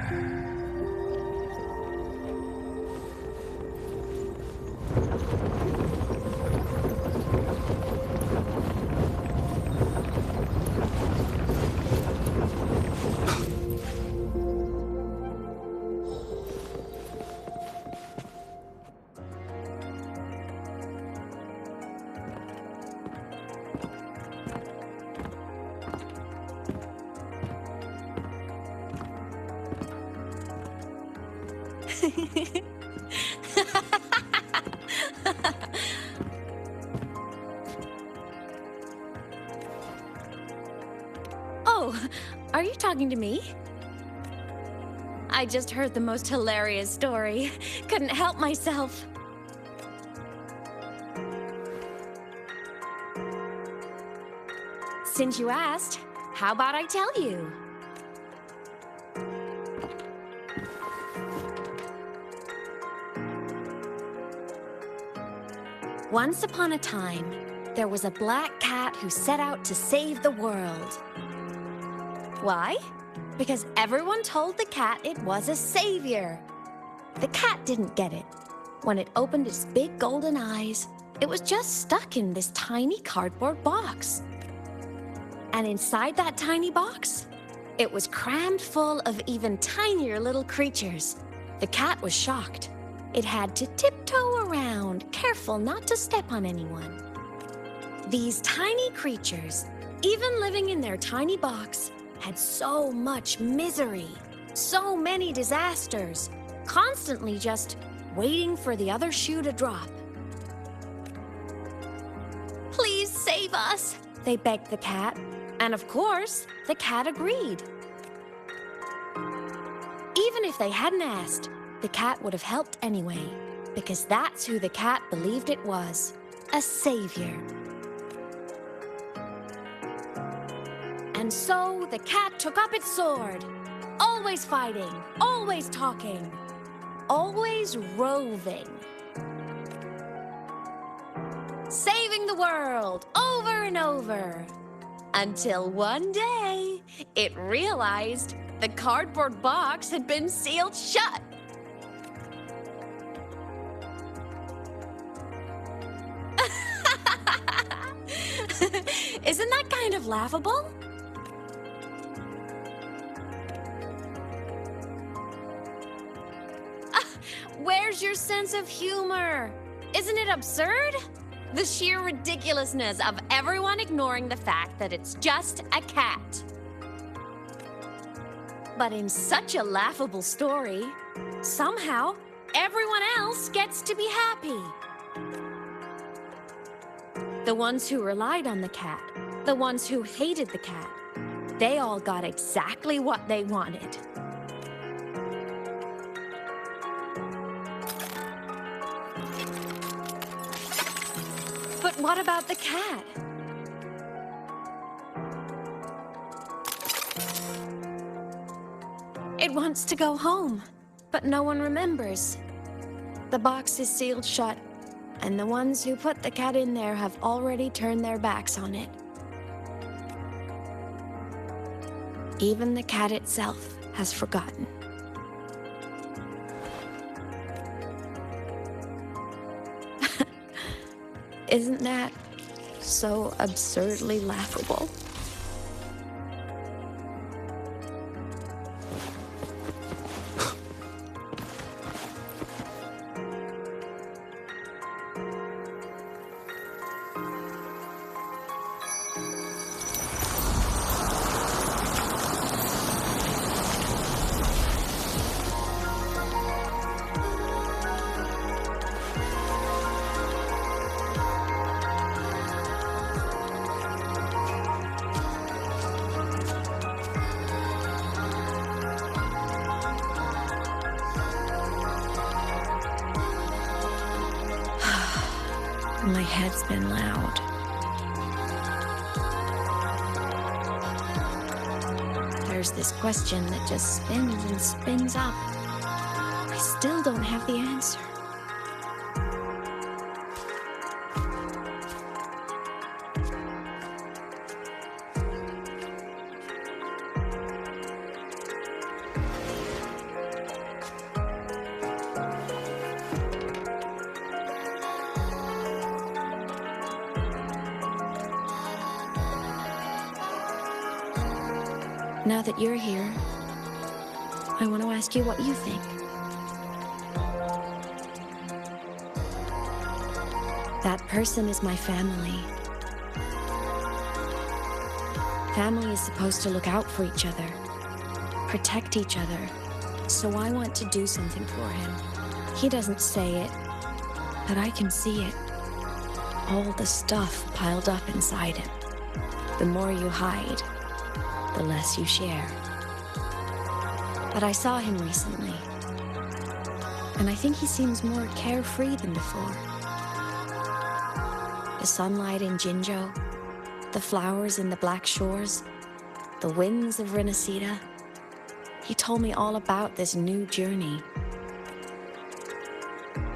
Oh, are you talking to me? I just heard the most hilarious story. Couldn't help myself. Since you asked, how about I tell you? Once upon a time, there was a black cat who set out to save the world. Why? Because everyone told the cat it was a savior. The cat didn't get it. When it opened its big golden eyes, it was just stuck in this tiny cardboard box. And inside that tiny box, it was crammed full of even tinier little creatures. The cat was shocked. It had to tiptoe around, careful not to step on anyone. These tiny creatures, even living in their tiny box, had so much misery, so many disasters, constantly just waiting for the other shoe to drop. save us, they begged the cat. And of course, the cat agreed. Even if they hadn't asked, the cat would have helped anyway, because that's who the cat believed it was, a savior. And so the cat took up its sword, always fighting, always talking, always roving. Saving the world over and over. Until one day, it realized the cardboard box had been sealed shut. Isn't that kind of laughable? Where's your sense of humor? Isn't it absurd? The sheer ridiculousness of everyone ignoring the fact that it's just a cat. But in such a laughable story, somehow everyone else gets to be happy. The ones who relied on the cat, the ones who hated the cat, they all got exactly what they wanted. But what about the cat? It wants to go home, but no one remembers. The box is sealed shut, and the ones who put the cat in there have already turned their backs on it. Even the cat itself has forgotten. Isn't that so absurdly laughable? My head's been loud. There's this question that just spins and spins up. I still don't have the answer. Now that you're here, I want to ask you what you think. That person is my family. Family is supposed to look out for each other, protect each other, so I want to do something for him. He doesn't say it, but I can see it. All the stuff piled up inside him. The more you hide, the less you share. But I saw him recently, and I think he seems more carefree than before. The sunlight in Jinzhou, the flowers in the Black Shores, the winds of Renacida. He told me all about this new journey.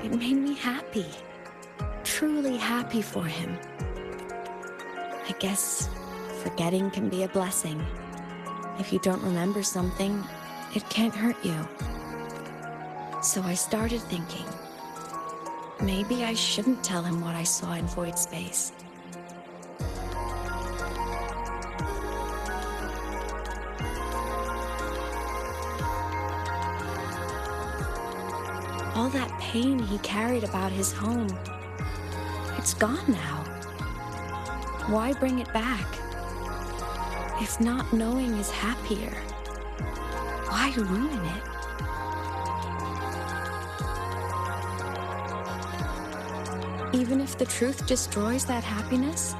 It made me happy, truly happy for him. I guess forgetting can be a blessing. If you don't remember something, it can't hurt you. So I started thinking, maybe I shouldn't tell him what I saw in Void Space. All that pain he carried about his home, it's gone now. Why bring it back? If not knowing is happier, why ruin it? Even if the truth destroys that happiness,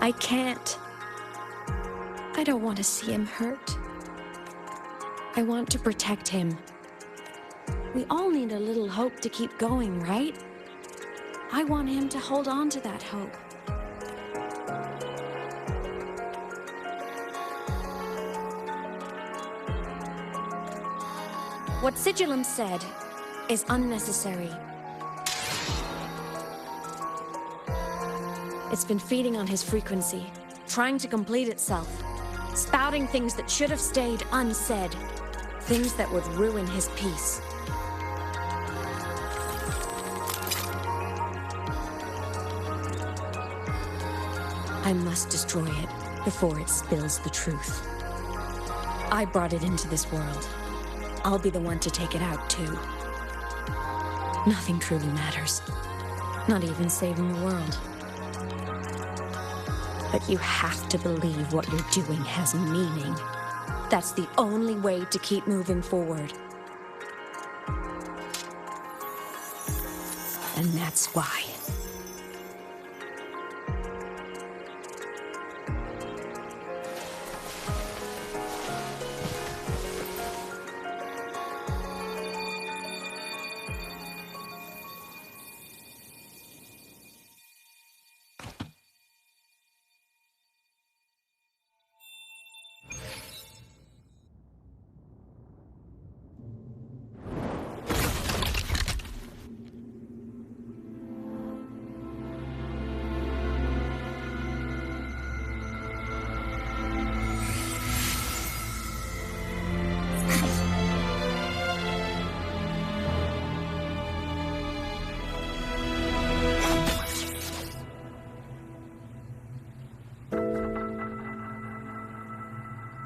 I can't. I don't want to see him hurt. I want to protect him. We all need a little hope to keep going, right? I want him to hold on to that hope. What Sigillum said is unnecessary. It's been feeding on his frequency, trying to complete itself, spouting things that should have stayed unsaid, things that would ruin his peace. I must destroy it before it spills the truth. I brought it into this world. I'll be the one to take it out, too. Nothing truly matters. Not even saving the world. But you have to believe what you're doing has meaning. That's the only way to keep moving forward. And that's why.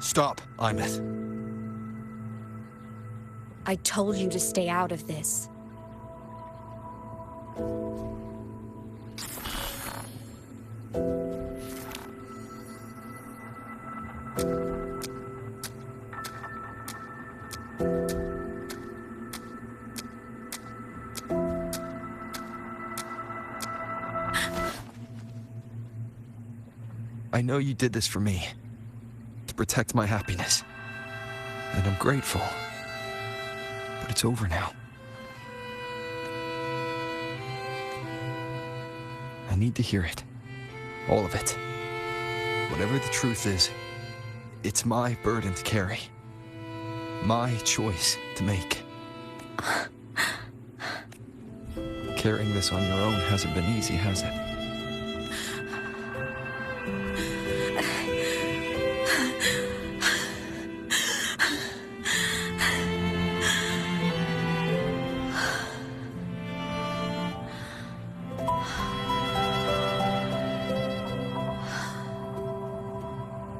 Stop, Imeth. I told you to stay out of this. I know you did this for me. To protect my happiness. And I'm grateful. But it's over now. I need to hear it. All of it. Whatever the truth is, it's my burden to carry. My choice to make. Carrying this on your own hasn't been easy, has it?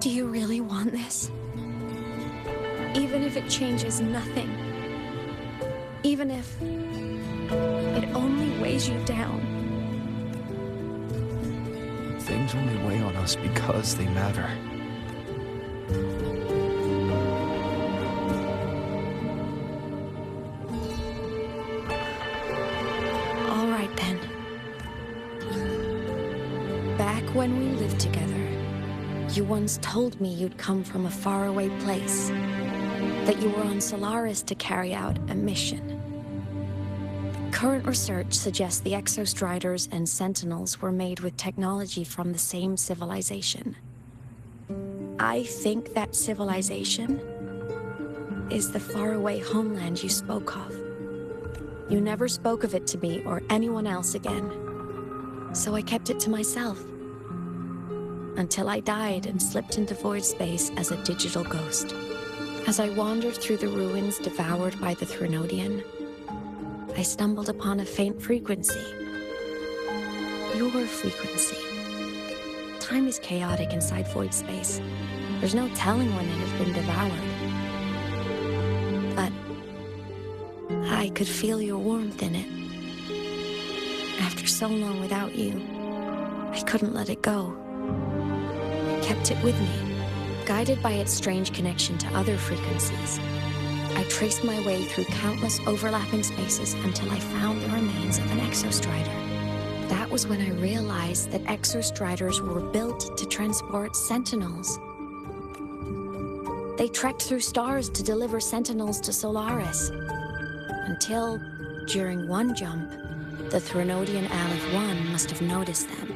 Do you really want this? Even if it changes nothing. Even if it only weighs you down. Things only weigh on us because they matter. All right then. Back when we lived together, you once told me you'd come from a faraway place, that you were on Solaris to carry out a mission. Current research suggests the Exostriders and Sentinels were made with technology from the same civilization. I think that civilization is the faraway homeland you spoke of. You never spoke of it to me or anyone else again, so I kept it to myself. Until I died and slipped into void space as a digital ghost. As I wandered through the ruins devoured by the Threnodian, I stumbled upon a faint frequency. Your frequency. Time is chaotic inside void space. There's no telling when it has been devoured. But I could feel your warmth in it. After so long without you, I couldn't let it go. Kept it with me, guided by its strange connection to other frequencies. I traced my way through countless overlapping spaces until I found the remains of an Exostrider. That was when I realized that Exostriders were built to transport Sentinels. They trekked through stars to deliver Sentinels to Solaris. Until, during one jump, the Threnodian Aleph 1 must have noticed them.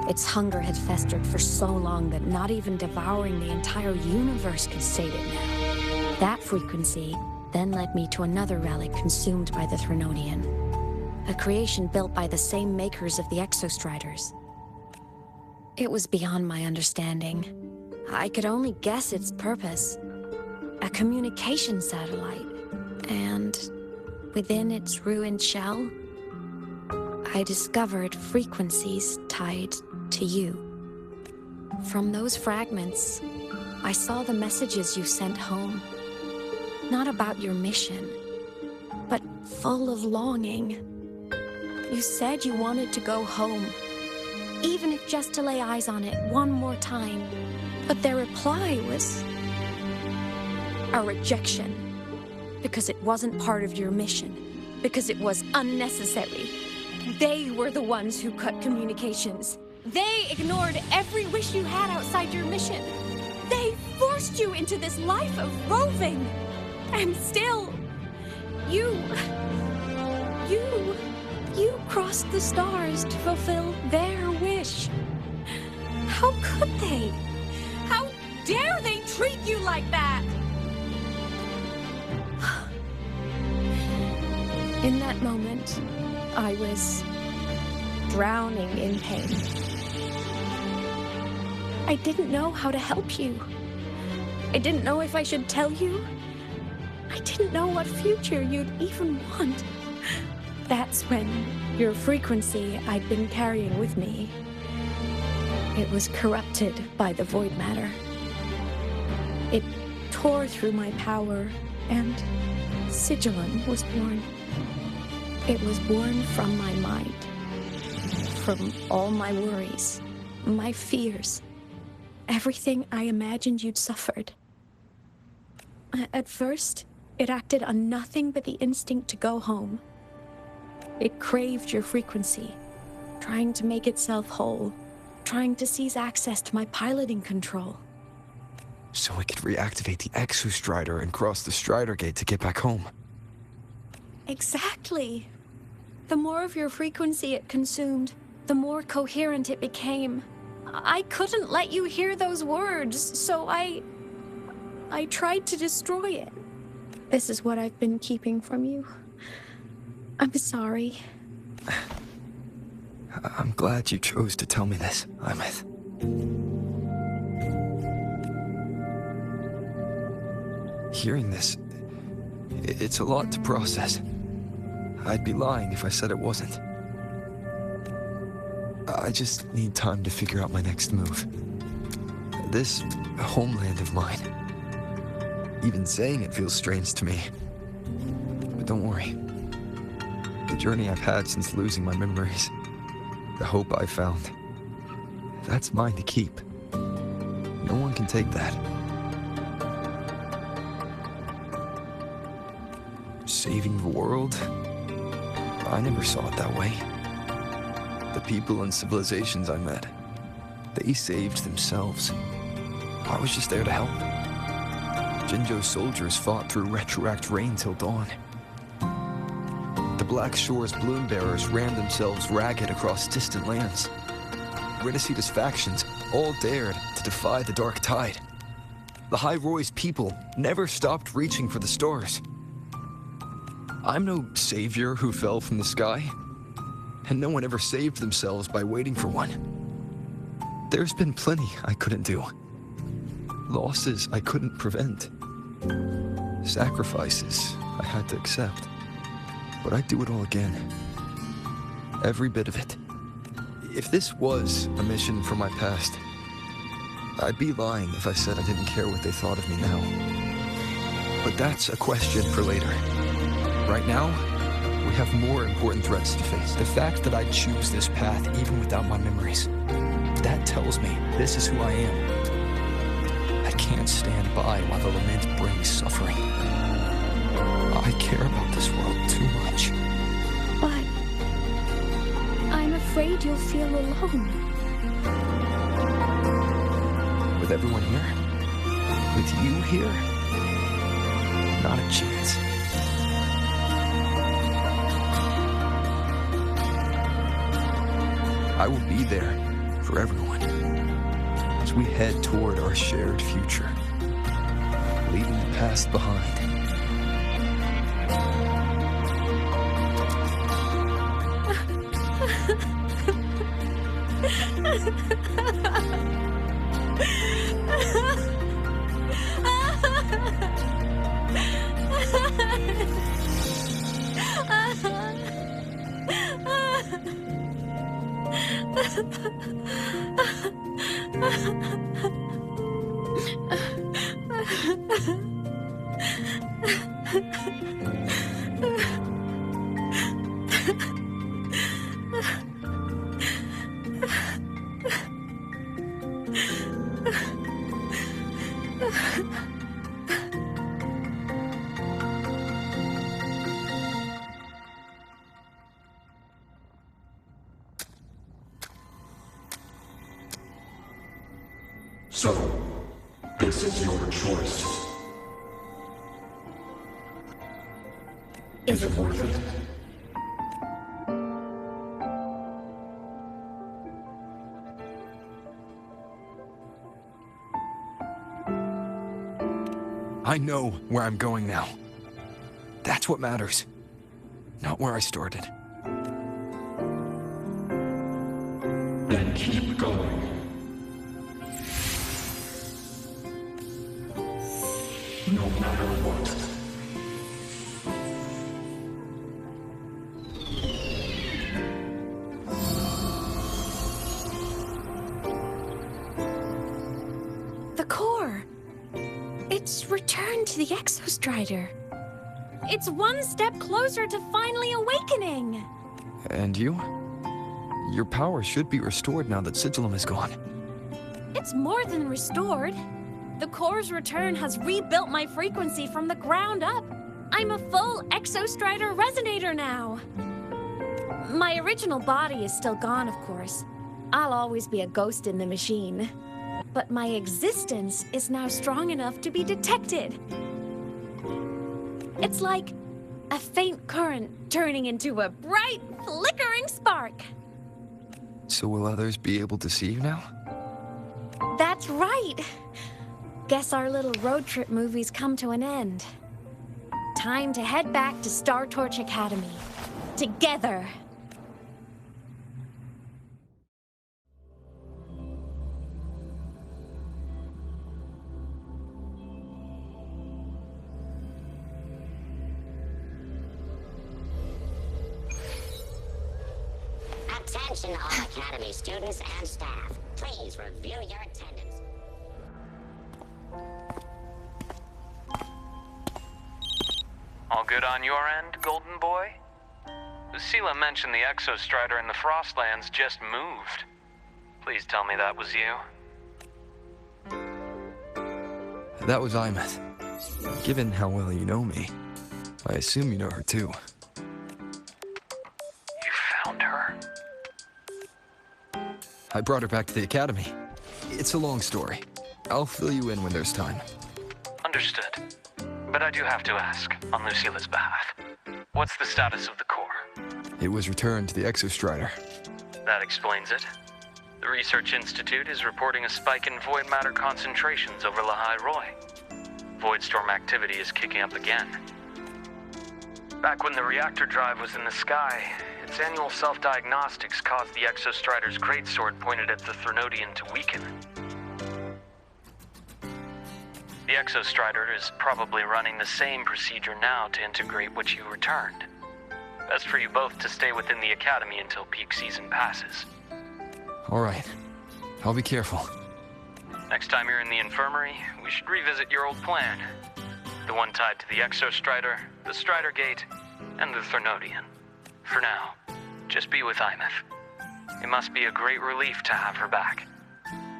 Its hunger had festered for so long that not even devouring the entire universe could sate it now. That frequency then led me to another relic consumed by the Threnodian, a creation built by the same makers of the Exostriders. It was beyond my understanding. I could only guess its purpose. A communication satellite. And within its ruined shell, I discovered frequencies tied to you. From those fragments, I saw the messages you sent home. Not about your mission, but full of longing. You said you wanted to go home, even if just to lay eyes on it one more time. But their reply was a rejection, because it wasn't part of your mission, because it was unnecessary. They were the ones who cut communications. They ignored every wish you had outside your mission. They forced you into this life of roving. And still, you crossed the stars to fulfill their wish. How could they? How dare they treat you like that? In that moment, I was drowning in pain. I didn't know how to help you. I didn't know if I should tell you. I didn't know what future you'd even want. That's when your frequency I'd been carrying with me, it was corrupted by the void matter. It tore through my power, and Sigilum was born. It was born from my mind, from all my worries, my fears, everything I imagined you'd suffered. At first, it acted on nothing but the instinct to go home. It craved your frequency, trying to make itself whole, trying to seize access to my piloting control. So I could reactivate the Exostrider and cross the Strider Gate to get back home. Exactly. The more of your frequency it consumed, the more coherent it became. I couldn't let you hear those words, so I tried to destroy it. This is what I've been keeping from you. I'm sorry. I'm glad you chose to tell me this, Ymeth. Hearing this, it's a lot to process. I'd be lying if I said it wasn't. I just need time to figure out my next move. This homeland of mine. Even saying it feels strange to me. But don't worry. The journey I've had since losing my memories, the hope I found, that's mine to keep. No one can take that. Saving the world? I never saw it that way. The people and civilizations I met, they saved themselves. I was just there to help. Jinjo's soldiers fought through retroact rain till dawn. The Black Shore's bloom bearers ran themselves ragged across distant lands. Renacita's factions all dared to defy the dark tide. The High Roy's people never stopped reaching for the stars. I'm no savior who fell from the sky, and no one ever saved themselves by waiting for one. There's been plenty I couldn't do. Losses I couldn't prevent. Sacrifices I had to accept. But I'd do it all again. Every bit of it. If this was a mission from my past, I'd be lying if I said I didn't care what they thought of me now. But that's a question for later. Right now, we have more important threats to face. The fact that I'd choose this path even without my memories, that tells me this is who I am. I can't stand by while the lament brings suffering. I care about this world too much. But worried you'll feel alone. With everyone here? With you here? Not a chance. I will be there for everyone as we head toward our shared future, leaving the past behind. So, this is your choice. Is it worth it? I know where I'm going now. That's what matters. Not where I started. Then keep going. No matter what. The core. It's returned to the Exostrider. It's one step closer to finally awakening. And you? Your power should be restored now that Sigillum is gone. It's more than restored. The core's return has rebuilt my frequency from the ground up. I'm a full Exostrider resonator now. My original body is still gone, of course. I'll always be a ghost in the machine. But my existence is now strong enough to be detected. It's like a faint current turning into a bright, flickering spark. So will others be able to see you now? That's right. Guess our little road trip movie's come to an end. Time to head back to Star Torch Academy. Together. Attention all Academy students and staff. Please review your attendance. All good on your end, Golden Boy? Lucilla mentioned the Exostrider in the Frostlands just moved. Please tell me that was you. That was Imeth. Given how well you know me, I assume you know her too. You found her? I brought her back to the Academy. It's a long story. I'll fill you in when there's time. Understood. But I do have to ask, on Lucilla's behalf, what's the status of the core? It was returned to the Exostrider. That explains it. The Research Institute is reporting a spike in void matter concentrations over Lahai Roi. Voidstorm activity is kicking up again. Back when the reactor drive was in the sky, its annual self-diagnostics caused the Exostrider's greatsword pointed at the Threnodian to weaken. The Exostrider is probably running the same procedure now to integrate what you returned. Best for you both to stay within the Academy until peak season passes. All right. I'll be careful. Next time you're in the infirmary, we should revisit your old plan. The one tied to the Exostrider, the Strider Gate, and the Threnodian. For now, just be with Imeth. It must be a great relief to have her back.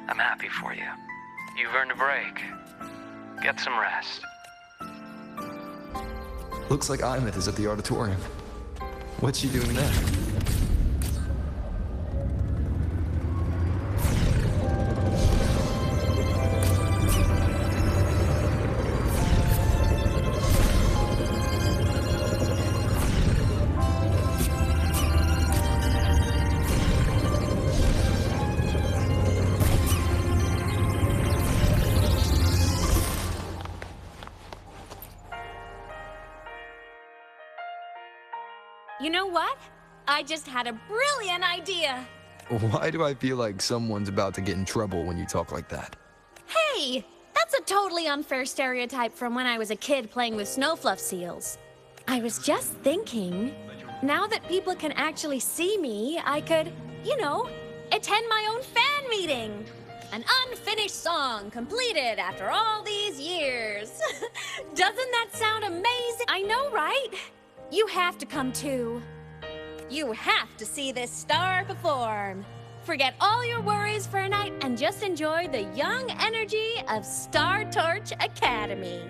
I'm happy for you. You've earned a break. Get some rest. Looks like Imeth is at the auditorium. What's she doing there? You know what? I just had a brilliant idea. Why do I feel like someone's about to get in trouble when you talk like that? Hey, that's a totally unfair stereotype from when I was a kid playing with snowfluff seals. I was just thinking, now that people can actually see me, I could, attend my own fan meeting. An unfinished song completed after all these years. Doesn't that sound amazing? I know, right? You have to come too. You have to see this star perform. Forget all your worries for a night and just enjoy the young energy of Star Torch Academy.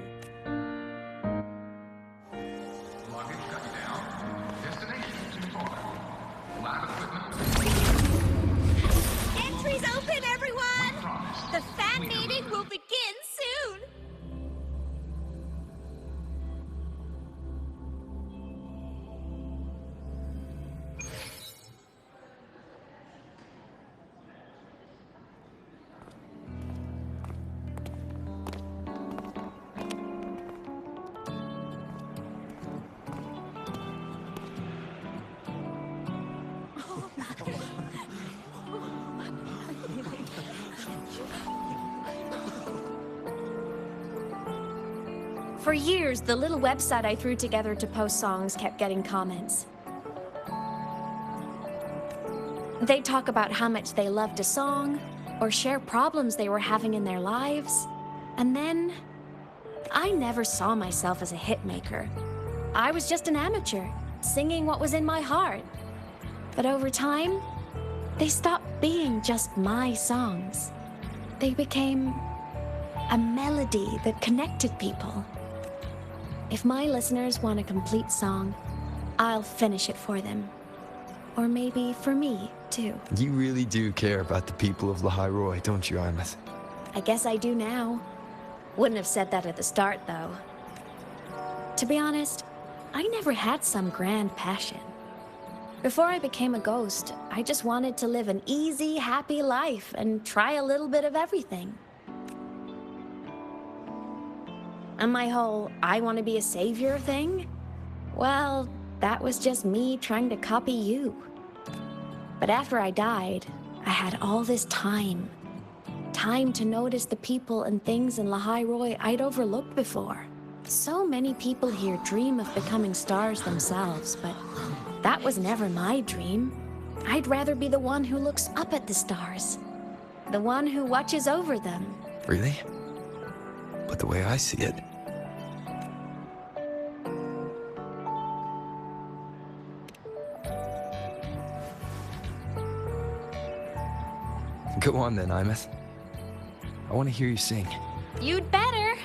Entries open, everyone! The fan meeting will begin soon! For years, the little website I threw together to post songs kept getting comments. They'd talk about how much they loved a song, or share problems they were having in their lives. And then, I never saw myself as a hitmaker. I was just an amateur, singing what was in my heart. But over time, they stopped being just my songs. They became a melody that connected people. If my listeners want a complete song, I'll finish it for them. Or maybe for me, too. You really do care about the people of Lahai Roi, don't you, Imeth? I guess I do now. Wouldn't have said that at the start, though. To be honest, I never had some grand passion. Before I became a ghost, I just wanted to live an easy, happy life and try a little bit of everything. And my whole I want to be a savior thing? Well, that was just me trying to copy you. But after I died, I had all this time. Time to notice the people and things in Lahai Roi I'd overlooked before. So many people here dream of becoming stars themselves, but that was never my dream. I'd rather be the one who looks up at the stars. The one who watches over them. Really? But the way I see it... Go on then, Imeth. I want to hear you sing. You'd better,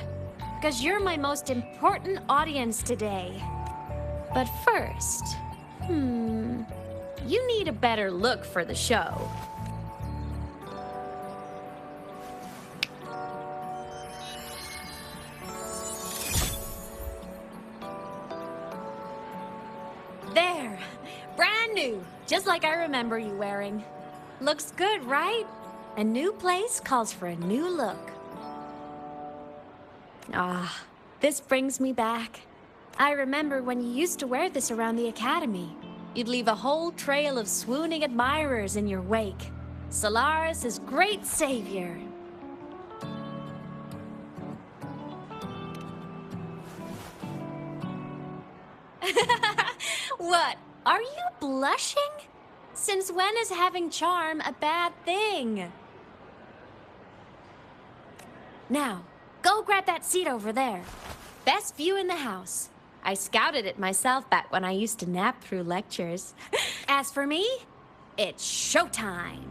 because you're my most important audience today. But first, you need a better look for the show. There, brand new, just like I remember you wearing. Looks good, right? A new place calls for a new look. Ah, this brings me back. I remember when you used to wear this around the academy. You'd leave a whole trail of swooning admirers in your wake. Solaris' great savior. What? Are you blushing? Since when is having charm a bad thing? Now, go grab that seat over there. Best view in the house. I scouted it myself back when I used to nap through lectures. As for me, it's showtime.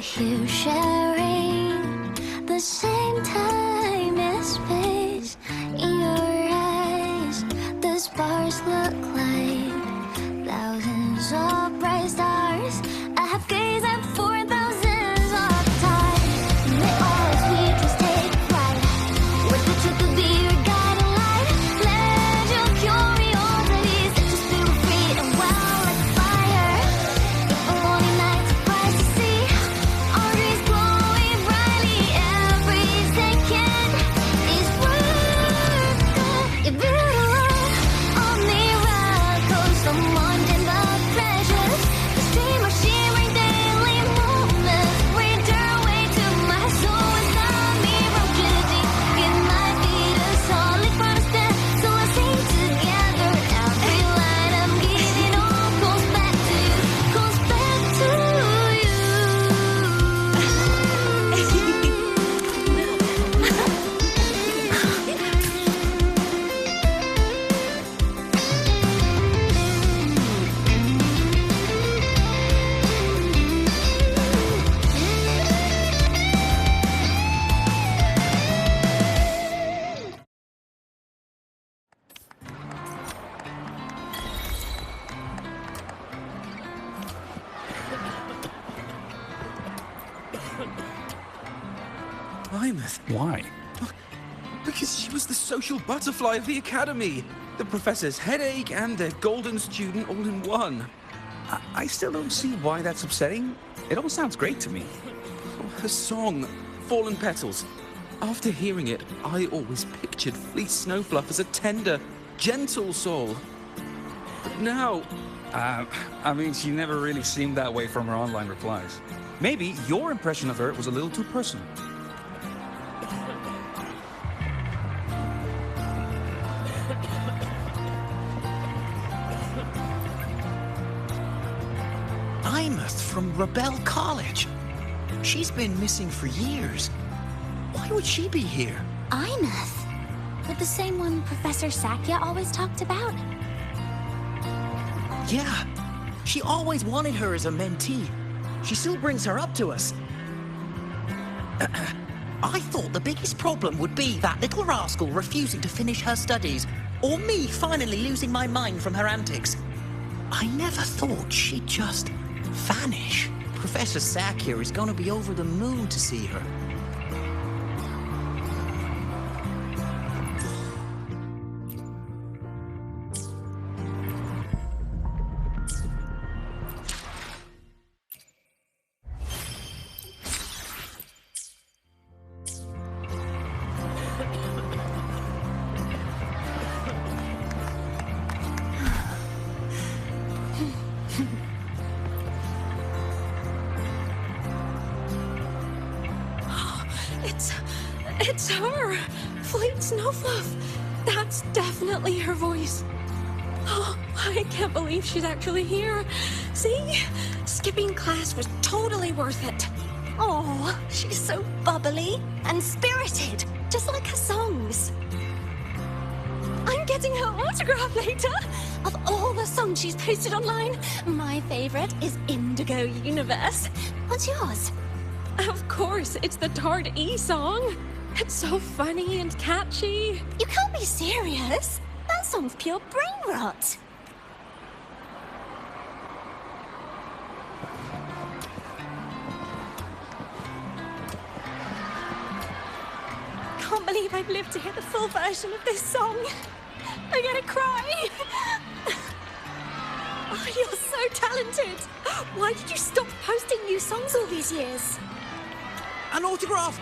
here sharing the same time and space. In your eyes, the sparks look like thousands of bright stars. I have gazed at for thousands of times. They always lead to take flight with the truth to be your guiding light. Let your curiosity set your spirit free and wild like fire. If a lonely night surprised to see our dreams glowing brightly, every second is worth it. If you're of miracles, someone in the treasures, the stream of shimmering daily moments, return way to my soul without me from judging. It might be the solid protestant, so let's sing together. Every line I'm giving all goes back to you, goes back to you. Plymouth. Why? Because she was the social butterfly of the academy. The professor's headache and their golden student all in one. I still don't see why that's upsetting. It all sounds great to me. Her song, Fallen Petals. After hearing it, I always pictured Fleet Snowfluff as a tender, gentle soul. But now... I mean, she never really seemed that way from her online replies. Maybe your impression of her was a little too personal. Imeth from Rebel College. She's been missing for years. Why would she be here? Imeth? With the same one Professor Sakya always talked about? Yeah, she always wanted her as a mentee. She still brings her up to us. I thought the biggest problem would be that little rascal refusing to finish her studies, or me finally losing my mind from her antics. I never thought she'd just vanish. Professor Sakya is gonna be over the moon to see her. It's her! Fleet Snowfluff! That's definitely her voice. Oh, I can't believe she's actually here. See? Skipping class was totally worth it. Oh, she's so bubbly and spirited, just like her songs. I'm getting her autograph later. Of all the songs she's posted online, my favorite is Indigo Universe. What's yours? Of course, it's the Tard E song. It's so funny and catchy. You can't be serious. That song's pure brain rot. Can't believe I've lived to hear the full version of this song. I'm gonna cry. Oh, you're so talented. Why did you stop posting new songs all these years? An autograph!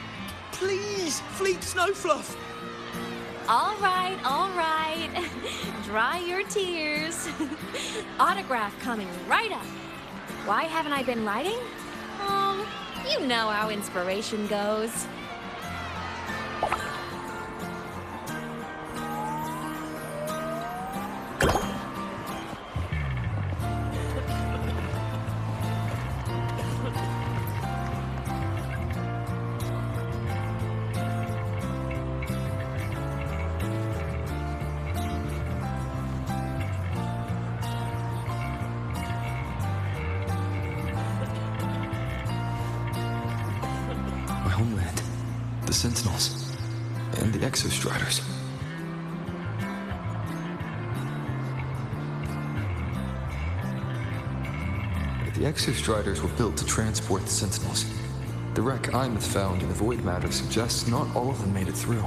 Please, Fleet Snowfluff! All right, all right. Dry your tears. Autograph coming right up. Why haven't I been writing? You know how inspiration goes. homeland, the Sentinels, and the Exostriders. The Exostriders were built to transport the Sentinels. The wreck Imeth found in the Void Matter suggests not all of them made it through.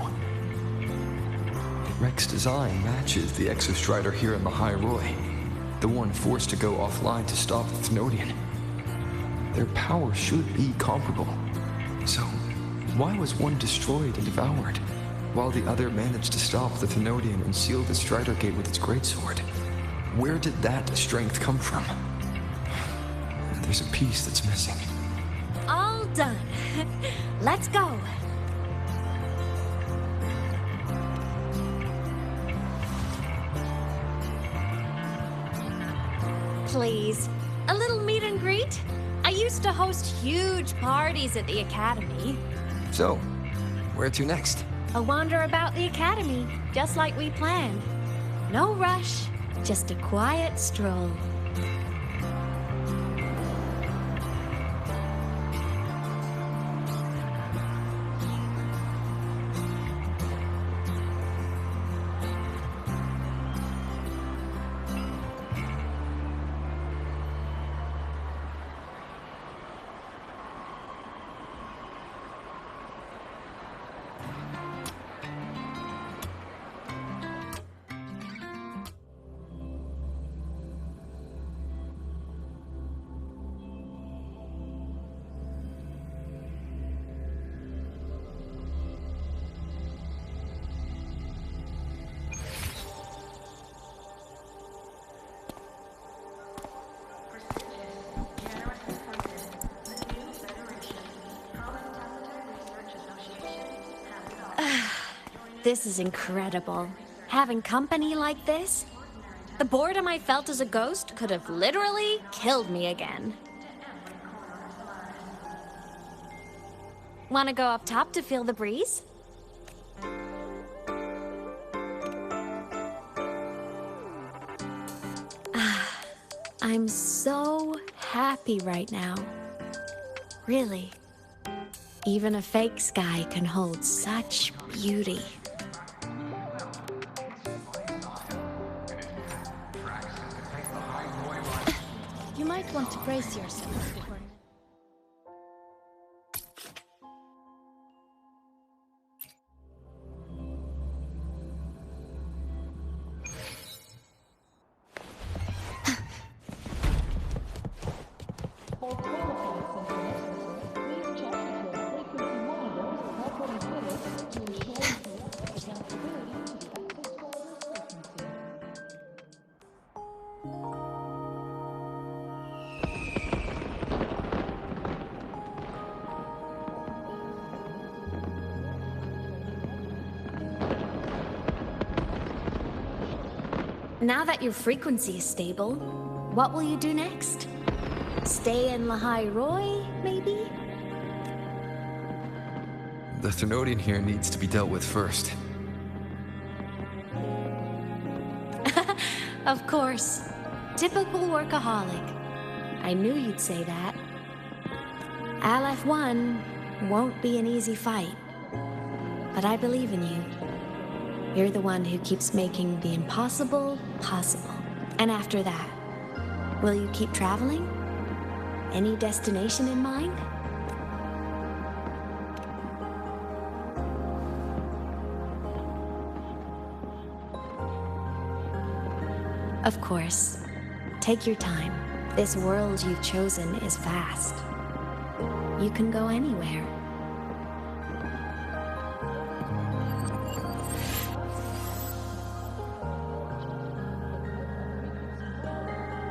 The wreck's design matches the Exostrider here in the High Roy, the one forced to go offline to stop the Thenodian. Their power should be comparable. So, why was one destroyed and devoured, while the other managed to stop the Thenodian and seal the Strider Gate with its greatsword? Where did that strength come from? There's a piece that's missing. All done. Let's go. Please, a little meet and greet? I used to host huge parties at the Academy. So, where to next? A wander about the Academy, just like we planned. No rush, just a quiet stroll. This is incredible. Having company like this? The boredom I felt as a ghost could have literally killed me again. Want to go up top to feel the breeze? I'm so happy right now. Really. Even a fake sky can hold such beauty. You might want to brace yourself before... Now that your frequency is stable, what will you do next? Stay in Lahai Roy, maybe? The Thenodian here needs to be dealt with first. Of course. Typical workaholic. I knew you'd say that. Aleph 1 won't be an easy fight. But I believe in you. You're the one who keeps making the impossible possible. And after that, will you keep traveling? Any destination in mind? Of course. Take your time. This world you've chosen is vast. You can go anywhere.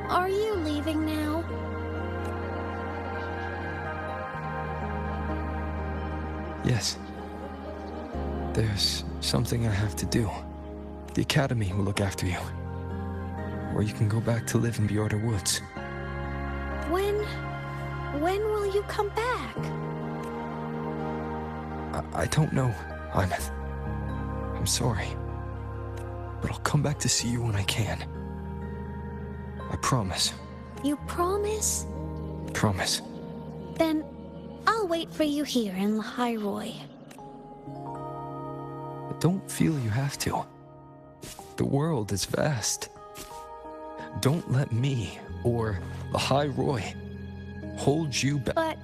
Are you leaving now? Yes. There's something I have to do. The Academy will look after you. Or you can go back to live in Bjorda Woods. When will you come back? I don't know, Imeth. I'm sorry. But I'll come back to see you when I can. I promise. You promise? Promise. Then I'll wait for you here in Lahai Roi. Don't feel you have to. The world is vast. Don't let me, or Lahai Roi, hold you back. But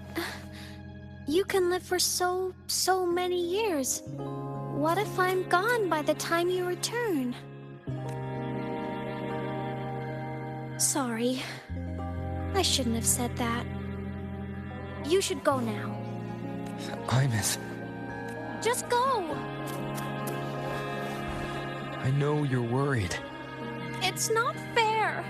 you can live for so many years. What if I'm gone by the time you return? Sorry. I shouldn't have said that. You should go now. Ymeth, Just go! I know you're worried. It's not fair.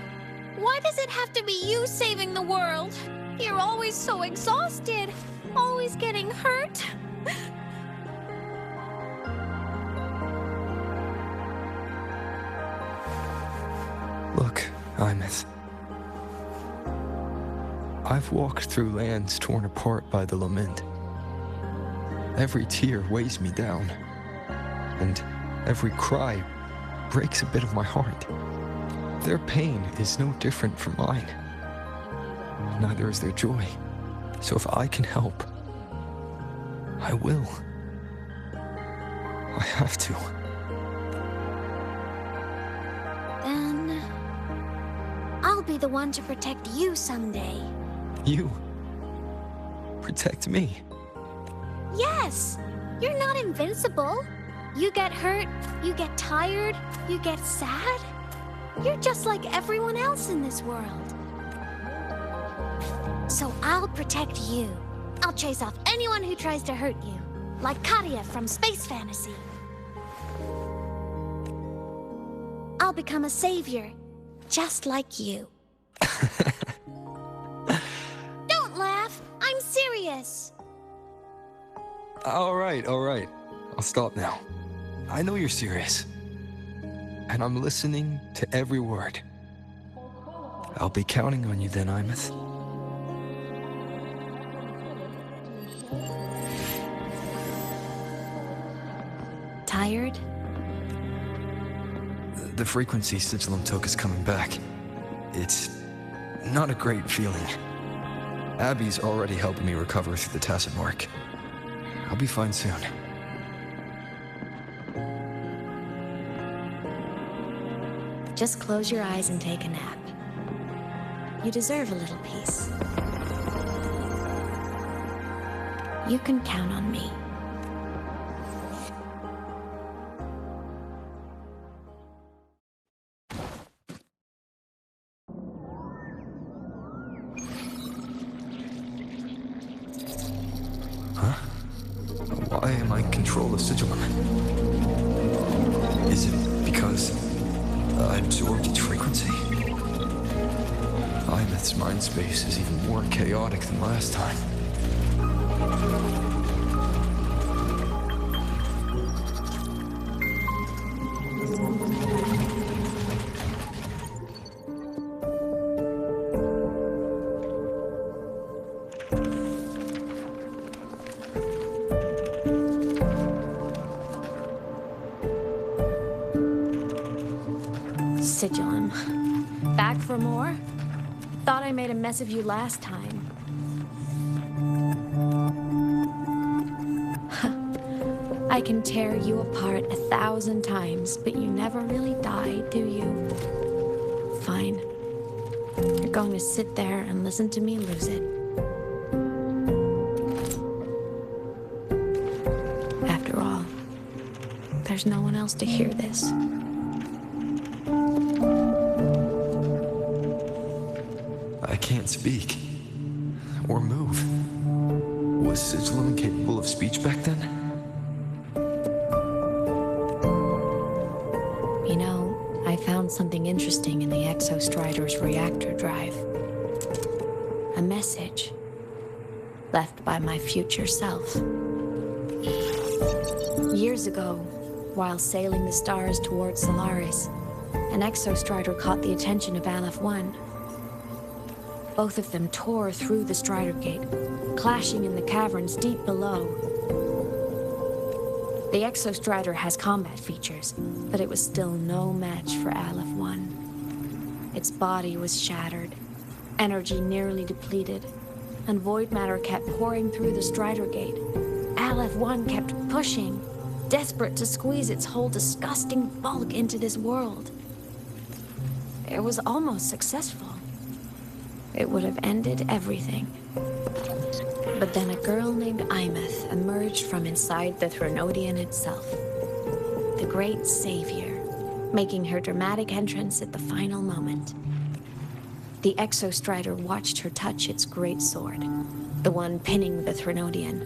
Why does it have to be you saving the world? You're always so exhausted. Always getting hurt. Look, Ymeth. I've walked through lands torn apart by the lament. Every tear weighs me down, and every cry breaks a bit of my heart. Their pain is no different from mine. Neither is their joy. So if I can help, I will. I have to. Then I'll be the one to protect you someday. You protect me. Yes! You're not invincible. You get hurt, you get tired, you get sad. You're just like everyone else in this world. So I'll protect you. I'll chase off anyone who tries to hurt you. Like Katia from Space Fantasy. I'll become a savior, just like you. Don't laugh! I'm serious! All right. I'll stop now. I know you're serious. And I'm listening to every word. I'll be counting on you then, Ymeth. Tired? The frequency Sigilum took is coming back. It's not a great feeling. Abby's already helping me recover through the Tacit Mark. I'll be fine soon. Just close your eyes and take a nap. You deserve a little peace. You can count on me. Why am I in control of Sigilum? Is it because I absorbed its frequency? Ymeth's mind space is even more chaotic than last time. Sigilum. Back for more? Thought I made a mess of you last time. I can tear you apart 1,000 times, but you never really die, do you? Fine. You're going to sit there and listen to me lose it. After all, there's no one else to hear this. I can't speak. Or move. Was Sigilum incapable of speech back then? You know, I found something interesting in the Exostrider's reactor drive. A message left by my future self. Years ago, while sailing the stars towards Solaris, an Exostrider caught the attention of Aleph 1. Both of them tore through the Strider Gate, clashing in the caverns deep below. The Exostrider has combat features, but it was still no match for Aleph 1. Its body was shattered, energy nearly depleted, and void matter kept pouring through the Strider Gate. Aleph-1 kept pushing, desperate to squeeze its whole disgusting bulk into this world. It was almost successful. It would have ended everything. But then a girl named Imeth emerged from inside the Threnodian itself. The great savior, making her dramatic entrance at the final moment. The Exostrider watched her touch its great sword, the one pinning the Threnodian.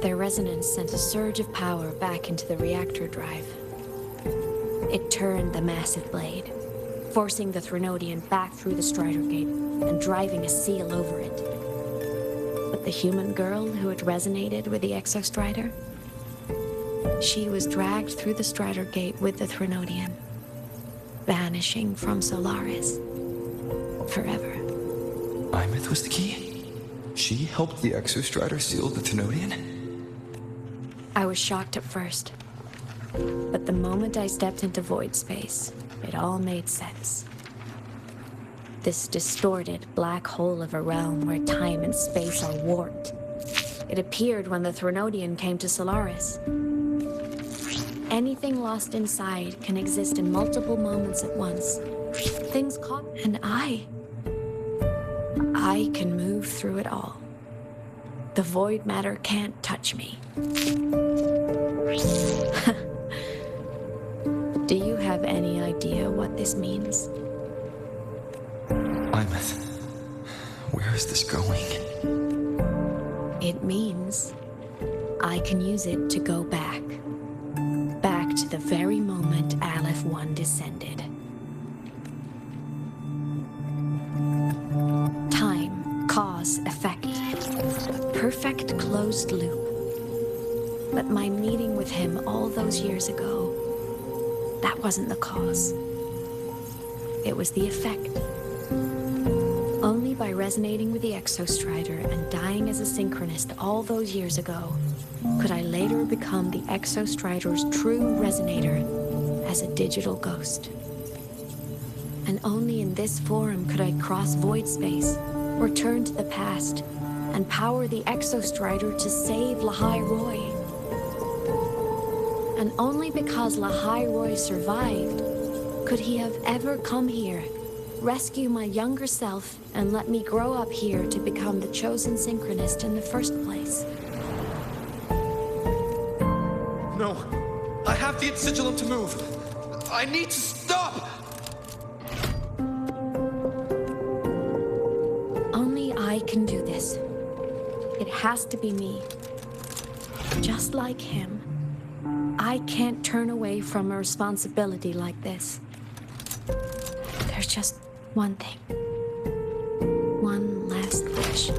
Their resonance sent a surge of power back into the reactor drive. It turned the massive blade, forcing the Threnodian back through the Strider Gate and driving a seal over it. But the human girl who had resonated with the Exostrider, she was dragged through the Strider Gate with the Threnodian, vanishing from Solaris forever. Imeth was the key? She helped the Exostrider seal the Threnodian? I was shocked at first, but the moment I stepped into void space, it all made sense. This distorted black hole of a realm where time and space are warped. It appeared when the Threnodian came to Solaris. Anything lost inside can exist in multiple moments at once. Things caught, and I can move through it all. The void matter can't touch me. Do you have any idea what this means? Imeth, where is this going? It means I can use it to go back. Back to the very moment Aleph-1 descended. Time, cause, effect. A perfect closed loop. But my meeting with him all those years ago, that wasn't the cause. It was the effect. Only by resonating with the Exostrider and dying as a synchronist all those years ago, could I later become the Exostrider's true resonator as a digital ghost. And only in this form could I cross void space, return to the past, and power the Exostrider to save Lahai Roy. And only because Lahai Roy survived could he have ever come here, rescue my younger self, and let me grow up here to become the chosen synchronist in the first place. No, I have the sigillum to move. I need to stop! Only I can do this. It has to be me. Just like him, I can't turn away from a responsibility like this. There's just one thing. One last wish.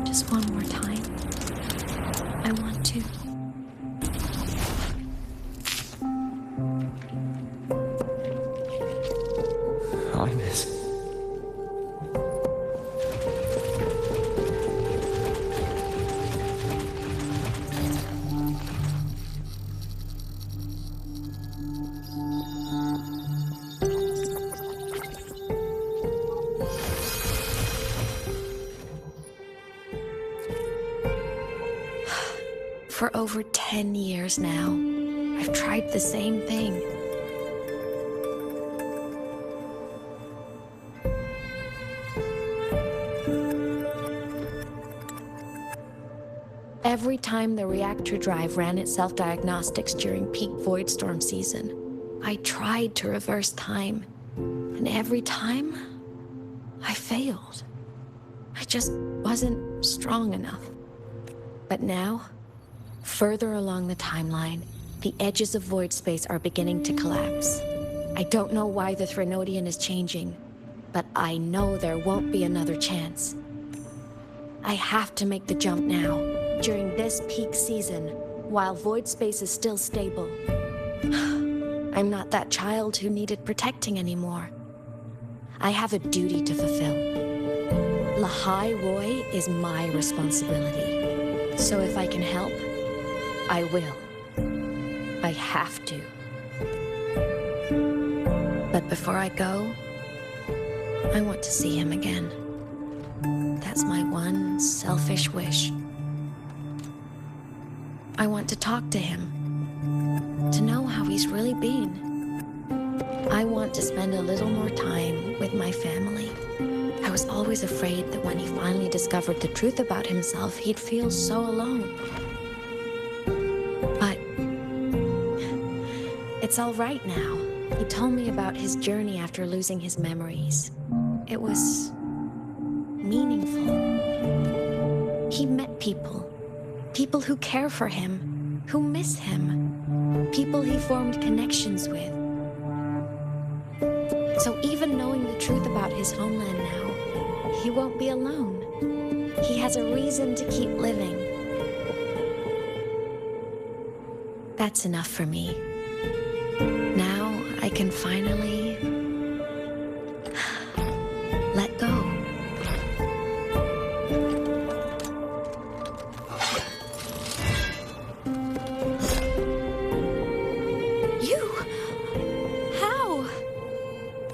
Just one more time. I want to. Imeth. For over 10 years now, I've tried the same thing. Every time the reactor drive ran its self-diagnostics during peak void storm season, I tried to reverse time. And every time, I failed. I just wasn't strong enough. But now, further along the timeline, the edges of void space are beginning to collapse. I don't know why the Threnodian is changing, but I know there won't be another chance. I have to make the jump now, during this peak season, while void space is still stable. I'm not that child who needed protecting anymore. I have a duty to fulfill. Lahai Roy is my responsibility. So if I can help, I will. I have to. But before I go, I want to see him again. That's my one selfish wish. I want to talk to him, to know how he's really been. I want to spend a little more time with my family. I was always afraid that when he finally discovered the truth about himself, he'd feel so alone. But it's all right now. He told me about his journey after losing his memories. It was meaningful. He met people who care for him, who miss him, people he formed connections with. So even knowing the truth about his homeland now, he won't be alone. He has a reason to keep living. That's enough for me. Now I can finally let go.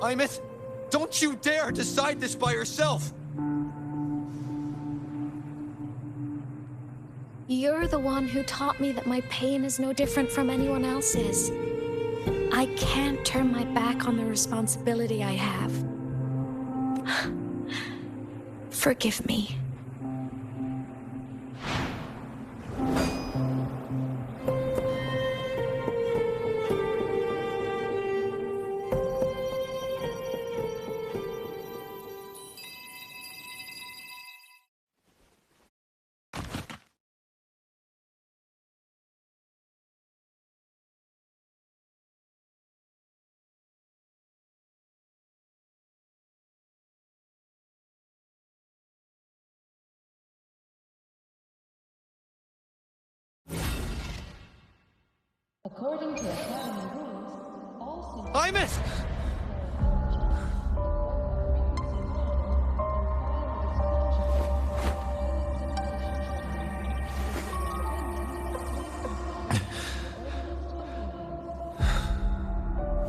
Imeth, don't you dare decide this by yourself! You're the one who taught me that my pain is no different from anyone else's. I can't turn my back on the responsibility I have. Forgive me. According to Academy rules, all Imeth!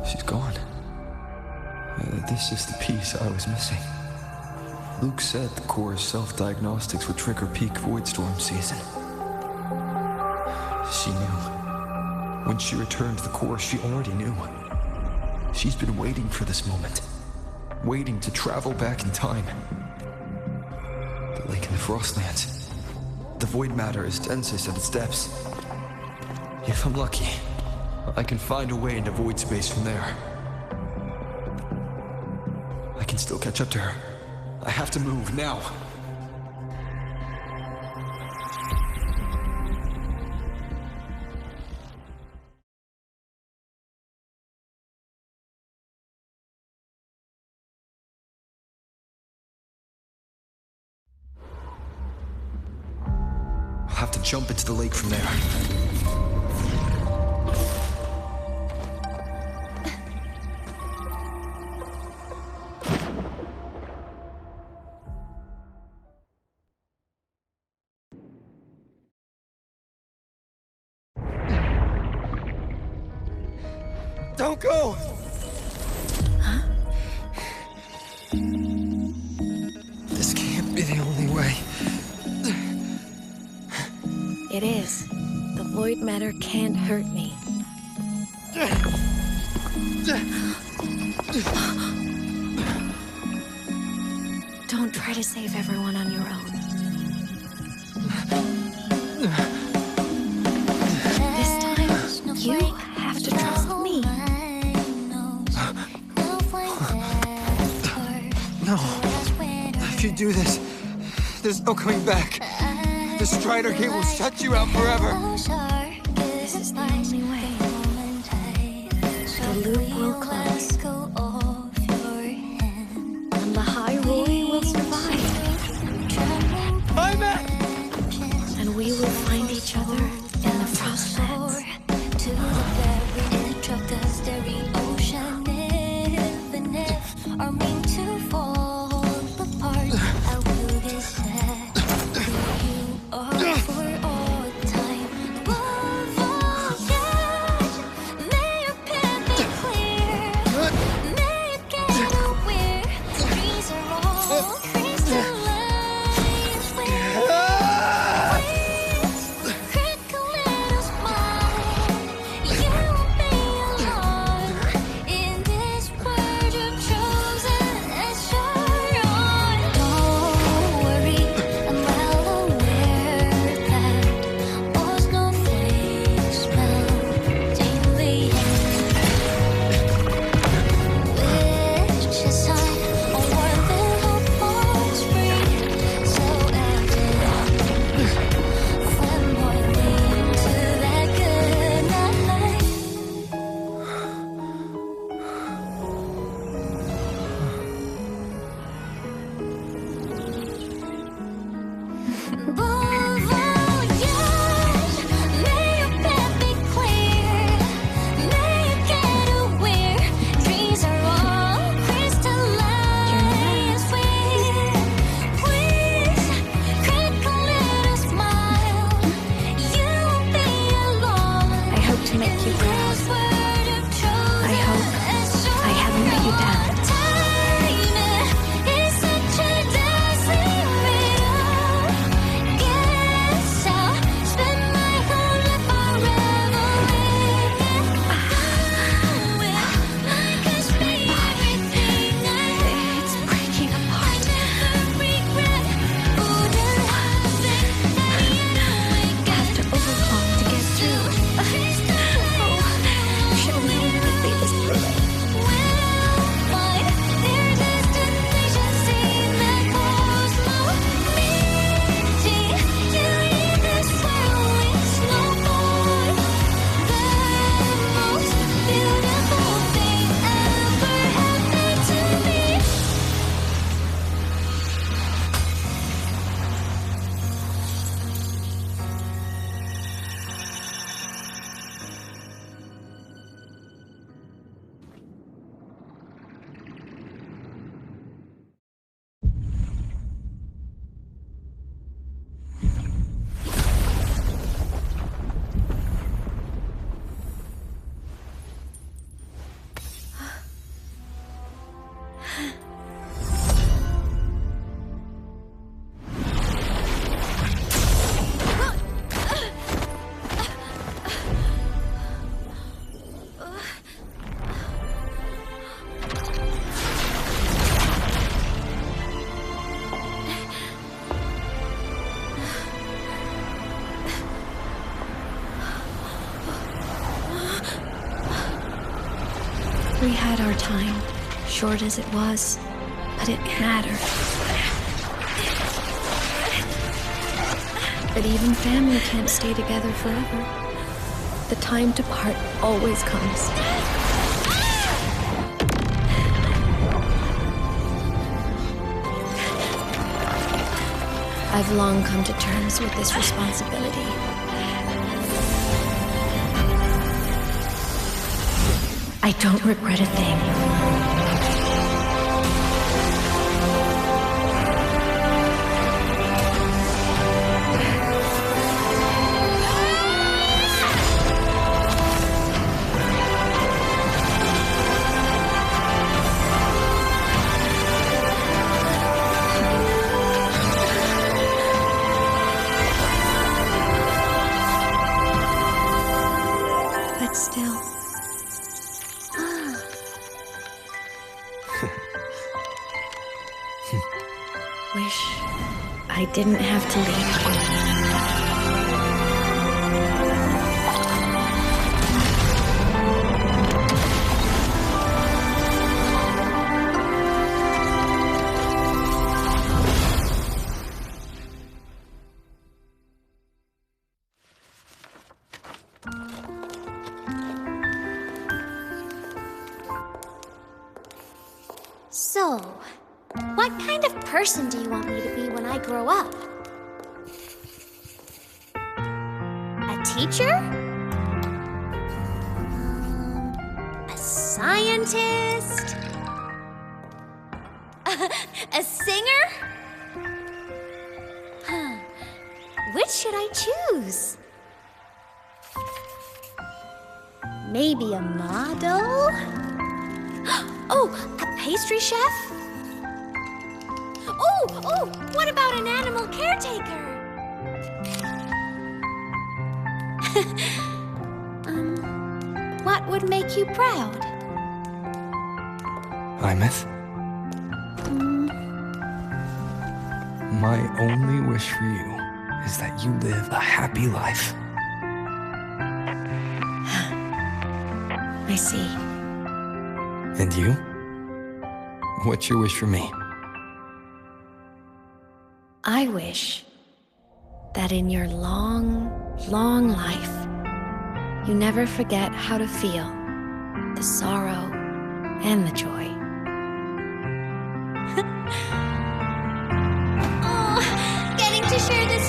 She's gone. This is the piece I was missing. Luke said the Core's self-diagnostics would trigger peak Voidstorm season. She knew. When she returned to the Core, she already knew. She's been waiting for this moment. Waiting to travel back in time. The lake in the Frostlands. The void matter is densest at its depths. If I'm lucky, I can find a way into void space from there. I can still catch up to her. I have to move now. I'll have to jump into the lake from there. Don't go! Huh? This can't be the only way. It is. The void matter can't hurt me. Don't try to save everyone on your own. This time, you have to trust me. No. If you do this, there's no coming back. The Strider Gate will shut you out forever. This is the only way. The loop will close. And the Hyrule will survive. And we will find each other in the Frostlands. We had our time, short as it was, but it mattered. But even family can't stay together forever. The time to part always comes. I've long come to terms with this responsibility. I don't regret a thing. But still. Wish I didn't have to leave. So, what kind of person do you want me to be when I grow up? A teacher? A scientist? A singer? Huh. Which should I choose? Maybe a model? Oh, a pastry chef? Oh, what about an animal caretaker? What would make you proud? Imeth? My only wish for you is that you live a happy life. I see. And you? What's your wish for me? I wish that in your long, long life, you never forget how to feel the sorrow and the joy. Oh, getting to share this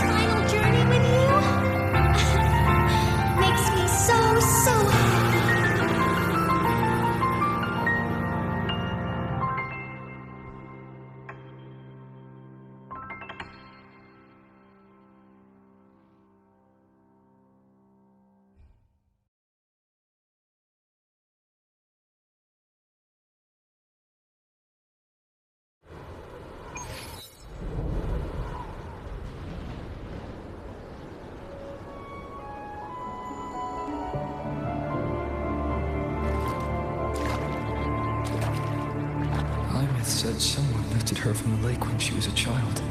Someone lifted her from the lake when she was a child.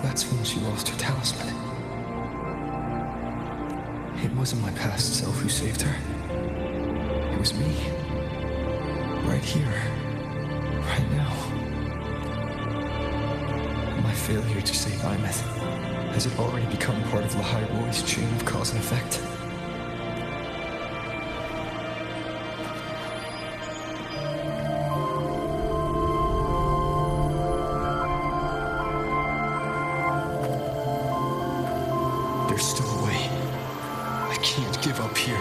That's when she lost her talisman. It wasn't my past self who saved her. It was me. Right here. Right now. My failure to save Imeth, has it already become part of Lahai Roy's chain of cause and effect? There's still a way. I can't give up here.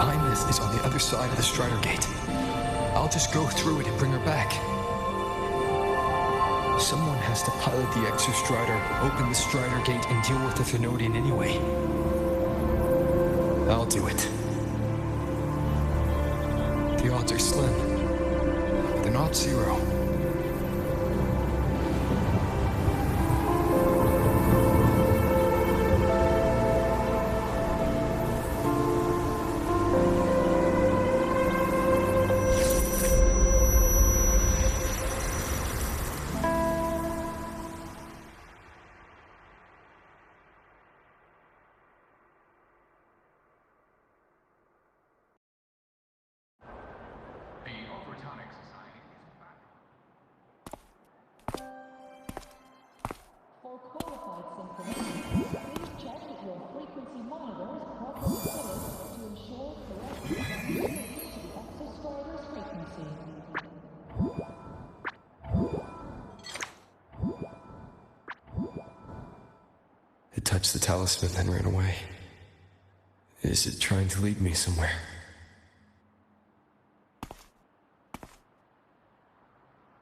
Imeth is on the other side of the Strider Gate. I'll just go through it and bring her back. Someone has to pilot the Exostrider, open the Strider Gate, and deal with the Thenodian anyway. I'll do it. The odds are slim, but they're not zero. For qualified synchronicity, please check that your frequency monitor is properly fitted to ensure correct sensitivity to the Exostrider's frequency. It touched the talisman, then ran away. Is it trying to lead me somewhere?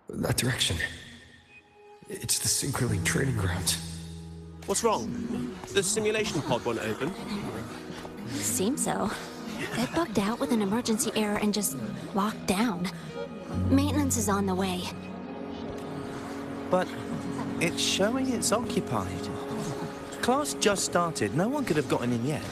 That direction. It's the Synchrolink training grounds. What's wrong? The simulation pod won't open? Seems so. It bugged out with an emergency error and just locked down. Maintenance is on the way. But it's showing it's occupied. Class just started. No one could have gotten in yet.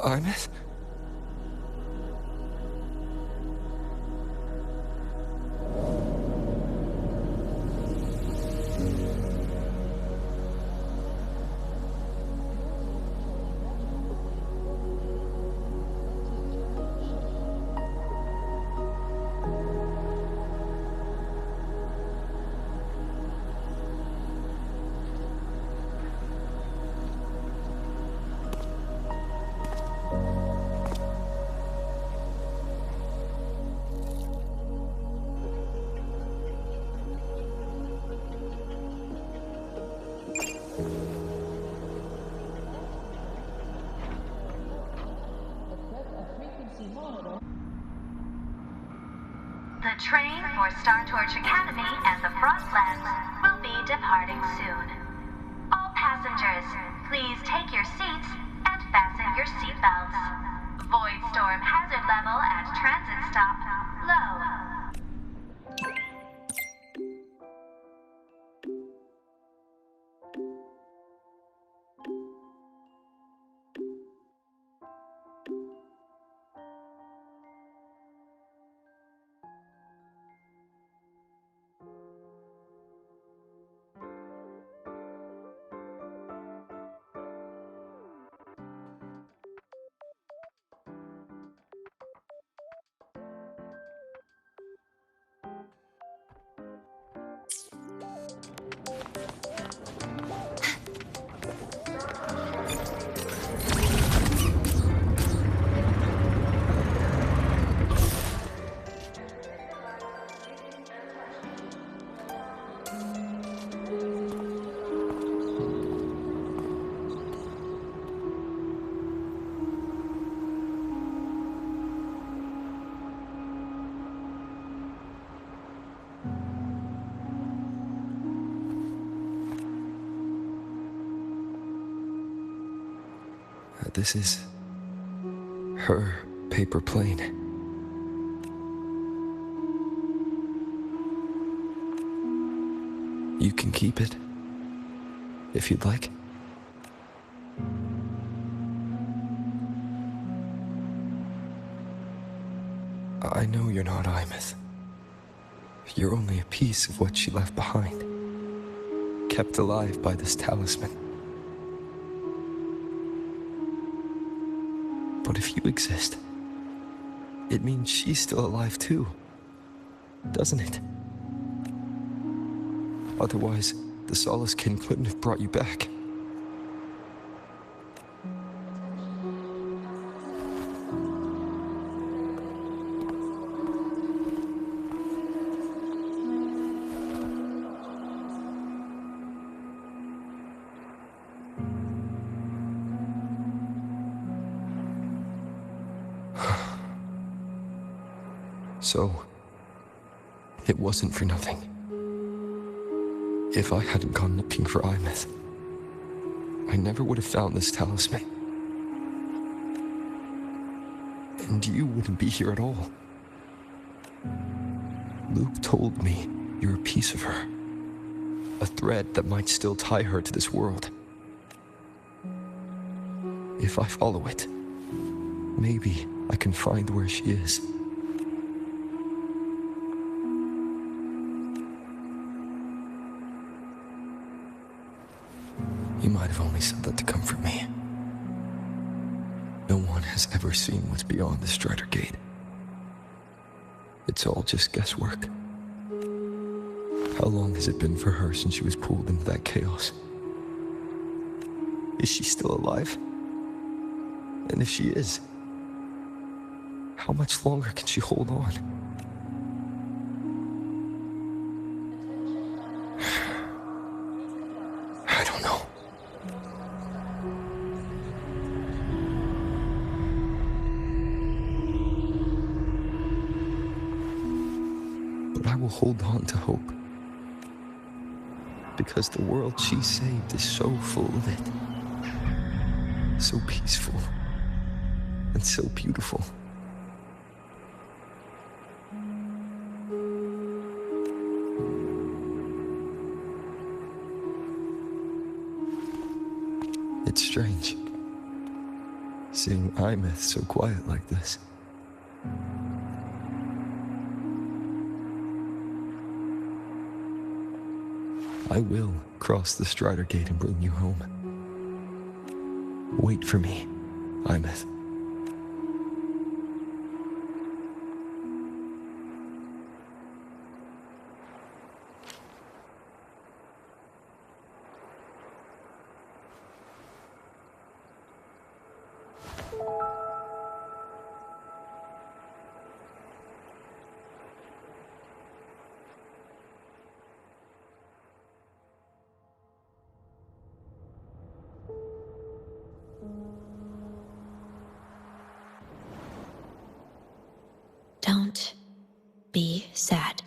Imeth? The train for Star Torch Academy and the Frostlands will be departing soon. All passengers, please take your seats and fasten your seatbelts. Void storm hazard level at transit stop low. This is her paper plane. You can keep it, if you'd like. I know you're not Imeth. You're only a piece of what she left behind, kept alive by this talisman. But if you exist, it means she's still alive too, doesn't it? Otherwise, the Solace Kin couldn't have brought you back. So, it wasn't for nothing. If I hadn't gone looking for Imeth, I never would have found this talisman. And you wouldn't be here at all. Luke told me you're a piece of her. A thread that might still tie her to this world. If I follow it, maybe I can find where she is. You might have only said that to comfort me. No one has ever seen what's beyond the Strider Gate. It's all just guesswork. How long has it been for her since she was pulled into that chaos? Is she still alive? And if she is, how much longer can she hold on? I don't know. But I will hold on to hope. Because the world she saved is so full of it. So peaceful. And so beautiful. It's strange, seeing Imeth so quiet like this. I will cross the Strider Gate and bring you home. Wait for me, Imeth. Don't be sad.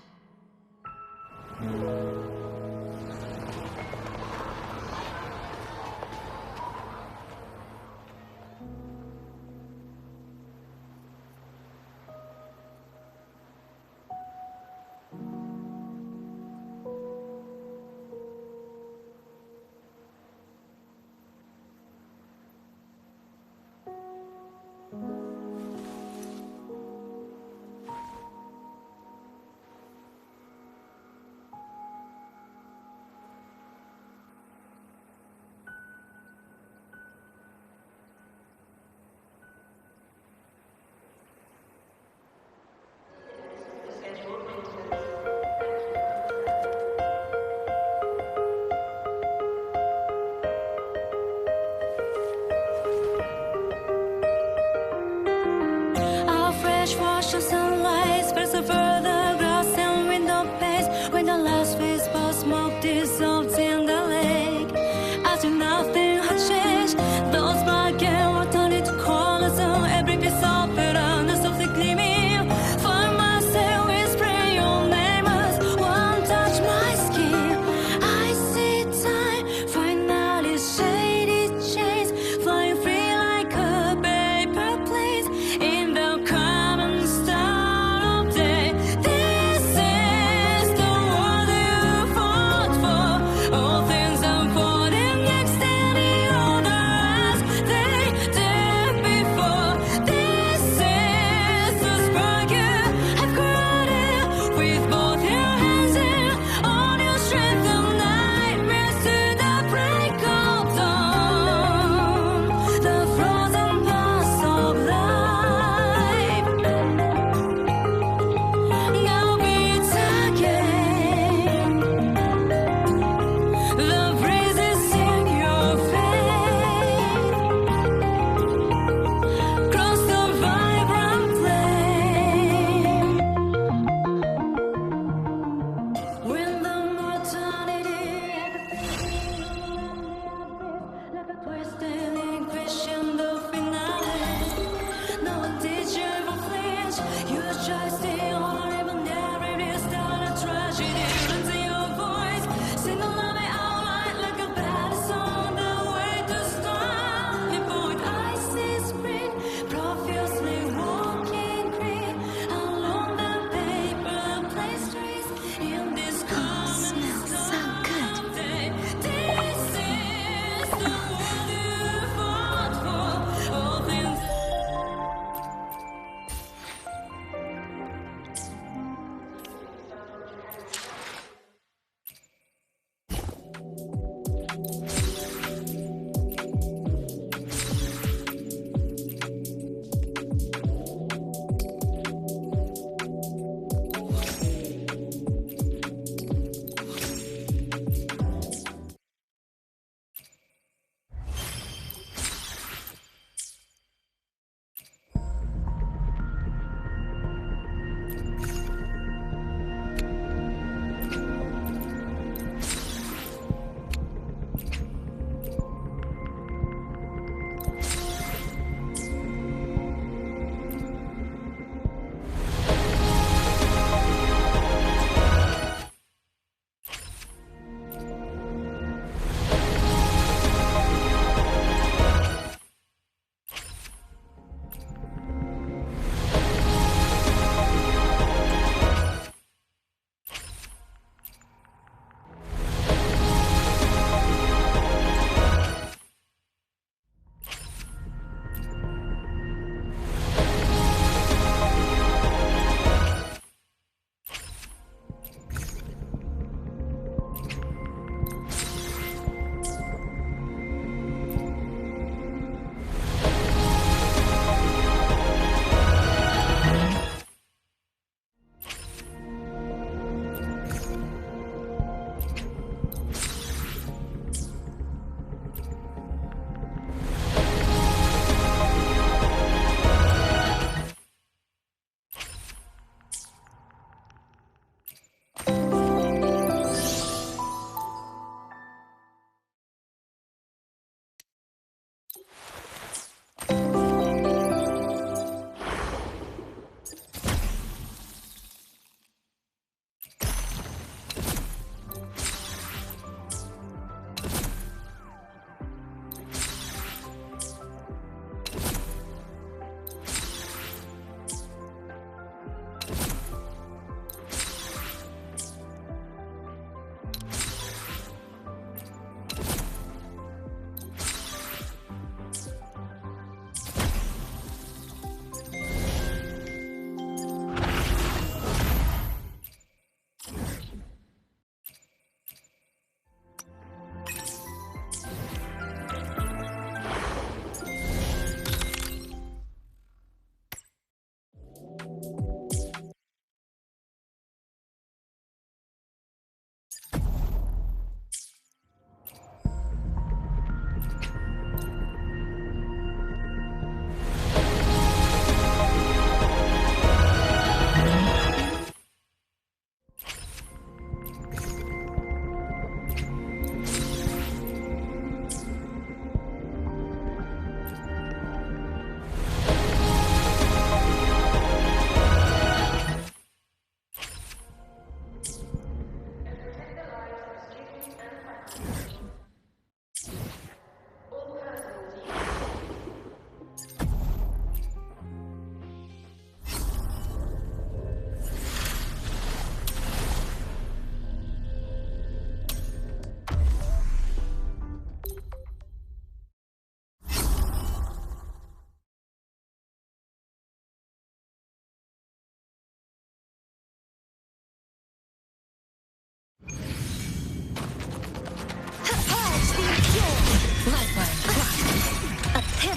Like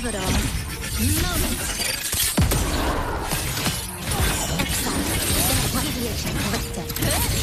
pivotal moment. Exile. Radiation collected.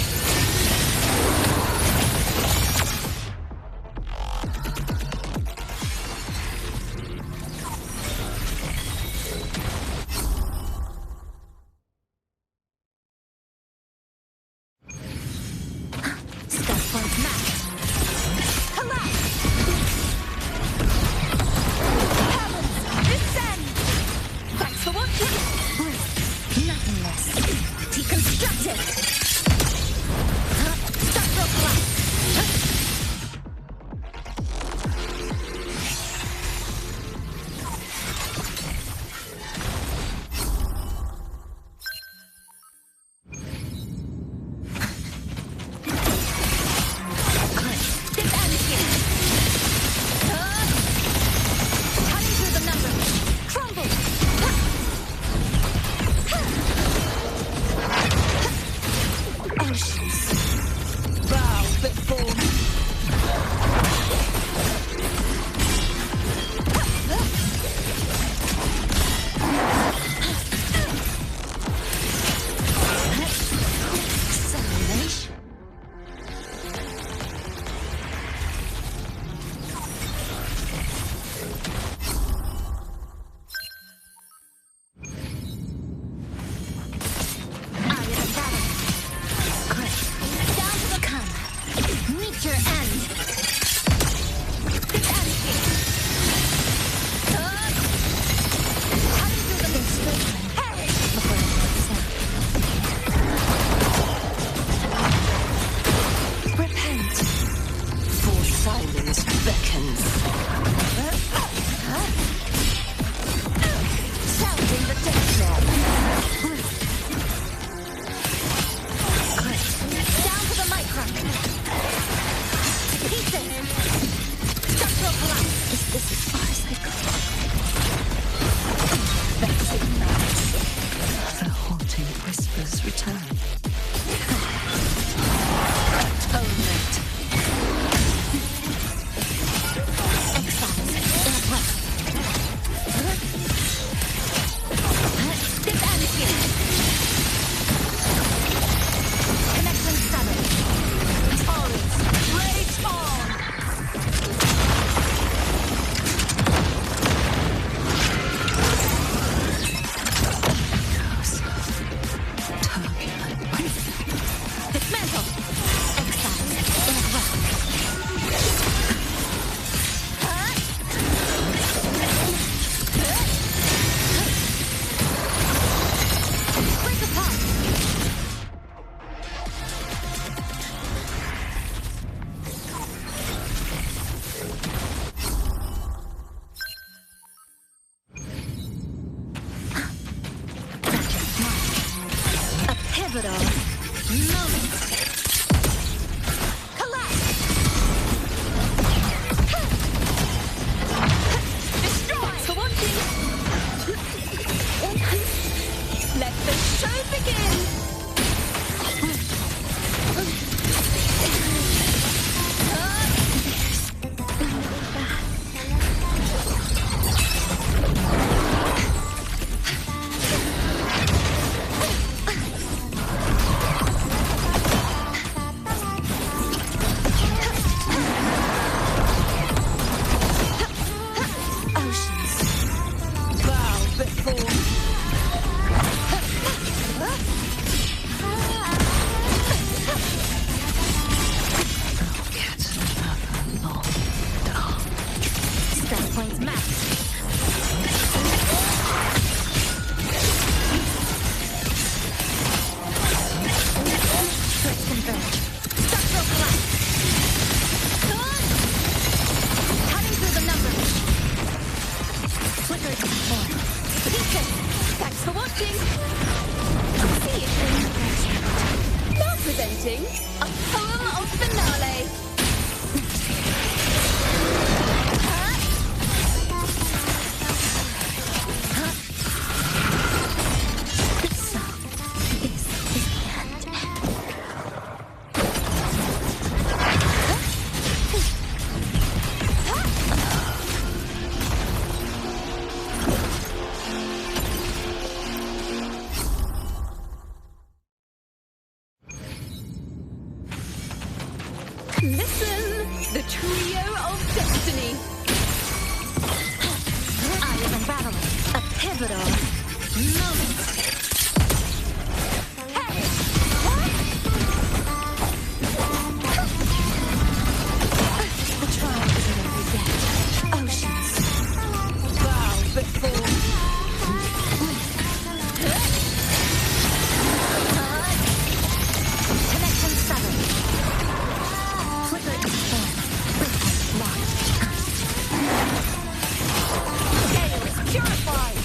Attention! The trio of destiny! I am unraveling a pivotal moment. Hey! The trial isn't over yet. Oceans. Bow before. Connection 7. Flicker is formed. Witness locked. Gale is purified.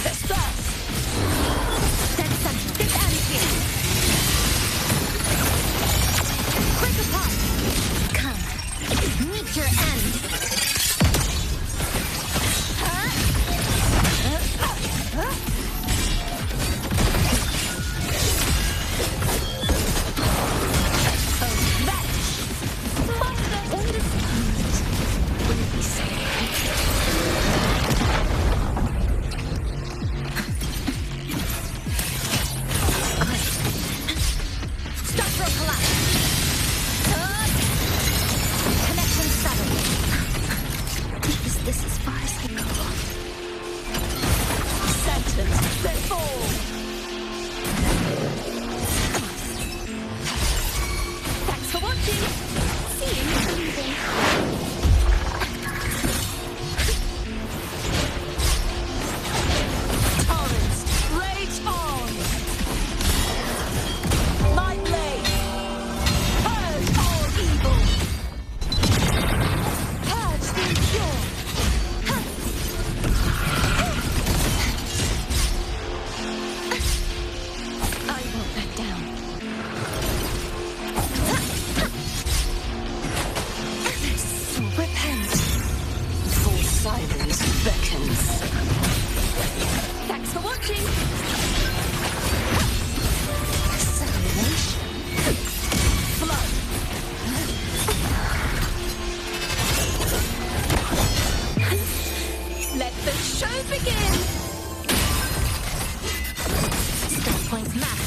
Disperse. Dead center. This ends here. Quick apart. Come. Meet your end. This as far as I go. Sentence, they fall. Thanks for watching. Seeing is believing. Torrents, rage on. My blade. Purge all evil. Purge the impure. I won't back down. So repent. Full silence beckons. Thanks for watching. Salvation. Blood. Let the show begin. Start points matter.